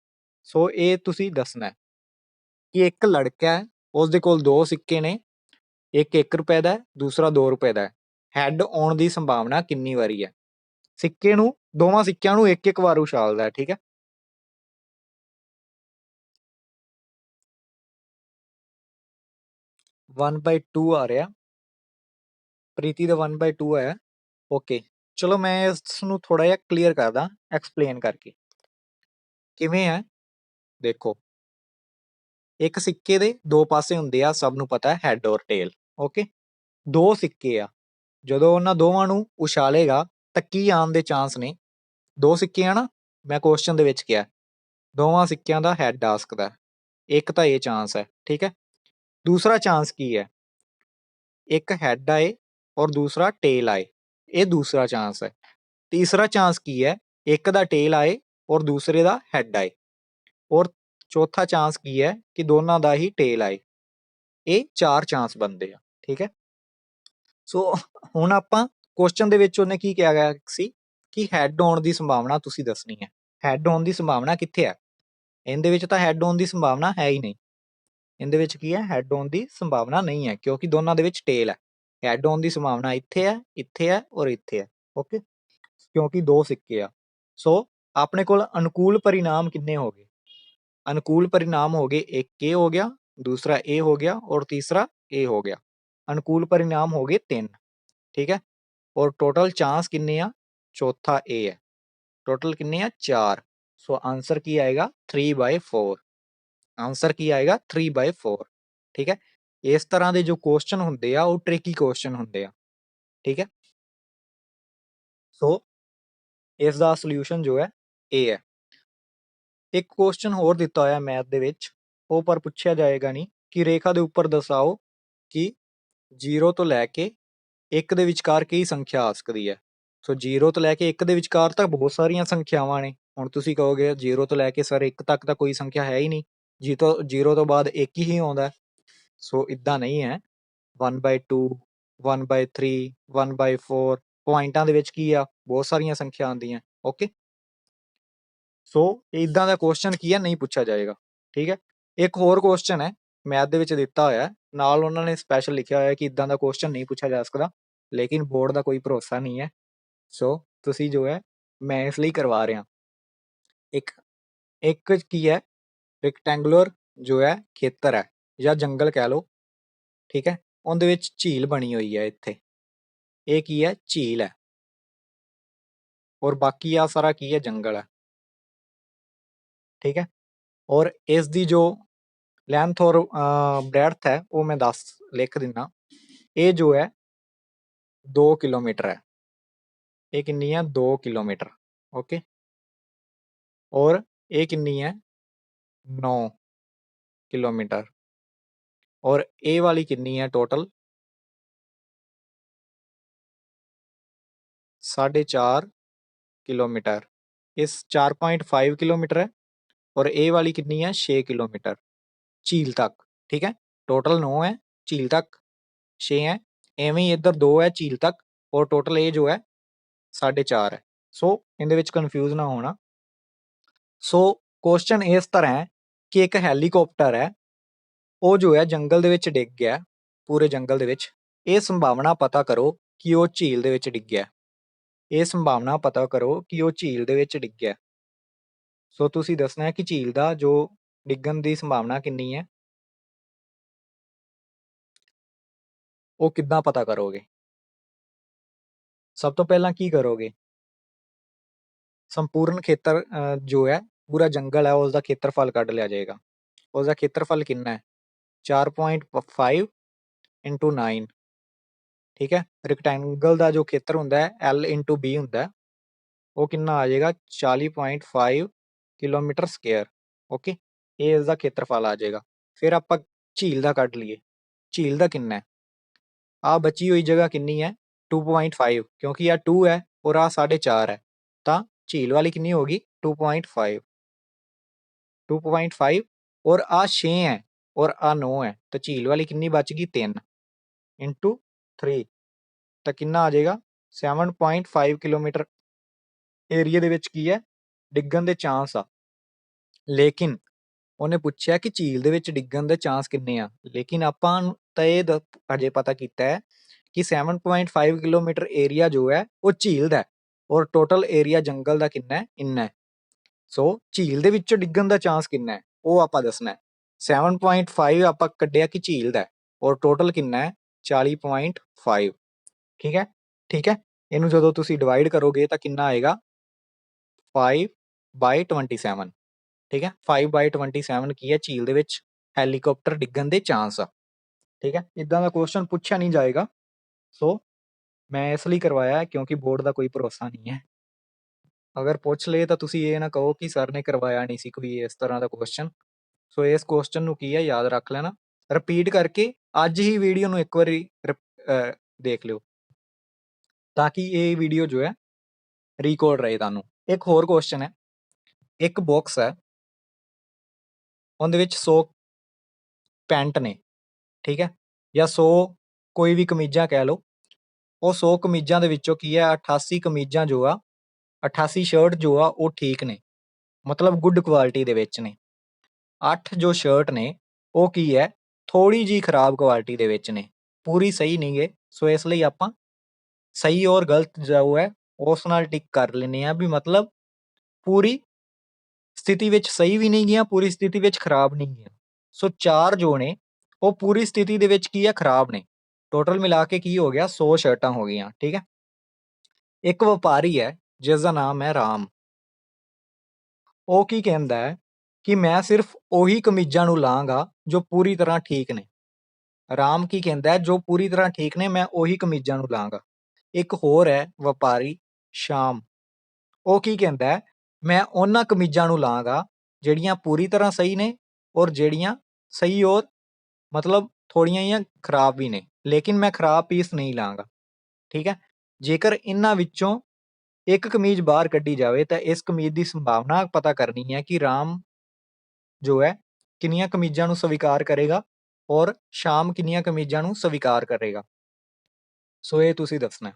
[SPEAKER 1] ਸੋ ਇਹ ਤੁਸੀਂ ਦੱਸਣਾ ਕਿ ਇੱਕ ਲੜਕਾ ਹੈ, ਉਸ ਦੇ ਕੋਲ 2 ਸਿੱਕੇ ਨੇ, ਇੱਕ 1 ਰੁਪਏ ਦਾ, ਦੂਸਰਾ 2 ਰੁਪਏ ਦਾ। ਹੈਡ ਆਉਣ ਦੀ ਸੰਭਾਵਨਾ ਕਿੰਨੀ ਵਾਰੀ ਹੈ? ਸਿੱਕੇ ਨੂੰ, ਦੋਵਾਂ ਸਿੱਕਿਆਂ ਨੂੰ ਇੱਕ ਵਾਰ ਉਛਾਲਦਾ ਹੈ। ਠੀਕ ਹੈ। 1/2 ਆ ਰਿਹਾ, ਪ੍ਰੀਤੀ ਦਾ 1/2 ਆਇਆ। ਓਕੇ, ਚਲੋ ਮੈਂ ਇਸ ਨੂੰ ਥੋੜਾ ਜਿਹਾ ਕਲੀਅਰ ਕਰਦਾ ਐਕਸਪਲੇਨ ਕਰਕੇ। ਕਿਵੇਂ ਹੈ? ਦੇਖੋ, ਇੱਕ ਸਿੱਕੇ ਦੇ 2 ਪਾਸੇ ਹੁੰਦੇ ਆ, ਸਭ ਨੂੰ ਪਤਾ, ਹੈਡ ਔਰ ਟੇਲ। ਓਕੇ, 2 ਸਿੱਕੇ ਆ, ਜਦੋਂ ਉਹਨਾਂ ਦੋਵਾਂ ਨੂੰ ਉਛਾਲੇਗਾ ਤਾਂ ਕੀ ਆਉਣ ਦੇ ਚਾਂਸ ਨੇ? 2 ਸਿੱਕੇ ਆ ਨਾ, ਮੈਂ ਕੁਐਸਚਨ ਦੇ ਵਿੱਚ ਕਿਹਾ ਦੋਵਾਂ ਸਿੱਕਿਆਂ ਦਾ ਹੈਡ ਆ ਸਕਦਾ, ਇੱਕ ਤਾਂ ਇਹ ਚਾਂਸ ਹੈ। ਠੀਕ ਹੈ। ਦੂਸਰਾ ਚਾਂਸ ਕੀ ਹੈ? ਇੱਕ ਹੈਡ ਆਏ ਔਰ ਦੂਸਰਾ ਟੇਲ ਆਏ, ਇਹ ਦੂਸਰਾ ਚਾਂਸ ਹੈ। ਤੀਸਰਾ ਚਾਂਸ ਕੀ ਹੈ? ਇੱਕ ਦਾ ਟੇਲ ਆਏ ਔਰ ਦੂਸਰੇ ਦਾ ਹੈਡ ਆਏ, ਔਰ ਚੌਥਾ ਚਾਂਸ ਕੀ ਹੈ ਕਿ ਦੋਨਾਂ ਦਾ ਹੀ ਟੇਲ ਆਏ। ਇਹ 4 ਚਾਂਸ ਬਣਦੇ ਆ। ਠੀਕ ਹੈ। ਸੋ ਹੁਣ ਆਪਾਂ ਕੁਐਸਚਨ ਦੇ ਵਿੱਚ ਉਹਨੇ ਕੀ ਕਿਹਾ ਗਿਆ ਸੀ ਕਿ ਹੈਡ ਆਉਣ ਦੀ ਸੰਭਾਵਨਾ ਤੁਸੀਂ ਦੱਸਣੀ ਹੈ। ਹੈਡ ਆਉਣ ਦੀ ਸੰਭਾਵਨਾ ਕਿੱਥੇ ਹੈ? ਇਹਦੇ ਵਿੱਚ ਤਾਂ ਹੈਡ ਆਉਣ ਦੀ ਸੰਭਾਵਨਾ ਹੈ ਹੀ ਨਹੀਂ। ਇਹਦੇ ਵਿੱਚ ਕੀ ਹੈ? ਹੈਡ ਆਉਣ ਦੀ ਸੰਭਾਵਨਾ ਨਹੀਂ ਹੈ, ਕਿਉਂਕਿ ਦੋਨਾਂ ਦੇ ਵਿੱਚ ਟੇਲ ਹੈ। ਹੈਡ ਆਉਣ ਦੀ ਸੰਭਾਵਨਾ ਇੱਥੇ ਹੈ, ਇੱਥੇ ਹੈ ਔਰ ਇੱਥੇ ਹੈ। ਓਕੇ, ਕਿਉਂਕਿ 2 ਸਿੱਕੇ ਆ। ਸੋ ਆਪਣੇ ਕੋਲ ਅਨੁਕੂਲ ਪਰਿਣਾਮ ਕਿੰਨੇ ਹੋ ਗਏ? ਅਨੁਕੂਲ ਪਰਿਣਾਮ ਹੋ ਗਏ, ਇੱਕ ਇਹ ਹੋ ਗਿਆ, ਦੂਸਰਾ ਇਹ ਹੋ ਗਿਆ, ਔਰ ਤੀਸਰਾ ਇਹ ਹੋ ਗਿਆ। ਅਨੁਕੂਲ ਪਰਿਣਾਮ ਹੋ ਗਏ 3। ਠੀਕ ਹੈ। ਔਰ ਟੋਟਲ ਚਾਂਸ ਕਿੰਨੇ ਆ? ਚੌਥਾ ਇਹ ਹੈ। ਟੋਟਲ ਕਿੰਨੇ ਆ? 4। ਸੋ ਆਂਸਰ ਕੀ ਆਏਗਾ? 3/4। ਆਂਸਰ ਕੀ ਆਏਗਾ? 3/4। ਠੀਕ ਹੈ। ਇਸ ਤਰ੍ਹਾਂ ਦੇ ਜੋ ਕੁਐਸਚਨ ਹੁੰਦੇ ਆ ਉਹ ਟ੍ਰਿਕੀ ਕੁਐਸਚਨ ਹੁੰਦੇ ਆ। ਠੀਕ ਹੈ। ਸੋ ਇਸ ਦਾ ਸੋਲੂਸ਼ਨ ਜੋ ਹੈ ਇਹ ਹੈ। ਇੱਕ ਕੁਐਸਚਨ ਹੋਰ ਦਿੱਤਾ ਹੋਇਆ ਮੈਥ ਦੇ ਵਿੱਚ, ਉਹ ਪਰ ਪੁੱਛਿਆ ਜਾਏਗਾ ਨਹੀਂ ਕਿ ਰੇਖਾ ਦੇ ਉੱਪਰ ਦਰਸਾਓ ਕਿ 0 ਤੋਂ ਲੈ ਕੇ 1 ਦੇ ਵਿਚਕਾਰ ਕਈ ਸੰਖਿਆ ਆ ਸਕਦੀ ਹੈ। ਸੋ 0 ਤੋਂ ਲੈ ਕੇ 1 ਦੇ ਵਿਚਕਾਰ ਤਾਂ ਬਹੁਤ ਸਾਰੀਆਂ ਸੰਖਿਆਵਾਂ ਨੇ। ਹੁਣ ਤੁਸੀਂ ਕਹੋਗੇ 0 ਤੋਂ ਲੈ ਕੇ ਸਰ 1 ਤੱਕ ਤਾਂ ਕੋਈ ਸੰਖਿਆ ਹੈ ਹੀ ਨਹੀਂ, 0 ਤੋਂ ਬਾਅਦ 1 ਹੀ ਆਉਂਦਾ। ਸੋ ਇੱਦਾਂ ਨਹੀਂ ਹੈ। 1/2, 1/3, 1/4, ਪੁਆਇੰਟਾਂ ਦੇ ਵਿੱਚ ਕੀ ਆ? ਬਹੁਤ ਸਾਰੀਆਂ ਸੰਖਿਆ ਆਉਂਦੀਆਂ। ਓਕੇ, ਸੋ ਇੱਦਾਂ ਦਾ ਕੁਐਸਚਨ ਕੀ ਹੈ? ਨਹੀਂ ਪੁੱਛਿਆ ਜਾਏਗਾ। ਠੀਕ ਹੈ। ਇੱਕ ਹੋਰ ਕੁਐਸਚਨ ਹੈ ਮੈਥ ਦੇ ਵਿੱਚ ਦਿੱਤਾ ਹੋਇਆ, ਨਾਲ ਉਹਨਾਂ ਨੇ ਸਪੈਸ਼ਲ ਲਿਖਿਆ ਹੋਇਆ ਕਿ ਇੱਦਾਂ ਦਾ ਕੁਐਸਚਨ ਨਹੀਂ ਪੁੱਛਿਆ ਜਾ ਸਕਦਾ, ਲੇਕਿਨ ਬੋਰਡ ਦਾ ਕੋਈ ਭਰੋਸਾ ਨਹੀਂ ਹੈ। ਸੋ ਤੁਸੀਂ ਜੋ ਹੈ, ਮੈਂ ਇਸ ਲਈ ਕਰਵਾ ਰਿਹਾ। ਇੱਕ ਕੀ ਹੈ? ਰੈਕਟੈਂਗੂਲਰ ਜੋ ਹੈ ਖੇਤਰ ਹੈ ਜਾਂ ਜੰਗਲ ਕਹਿ ਲਓ। ਠੀਕ ਹੈ। ਉਹਦੇ ਵਿੱਚ ਝੀਲ ਬਣੀ ਹੋਈ ਹੈ ਇੱਥੇ, ਇਹ ਕੀ ਹੈ? ਝੀਲ ਹੈ। ਔਰ ਬਾਕੀ ਆ ਸਾਰਾ ਕੀ ਹੈ? ਜੰਗਲ ਹੈ। ਠੀਕ ਹੈ। ਔਰ ਇਸ ਦੀ ਜੋ ਲੈਂਥ ਔਰ ਬ੍ਰੈਡਥ ਹੈ ਉਹ ਮੈਂ ਲਿਖ ਦਿੰਦਾ। ਇਹ ਜੋ ਹੈ 2 ਕਿਲੋਮੀਟਰ ਹੈ। ਇਹ ਕਿੰਨੀ ਹੈ? 2 ਕਿਲੋਮੀਟਰ। ਓਕੇ, ਔਰ ਇਹ ਕਿੰਨੀ ਹੈ? 9 किलोमीटर और ए वाली कितनी है टोटल 4.5 किलोमीटर। इस 4.5 किलोमीटर है और ए वाली कितनी है 6 किलोमीटर झील तक। ठीक है, टोटल 9 है, झील तक 6 है, एवं ही इधर 2 है झील तक और टोटल ए जो है 4.5 है। सो इहदे विच कन्फ्यूज ना होना। सो क्वेश्चन इस तरह है कि एक हैलीकॉप्टर है ਉਹ ਜੋ ਹੈ ਜੰਗਲ ਦੇ ਵਿੱਚ ਡਿੱਗ ਗਿਆ, ਪੂਰੇ ਜੰਗਲ ਦੇ ਵਿੱਚ। ਇਹ ਸੰਭਾਵਨਾ ਪਤਾ ਕਰੋ ਕਿ ਉਹ ਝੀਲ ਦੇ ਵਿੱਚ ਡਿੱਗਿਆ। ਇਹ ਸੰਭਾਵਨਾ ਪਤਾ ਕਰੋ ਕਿ ਉਹ ਝੀਲ ਦੇ ਵਿੱਚ ਡਿੱਗਿਆ। ਸੋ ਤੁਸੀਂ ਦੱਸਣਾ ਹੈ ਕਿ ਝੀਲ ਦਾ ਜੋ ਡਿੱਗਣ ਦੀ ਸੰਭਾਵਨਾ ਕਿੰਨੀ ਹੈ, ਉਹ ਕਿੱਦਾਂ ਪਤਾ ਕਰੋਗੇ। ਸਭ ਤੋਂ ਪਹਿਲਾਂ ਕੀ ਕਰੋਗੇ, ਸੰਪੂਰਨ ਖੇਤਰ ਜੋ ਹੈ ਪੂਰਾ ਜੰਗਲ ਹੈ ਉਸ ਦਾ ਖੇਤਰਫਲ ਕੱਢ ਲਿਆ ਜਾਏਗਾ। ਉਸ ਦਾ ਖੇਤਰਫਲ ਕਿੰਨਾ ਹੈ 4.5 ਇੰਟੂ 9। ਠੀਕ ਹੈ, ਰੈਕਟੈਂਗਲ ਦਾ ਜੋ ਖੇਤਰ ਹੁੰਦਾ ਹੈ L ਇੰਟੂ B ਹੁੰਦਾ, ਉਹ ਕਿੰਨਾ ਆ ਜਾਏਗਾ 40.5 ਕਿਲੋਮੀਟਰ ਸਕੁਅਰ। ਓਕੇ, ਇਹ ਇਸ ਦਾ ਖੇਤਰਫਲ ਆ ਜਾਏਗਾ। ਫਿਰ ਆਪਾਂ ਝੀਲ ਦਾ ਕੱਢ ਲਈਏ, ਝੀਲ ਦਾ ਕਿੰਨਾ ਹੈ। ਆ ਬਚੀ ਹੋਈ ਜਗ੍ਹਾ ਕਿੰਨੀ ਹੈ 2.5, ਕਿਉਂਕਿ ਆ 2 ਹੈ ਔਰ ਆ 4.5 ਹੈ, ਤਾਂ ਝੀਲ ਵਾਲੀ ਕਿੰਨੀ ਹੋਗੀ 2.5 ਔਰ ਆ 6 ਹੈ ਔਰ ਆ 9 ਹੈ, ਤਾਂ ਝੀਲ ਵਾਲੀ ਕਿੰਨੀ ਬਚ ਗਈ 3 ਇੰਟੂ 3, ਤਾਂ ਕਿੰਨਾ ਆ ਜਾਏਗਾ 7.5 ਕਿਲੋਮੀਟਰ ਏਰੀਏ ਦੇ ਵਿੱਚ ਕੀ ਹੈ ਡਿੱਗਣ ਦੇ ਚਾਂਸ ਆ। ਲੇਕਿਨ ਉਹਨੇ ਪੁੱਛਿਆ ਕਿ ਝੀਲ ਦੇ ਵਿੱਚ ਡਿੱਗਣ ਦੇ ਚਾਂਸ ਕਿੰਨੇ ਆ, ਲੇਕਿਨ ਆਪਾਂ ਤਾਂ ਇਹ ਅਜੇ ਪਤਾ ਕੀਤਾ ਹੈ ਕਿ 7.5 ਕਿਲੋਮੀਟਰ ਏਰੀਆ ਜੋ ਹੈ ਉਹ ਝੀਲ ਦਾ ਔਰ ਟੋਟਲ ਏਰੀਆ ਜੰਗਲ ਦਾ ਕਿੰਨਾ ਹੈ, ਇੰਨਾ ਹੈ। ਸੋ ਝੀਲ ਦੇ ਵਿੱਚੋਂ ਡਿੱਗਣ ਦਾ ਚਾਂਸ ਕਿੰਨਾ ਹੈ ਉਹ ਆਪਾਂ ਦੱਸਣਾ। 7.5 ਆਪਾਂ ਕੱਢਿਆ ਕਿ ਝੀਲ ਦਾ ਔਰ ਟੋਟਲ ਕਿੰਨਾ ਹੈ 40.5। ਠੀਕ ਹੈ, ਠੀਕ ਹੈ। ਇਹਨੂੰ ਜਦੋਂ ਤੁਸੀਂ ਡਿਵਾਈਡ ਕਰੋਗੇ ਤਾਂ ਕਿੰਨਾ ਆਏਗਾ 5/27। ਠੀਕ ਹੈ, 5/27 ਕੀ ਹੈ ਝੀਲ ਦੇ ਵਿੱਚ ਹੈਲੀਕਾਪਟਰ ਡਿੱਗਣ ਦੇ ਚਾਂਸ ਆ। ਠੀਕ ਹੈ, ਇੱਦਾਂ ਦਾ ਕੁਐਸਚਨ ਪੁੱਛਿਆ ਨਹੀਂ ਜਾਏਗਾ। ਸੋ ਮੈਂ ਇਸ ਲਈ ਕਰਵਾਇਆ ਕਿਉਂਕਿ ਬੋਰਡ ਦਾ ਕੋਈ ਭਰੋਸਾ ਨਹੀਂ ਹੈ। ਅਗਰ ਪੁੱਛ ਲਏ ਤਾਂ ਤੁਸੀਂ ਇਹ ਨਾ ਕਹੋ ਕਿ ਸਰ ਨੇ ਕਰਵਾਇਆ ਨਹੀਂ ਸੀ ਕੋਈ ਇਸ ਤਰ੍ਹਾਂ ਦਾ ਕੁਐਸਚਨ। ਸੋ ਇਸ ਕੁਐਸਚਨ ਨੂੰ ਕੀ ਹੈ ਯਾਦ ਰੱਖ ਲੈਣਾ, ਰਿਪੀਟ ਕਰਕੇ ਅੱਜ ਹੀ ਵੀਡੀਓ ਨੂੰ ਇੱਕ ਵਾਰੀ ਦੇਖ ਲਿਓ ਤਾਂ ਕਿ ਇਹ ਵੀਡੀਓ ਜੋ ਹੈ ਰਿਕਾਰਡ ਰਹੇ ਤੁਹਾਨੂੰ। ਇੱਕ ਹੋਰ ਕੁਐਸਚਨ ਹੈ, ਇੱਕ ਬਾਕਸ ਹੈ ਉਹਦੇ ਵਿੱਚ 100 ਪੈਂਟ ਨੇ, ਠੀਕ ਹੈ, ਜਾਂ 100 ਕੋਈ ਵੀ ਕਮੀਜ਼ਾਂ ਕਹਿ ਲਓ। ਉਹ 100 ਕਮੀਜ਼ਾਂ ਦੇ ਵਿੱਚੋਂ ਕੀ ਹੈ 88 ਕਮੀਜ਼ਾਂ ਜੋ ਆ 88 ਸ਼ਰਟ ਜੋ ਆ ਉਹ ਠੀਕ ਨੇ, ਮਤਲਬ ਗੁੱਡ ਕੁਆਲਿਟੀ ਦੇ ਵਿੱਚ ਨੇ। 8 ਜੋ ਸ਼ਰਟ ਨੇ ਉਹ ਕੀ ਹੈ ਥੋੜੀ ਜਿਹੀ ਖਰਾਬ ਕੁਆਲਿਟੀ ਦੇ ਵਿੱਚ ਨੇ, ਪੂਰੀ ਸਹੀ ਨਹੀਂ ਗੇ। ਸੋ ਇਸ ਲਈ ਆਪਾਂ ਸਹੀ ਔਰ ਗਲਤ ਜੋ ਹੈ ਉਸ ਨਾਲ ਟਿਕ ਕਰ ਲੈਂਦੇ ਹਾਂ ਵੀ ਮਤਲਬ ਪੂਰੀ ਸਥਿਤੀ ਵਿੱਚ ਸਹੀ ਵੀ ਨਹੀਂ ਗਈਆਂ, ਪੂਰੀ ਸਥਿਤੀ ਵਿੱਚ ਖਰਾਬ ਨਹੀਂ ਗਈਆਂ। ਸੋ 4 ਜੋ ਨੇ ਉਹ ਪੂਰੀ ਸਥਿਤੀ ਦੇ ਵਿੱਚ ਕੀ ਹੈ ਖਰਾਬ ਨੇ। ਟੋਟਲ ਮਿਲਾ ਕੇ ਕੀ ਹੋ ਗਿਆ 100 ਸ਼ਰਟਾਂ ਹੋ ਗਈਆਂ। ਠੀਕ ਹੈ, ਇੱਕ ਵਪਾਰੀ ਹੈ ਜਿਸ ਦਾ ਨਾਮ ਹੈ ਰਾਮ। ਉਹ ਕੀ ਕਹਿੰਦਾ ਹੈ ਕਿ ਮੈਂ ਸਿਰਫ ਉਹੀ ਕਮੀਜ਼ਾਂ ਨੂੰ ਲਾਂਗਾ ਜੋ ਪੂਰੀ ਤਰ੍ਹਾਂ ਠੀਕ ਨੇ। ਰਾਮ ਕੀ ਕਹਿੰਦਾ ਜੋ ਪੂਰੀ ਤਰ੍ਹਾਂ ਠੀਕ ਨੇ ਮੈਂ ਉਹੀ ਕਮੀਜ਼ਾਂ ਨੂੰ ਲਾਂਗਾ। ਇੱਕ ਹੋਰ ਹੈ ਵਪਾਰੀ ਸ਼ਾਮ, ਉਹ ਕੀ ਕਹਿੰਦਾ ਮੈਂ ਉਹਨਾਂ ਕਮੀਜ਼ਾਂ ਨੂੰ ਲਾਂਗਾ ਜਿਹੜੀਆਂ ਪੂਰੀ ਤਰ੍ਹਾਂ ਸਹੀ ਨੇ ਔਰ ਜਿਹੜੀਆਂ ਸਹੀ ਔਰ ਮਤਲਬ ਥੋੜ੍ਹੀਆਂ ਜਿਹੀਆਂ ਖਰਾਬ ਵੀ ਨੇ, ਲੇਕਿਨ ਮੈਂ ਖਰਾਬ ਪੀਸ ਨਹੀਂ ਲਾਂਗਾ। ਠੀਕ ਹੈ, ਜੇਕਰ ਇਹਨਾਂ ਵਿੱਚੋਂ ਇੱਕ ਕਮੀਜ਼ ਬਾਹਰ ਕੱਢੀ ਜਾਵੇ ਤਾਂ ਇਸ ਕਮੀਜ਼ ਦੀ ਸੰਭਾਵਨਾ ਪਤਾ ਕਰਨੀ ਹੈ ਕਿ ਰਾਮ ਜੋ ਹੈ ਕਿੰਨੀਆਂ ਕਮੀਜ਼ਾਂ ਨੂੰ ਸਵੀਕਾਰ ਕਰੇਗਾ ਔਰ ਸ਼ਾਮ ਕਿੰਨੀਆਂ ਕਮੀਜ਼ਾਂ ਨੂੰ ਸਵੀਕਾਰ ਕਰੇਗਾ। ਸੋ ਇਹ ਤੁਸੀਂ ਦੱਸਣਾ।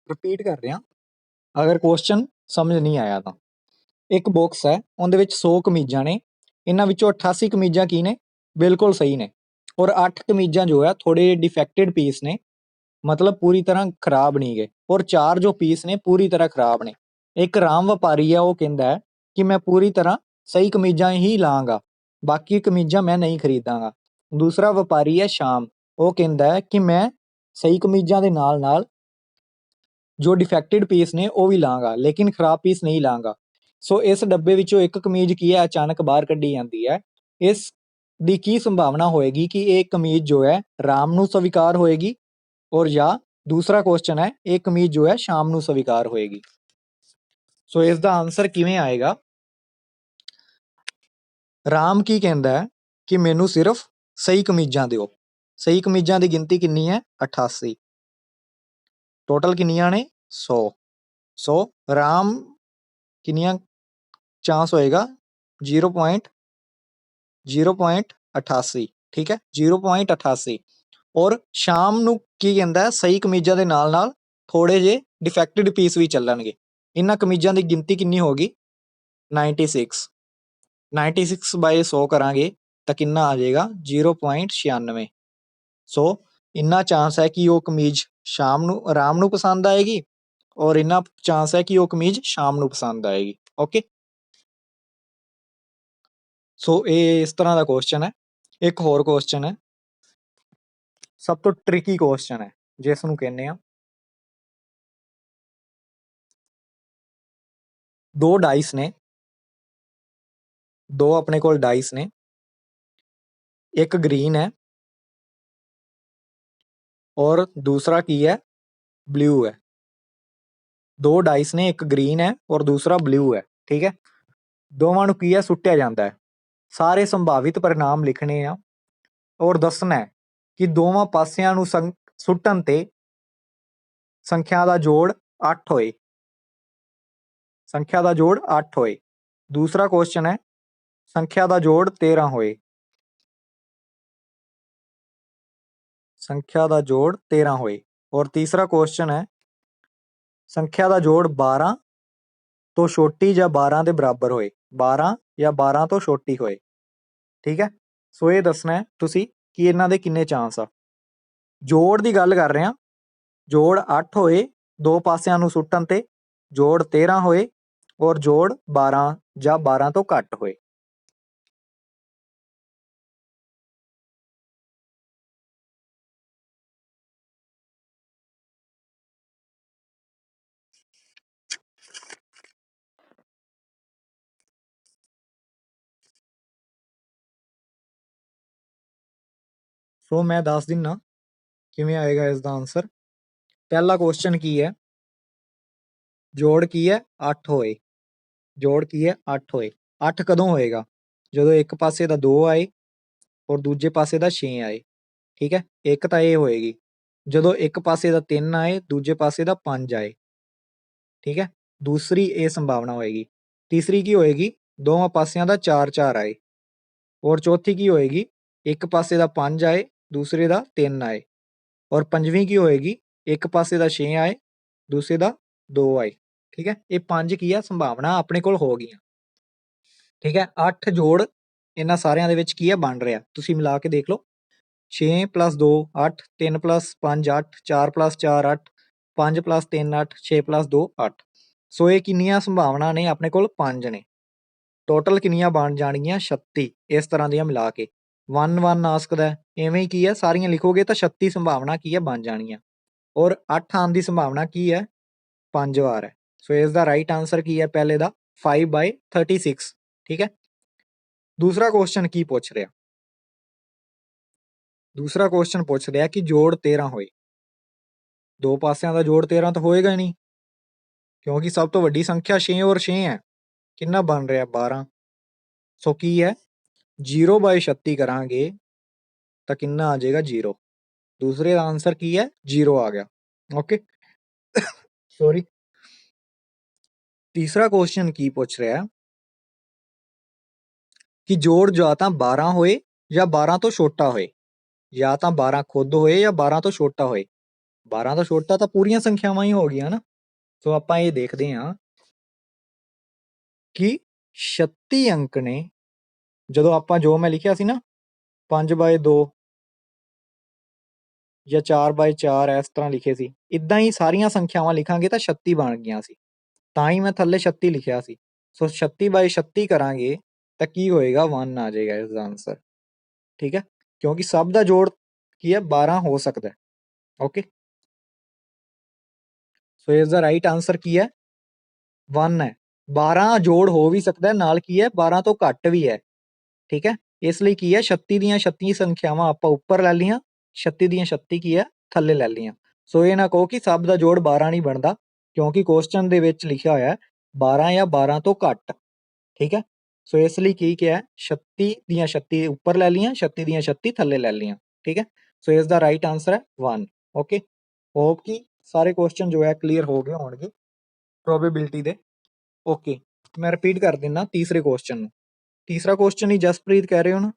[SPEAKER 1] ਰਿਪੀਟ ਕਰ ਰਿਹਾ, ਅਗਰ ਕੁਐਸਚਨ ਸਮਝ ਨਹੀਂ ਆਇਆ ਤਾਂ। ਇੱਕ ਬਾਕਸ ਹੈ ਉਹਦੇ ਵਿੱਚ 100 ਕਮੀਜ਼ਾਂ ਨੇ, ਇਹਨਾਂ ਵਿੱਚੋਂ 88 ਕਮੀਜ਼ਾਂ ਕੀ ਨੇ ਬਿਲਕੁਲ ਸਹੀ ਨੇ ਔਰ 8 ਕਮੀਜ਼ਾਂ ਜੋ ਹੈ ਥੋੜੇ ਡਿਫੈਕਟਡ ਪੀਸ ਨੇ, ਮਤਲਬ ਪੂਰੀ ਤਰ੍ਹਾਂ ਖਰਾਬ ਨਹੀਂ ਗਏ, ਔਰ 4 ਜੋ ਪੀਸ ਨੇ ਪੂਰੀ ਤਰ੍ਹਾਂ ਖਰਾਬ ਨੇ। ਇੱਕ ਰਾਮ ਵਪਾਰੀ ਹੈ ਉਹ ਕਹਿੰਦਾ ਹੈ ਕਿ ਮੈਂ ਪੂਰੀ ਤਰ੍ਹਾਂ ਸਹੀ ਕਮੀਜ਼ਾਂ ਹੀ ਲਾਂਗਾ, ਬਾਕੀ ਕਮੀਜ਼ਾਂ ਮੈਂ ਨਹੀਂ ਖਰੀਦਾਂਗਾ। ਦੂਸਰਾ ਵਪਾਰੀ ਹੈ ਸ਼ਾਮ, ਉਹ ਕਹਿੰਦਾ ਹੈ ਕਿ ਮੈਂ ਸਹੀ ਕਮੀਜ਼ਾਂ ਦੇ ਨਾਲ ਨਾਲ ਜੋ ਡਿਫੈਕਟਡ ਪੀਸ ਨੇ ਉਹ ਵੀ ਲਾਂਗਾ, ਲੇਕਿਨ ਖਰਾਬ ਪੀਸ ਨਹੀਂ ਲਾਂਗਾ। ਸੋ ਇਸ ਡੱਬੇ ਵਿੱਚੋਂ ਇੱਕ ਕਮੀਜ਼ ਕੀ ਹੈ ਅਚਾਨਕ ਬਾਹਰ ਕੱਢੀ ਜਾਂਦੀ ਹੈ। ਇਸ ਦੀ ਕੀ ਸੰਭਾਵਨਾ ਹੋਏਗੀ ਕਿ ਇਹ ਕਮੀਜ਼ ਜੋ ਹੈ ਰਾਮ ਨੂੰ ਸਵੀਕਾਰ ਹੋਏਗੀ, ਔਰ ਜਾਂ ਦੂਸਰਾ ਕੁਐਸਚਨ ਹੈ ਇਹ ਕਮੀਜ਼ ਜੋ ਹੈ ਸ਼ਾਮ ਨੂੰ ਸਵੀਕਾਰ ਹੋਏਗੀ। ਸੋ ਇਸ ਦਾ ਆਨਸਰ ਕਿਵੇਂ ਆਏਗਾ? ਰਾਮ ਕੀ ਕਹਿੰਦਾ ਹੈ ਕਿ ਮੈਨੂੰ ਸਿਰਫ ਸਹੀ ਕਮੀਜ਼ਾਂ ਦਿਓ। ਸਹੀ ਕਮੀਜ਼ਾਂ ਦੀ ਗਿਣਤੀ ਕਿੰਨੀ ਹੈ? 88। ਟੋਟਲ ਕਿੰਨੀਆਂ ਨੇ? 100। ਸੋ ਰਾਮ ਕਿੰਨੀਆਂ ਚਾਂਸ ਹੋਏਗਾ? 0.0.88। ਠੀਕ ਹੈ, 0.88। ਔਰ ਸ਼ਾਮ ਨੂੰ ਕੀ ਕਹਿੰਦਾ ਹੈ? ਸਹੀ ਕਮੀਜ਼ਾਂ ਦੇ ਨਾਲ ਨਾਲ ਥੋੜੇ ਜਿਹੇ ਡਿਫੈਕਟਡ ਪੀਸ ਵੀ ਚੱਲਣਗੇ। ਇਹਨਾਂ ਕਮੀਜ਼ਾਂ ਦੀ ਗਿਣਤੀ ਕਿੰਨੀ ਹੋਗੀ? 96। 96 ਬਾਈ 100 ਕਰਾਂਗੇ ਤਾਂ ਕਿੰਨਾ ਆ ਜਾਏਗਾ? 0.96। ਸੋ ਇੰਨਾ ਚਾਂਸ ਹੈ ਕਿ ਉਹ ਕਮੀਜ਼ ਰਾਮ ਨੂੰ ਪਸੰਦ ਆਏਗੀ, ਔਰ ਇੰਨਾ ਚਾਂਸ ਹੈ ਕਿ ਉਹ ਕਮੀਜ਼ ਸ਼ਾਮ ਨੂੰ ਪਸੰਦ ਆਏਗੀ। ਓਕੇ, ਸੋ ਇਹ ਇਸ ਤਰ੍ਹਾਂ ਦਾ ਕੁਐਸਚਨ ਹੈ। ਇੱਕ ਹੋਰ ਕੁਐਸਚਨ ਹੈ, ਸਭ ਤੋਂ ਟ੍ਰਿਕੀ ਕੁਐਸਚਨ ਹੈ, ਜਿਸ ਨੂੰ ਕਹਿੰਦੇ ਆ ਦੋ ਡਾਈਸ ਨੇ, ਦੋ ਆਪਣੇ ਕੋਲ ਡਾਈਸ ਨੇ, ਇੱਕ ਗ੍ਰੀਨ ਹੈ ਔਰ ਦੂਸਰਾ ਕੀ ਹੈ? ਬਲੂ ਹੈ। ਦੋ ਡਾਈਸ ਨੇ, ਇੱਕ ਗ੍ਰੀਨ ਹੈ ਔਰ ਦੂਸਰਾ ਬਲੂ ਹੈ। ਠੀਕ ਹੈ, ਦੋਵਾਂ ਨੂੰ ਕੀ ਹੈ? ਸੁੱਟਿਆ ਜਾਂਦਾ ਹੈ। ਸਾਰੇ ਸੰਭਾਵਿਤ ਪਰਿਣਾਮ ਲਿਖਣੇ ਆ ਔਰ ਦੱਸਣਾ ਹੈ ਕਿ ਦੋਵਾਂ ਪਾਸਿਆਂ ਨੂੰ ਸੁੱਟਣ ਤੇ ਸੰਖਿਆ ਦਾ ਜੋੜ 8 ਹੋਏ। ਸੰਖਿਆ ਦਾ ਜੋੜ 8 ਹੋਏ। ਦੂਸਰਾ ਕੁਐਸਚਨ ਹੈ ਸੰਖਿਆ ਦਾ ਜੋੜ 13 ਹੋਏ। ਸੰਖਿਆ ਦਾ ਜੋੜ 13 ਹੋਏ। ਔਰ ਤੀਸਰਾ ਕੁਐਸਚਨ ਹੈ ਸੰਖਿਆ ਦਾ ਜੋੜ 12 ਤੋਂ ਛੋਟੀ ਜਾਂ 12 ਦੇ ਬਰਾਬਰ ਹੋਏ। 12 ਜਾਂ 12 ਤੋਂ ਛੋਟੀ ਹੋਏ। ਠੀਕ ਹੈ, ਸੋ ਇਹ ਦੱਸਣਾ ਹੈ ਤੁਸੀਂ ਕਿ ਇਹਨਾਂ ਦੇ ਕਿੰਨੇ ਚਾਂਸ ਆ। ਜੋੜ ਦੀ ਗੱਲ ਕਰ ਰਹੇ ਹਾਂ। ਜੋੜ 8 ਹੋਏ ਦੋ ਪਾਸਿਆਂ ਨੂੰ ਸੁੱਟਣ ਤੇ, ਜੋੜ 13 ਹੋਏ ਔਰ ਜੋੜ 12 ਜਾਂ 12 ਤੋਂ ਘੱਟ ਹੋਏ। ਸੋ ਮੈਂ ਦੱਸ ਦਿੰਨਾ ਕਿਵੇਂ ਆਏਗਾ ਇਸ ਦਾ ਆਨਸਰ। ਪਹਿਲਾ ਕੁਐਸਚਨ ਕੀ ਹੈ? ਜੋੜ ਕੀ ਹੈ? 8 ਹੋਏ। ਜੋੜ ਕੀ ਹੈ? 8 ਹੋਏ। 8 ਕਦੋਂ ਹੋਏਗਾ? ਜਦੋਂ ਇੱਕ ਪਾਸੇ ਦਾ 2 ਆਏ ਔਰ ਦੂਜੇ ਪਾਸੇ ਦਾ 6 ਆਏ। ਠੀਕ ਹੈ, ਇੱਕ ਤਾਂ ਇਹ ਹੋਏਗੀ। ਜਦੋਂ ਇੱਕ ਪਾਸੇ ਦਾ 3 ਆਏ, ਦੂਜੇ ਪਾਸੇ ਦਾ 5 ਆਏ। ਠੀਕ ਹੈ, ਦੂਸਰੀ ਇਹ ਸੰਭਾਵਨਾ ਹੋਏਗੀ। ਤੀਸਰੀ ਕੀ ਹੋਏਗੀ? ਦੋਵਾਂ ਪਾਸਿਆਂ ਦਾ 4-4 ਆਏ। ਔਰ ਚੌਥੀ ਕੀ ਹੋਏਗੀ? ਇੱਕ ਪਾਸੇ ਦਾ 5 ਆਏ, ਦੂਸਰੇ ਦਾ 3 ਆਏ। ਔਰ ਪੰਜਵੀਂ ਕੀ ਹੋਏਗੀ? ਇੱਕ ਪਾਸੇ ਦਾ 6 ਆਏ, ਦੂਸਰੇ ਦਾ 2 ਆਏ। ਠੀਕ ਹੈ, ਇਹ 5 ਕੀ ਆ ਸੰਭਾਵਨਾ ਆਪਣੇ ਕੋਲ ਹੋ ਗਈਆਂ। ਠੀਕ ਹੈ, 8 ਜੋੜ ਇਹਨਾਂ ਸਾਰਿਆਂ ਦੇ ਵਿੱਚ ਕੀ ਹੈ? ਬਣ ਰਿਹਾ। ਤੁਸੀਂ ਮਿਲਾ ਕੇ ਦੇਖ ਲਓ। 6 + 2 8, 3 + 5 8, 4 + 4 8, 5 + 3 8, 6 + 2 8। ਸੋ ਇਹ ਕਿੰਨੀਆਂ ਸੰਭਾਵਨਾ ਨੇ? ਆਪਣੇ ਕੋਲ 5 ਨੇ। ਟੋਟਲ ਕਿੰਨੀਆਂ ਬਣ ਜਾਣਗੀਆਂ? 36। ਇਸ ਤਰ੍ਹਾਂ ਦੀਆਂ ਮਿਲਾ ਕੇ 1 1 ਆ ਸਕਦਾ। ਇਵੇਂ ਹੀ ਕੀ ਹੈ ਸਾਰੀਆਂ ਲਿਖੋਗੇ ਤਾਂ 36 ਸੰਭਾਵਨਾ ਕੀ ਹੈ ਬਣ ਜਾਣੀਆਂ। ਔਰ 8 ਆਉਣ ਦੀ ਸੰਭਾਵਨਾ ਕੀ ਹੈ? 5 ਵਾਰ ਹੈ। ਸੋ ਇਸ ਦਾ ਰਾਈਟ ਆਨਸਰ ਕੀ ਹੈ? ਪਹਿਲੇ ਦਾ 5/36। ਠੀਕ ਹੈ, ਦੂਸਰਾ ਕੁਐਸਚਨ ਕੀ ਪੁੱਛ ਰਿਹਾ? ਦੂਸਰਾ ਕੁਐਸਚਨ ਪੁੱਛ ਰਿਹਾ ਕਿ ਜੋੜ 13 ਹੋਏ। ਦੋ ਪਾਸਿਆਂ ਦਾ ਜੋੜ 13 ਤਾਂ ਹੋਏਗਾ ਹੀ ਨਹੀਂ, ਕਿਉਂਕਿ ਸਭ ਤੋਂ ਵੱਡੀ ਸੰਖਿਆ 6 ਔਰ 6 ਹੈ। ਕਿੰਨਾ ਬਣ ਰਿਹਾ? 12। ਸੋ ਕੀ ਹੈ? 0/36 ਕਰਾਂਗੇ ਤਾਂ ਕਿੰਨਾ ਆ ਜਾਏਗਾ? 0। ਦੂਸਰੇ ਦਾ ਆਨਸਰ ਕੀ ਹੈ? 0 ਆ ਗਿਆ। Okay, sorry. ਤੀਸਰਾ ਕੁਐਸਚਨ ਕੀ ਪੁੱਛ ਰਿਹਾ ਕਿ ਜੋੜ ਜਾਂ ਤਾਂ 12 ਹੋਏ ਜਾਂ 12 ਤੋਂ ਛੋਟਾ ਹੋਏ। ਜਾਂ ਤਾਂ 12 ਖੁਦ ਹੋਏ ਜਾਂ 12 ਤੋਂ ਛੋਟਾ ਹੋਏ। 12 ਤੋਂ ਛੋਟਾ ਤਾਂ ਪੂਰੀਆਂ ਸੰਖਿਆਵਾਂ ਹੀ ਹੋ ਗਈਆਂ ਨਾ। ਸੋ ਆਪਾਂ ਇਹ ਦੇਖਦੇ ਹਾਂ ਕਿ 36 ਅੰਕ ਨੇ। ਜਦੋਂ ਆਪਾਂ ਜੋ ਮੈਂ ਲਿਖਿਆ ਸੀ ਨਾ 5/2 ਜਾਂ 4/4 ਇਸ ਤਰ੍ਹਾਂ ਲਿਖੇ ਸੀ, ਇਦਾਂ ਹੀ ਸਾਰੀਆਂ ਸੰਖਿਆਵਾਂ ਲਿਖਾਂਗੇ ਤਾਂ 36 ਬਣ ਗਈਆਂ ਸੀ। ਤਾਂ ਹੀ ਮੈਂ ਥੱਲੇ 36 ਲਿਖਿਆ ਸੀ। ਸੋ 36/36 ਕਰਾਂਗੇ ਤਾਂ ਕੀ ਹੋਏਗਾ? 1 ਆ ਜਾਏਗਾ ਇਸ ਦਾ ਆਨਸਰ। ਠੀਕ ਹੈ, ਕਿਉਂਕਿ ਸਭ ਦਾ ਜੋੜ ਕੀ ਹੈ? 12 ਹੋ ਸਕਦਾ। ਓਕੇ, ਸੋ ਇਸ ਦਾ ਰਾਈਟ ਆਨਸਰ ਕੀ ਹੈ? 1 ਹੈ। 12 ਜੋੜ ਹੋ ਵੀ ਸਕਦਾ ਨਾਲ ਕੀ ਹੈ? 12 ਤੋਂ ਘੱਟ ਵੀ ਹੈ। ਠੀਕ ਹੈ, ਇਸ ਲਈ ਕੀ ਹੈ 36 ਦੀਆਂ 36 ਸੰਖਿਆਵਾਂ ਆਪਾਂ ਉੱਪਰ ਲੈ ਲਈਆਂ, 36 ਦੀਆਂ 36 ਕੀ ਹੈ ਥੱਲੇ ਲੈ ਲਈਆਂ। ਸੋ ਇਹ ਨਾ ਕਹੋ ਕਿ ਸਭ ਦਾ ਜੋੜ 12 ਨਹੀਂ ਬਣਦਾ, ਕਿਉਂਕਿ ਕੁਐਸਚਨ ਦੇ ਵਿੱਚ ਲਿਖਿਆ ਹੋਇਆ ਹੈ 12 ਜਾਂ 12 ਤੋਂ ਘੱਟ। ਠੀਕ ਹੈ, ਸੋ ਇਸ ਲਈ ਕੀ ਕਿਹਾ 36 ਦੀਆਂ 36 ਉੱਪਰ ਲੈ ਲਈਆਂ, 36 ਦੀਆਂ 36 ਥੱਲੇ ਲੈ ਲਈਆਂ। ਠੀਕ ਹੈ, ਸੋ ਇਸ ਦਾ ਰਾਈਟ ਆਨਸਰ ਹੈ 1। ਓਕੇ, ਹੋਪ ਕਿ ਸਾਰੇ ਕੁਐਸਚਨ ਜੋ ਹੈ ਕਲੀਅਰ ਹੋ ਗਏ ਹੋਣਗੇ ਪ੍ਰੋਬੇਬਿਲਿਟੀ ਦੇ। ਓਕੇ, ਮੈਂ ਰਿਪੀਟ ਕਰ ਦਿੰਦਾ ਤੀਸਰੇ ਕੁਐਸਚਨ ਨੂੰ। ਤੀਸਰਾ ਕੁਐਸਚਨ ਹੀ ਜਸਪ੍ਰੀਤ ਕਹਿ ਰਹੇ ਹੋ ਨਾ?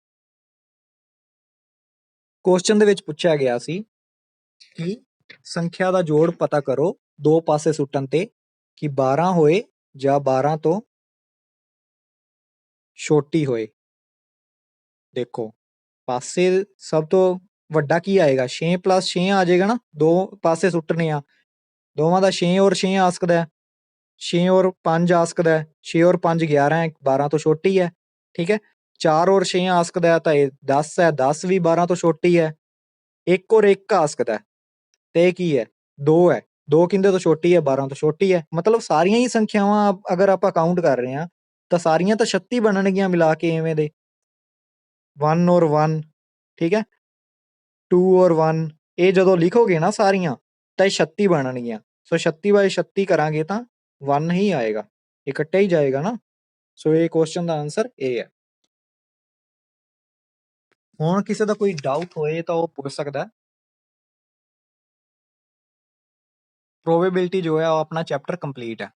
[SPEAKER 1] ਕੁਐਸਚਨ ਦੇ ਵਿੱਚ ਪੁੱਛਿਆ ਗਿਆ ਸੀ ਕਿ ਸੰਖਿਆ ਦਾ ਜੋੜ ਪਤਾ ਕਰੋ ਦੋ ਪਾਸੇ ਸੁੱਟਣ ਤੇ ਕਿ 12 ਹੋਏ ਜਾਂ 12 ਤੋਂ ਛੋਟੀ ਹੋਏ। ਦੇਖੋ ਪਾਸੇ ਸਭ ਤੋਂ ਵੱਡਾ ਕੀ ਆਏਗਾ, 6 + 6 ਆ ਜਾਏਗਾ ਨਾ, ਦੋ ਪਾਸੇ ਸੁੱਟਣੇ ਆ, ਦੋਵਾਂ ਦਾ 6 ਔਰ 6 ਆ ਸਕਦਾ, 6 ਔਰ 5 ਆ ਸਕਦਾ, 6 ਔਰ 5 11 ਹੈ, 12 ਤੋਂ ਛੋਟੀ ਹੈ। ਠੀਕ ਹੈ, 4 ਔਰ 6 ਆ ਸਕਦਾ ਤਾਂ ਇਹ 10 ਹੈ, 10 ਵੀ 12 ਤੋਂ ਛੋਟੀ ਹੈ। 1 ਔਰ 1 ਆ ਸਕਦਾ ਤੇ ਇਹ ਕੀ ਹੈ 2 ਹੈ, 2 ਕਿੰਦੇ ਤੋਂ ਛੋਟੀ ਹੈ, 12 ਤੋਂ ਛੋਟੀ ਹੈ। ਮਤਲਬ ਸਾਰੀਆਂ ਹੀ ਸੰਖਿਆਵਾਂ ਅਗਰ ਆਪਾਂ ਕਾਊਂਟ ਕਰ ਰਹੇ ਹਾਂ ਤਾਂ ਸਾਰੀਆਂ ਤਾਂ 36 ਬਣਨਗੀਆਂ ਮਿਲਾ ਕੇ ਐਵੇਂ ਦੇ, 1 ਔਰ 1। ਠੀਕ ਹੈ, 2 ਔਰ 1, ਇਹ ਜਦੋਂ ਲਿਖੋਗੇ ਨਾ ਸਾਰੀਆਂ ਤਾਂ ਇਹ 36 ਬਣਨਗੀਆਂ। ਸੋ 36/36 ਕਰਾਂਗੇ ਤਾਂ 1 ਹੀ ਆਏਗਾ, ਇਹ ਕੱਟਿਆ ਹੀ ਜਾਏਗਾ ਨਾ। ਸੋ ਇਹ ਕੁਐਸਚਨ ਦਾ ਆਨਸਰ ਇਹ ਹੈ। ਹੁਣ ਕਿਸੇ ਦਾ ਕੋਈ ਡਾਊਟ ਹੋਏ ਤਾਂ ਉਹ ਪੁੱਛ ਸਕਦਾ। ਪ੍ਰੋਬੇਬਿਲਿਟੀ ਜੋ ਹੈ ਉਹ ਆਪਣਾ ਚੈਪਟਰ ਕੰਪਲੀਟ ਹੈ।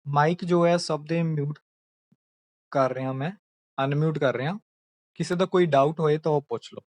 [SPEAKER 1] ਮਾਈਕ ਜੋ ਹੈ ਸਭ ਦੇ ਮਿਊਟ ਕਰ ਰਿਹਾ, ਮੈਂ ਅਨਮਿਊਟ ਕਰ ਰਿਹਾ। ਕਿਸੇ ਦਾ ਕੋਈ ਡਾਊਟ ਹੋਏ ਤਾਂ ਉਹ ਪੁੱਛ ਲਓ।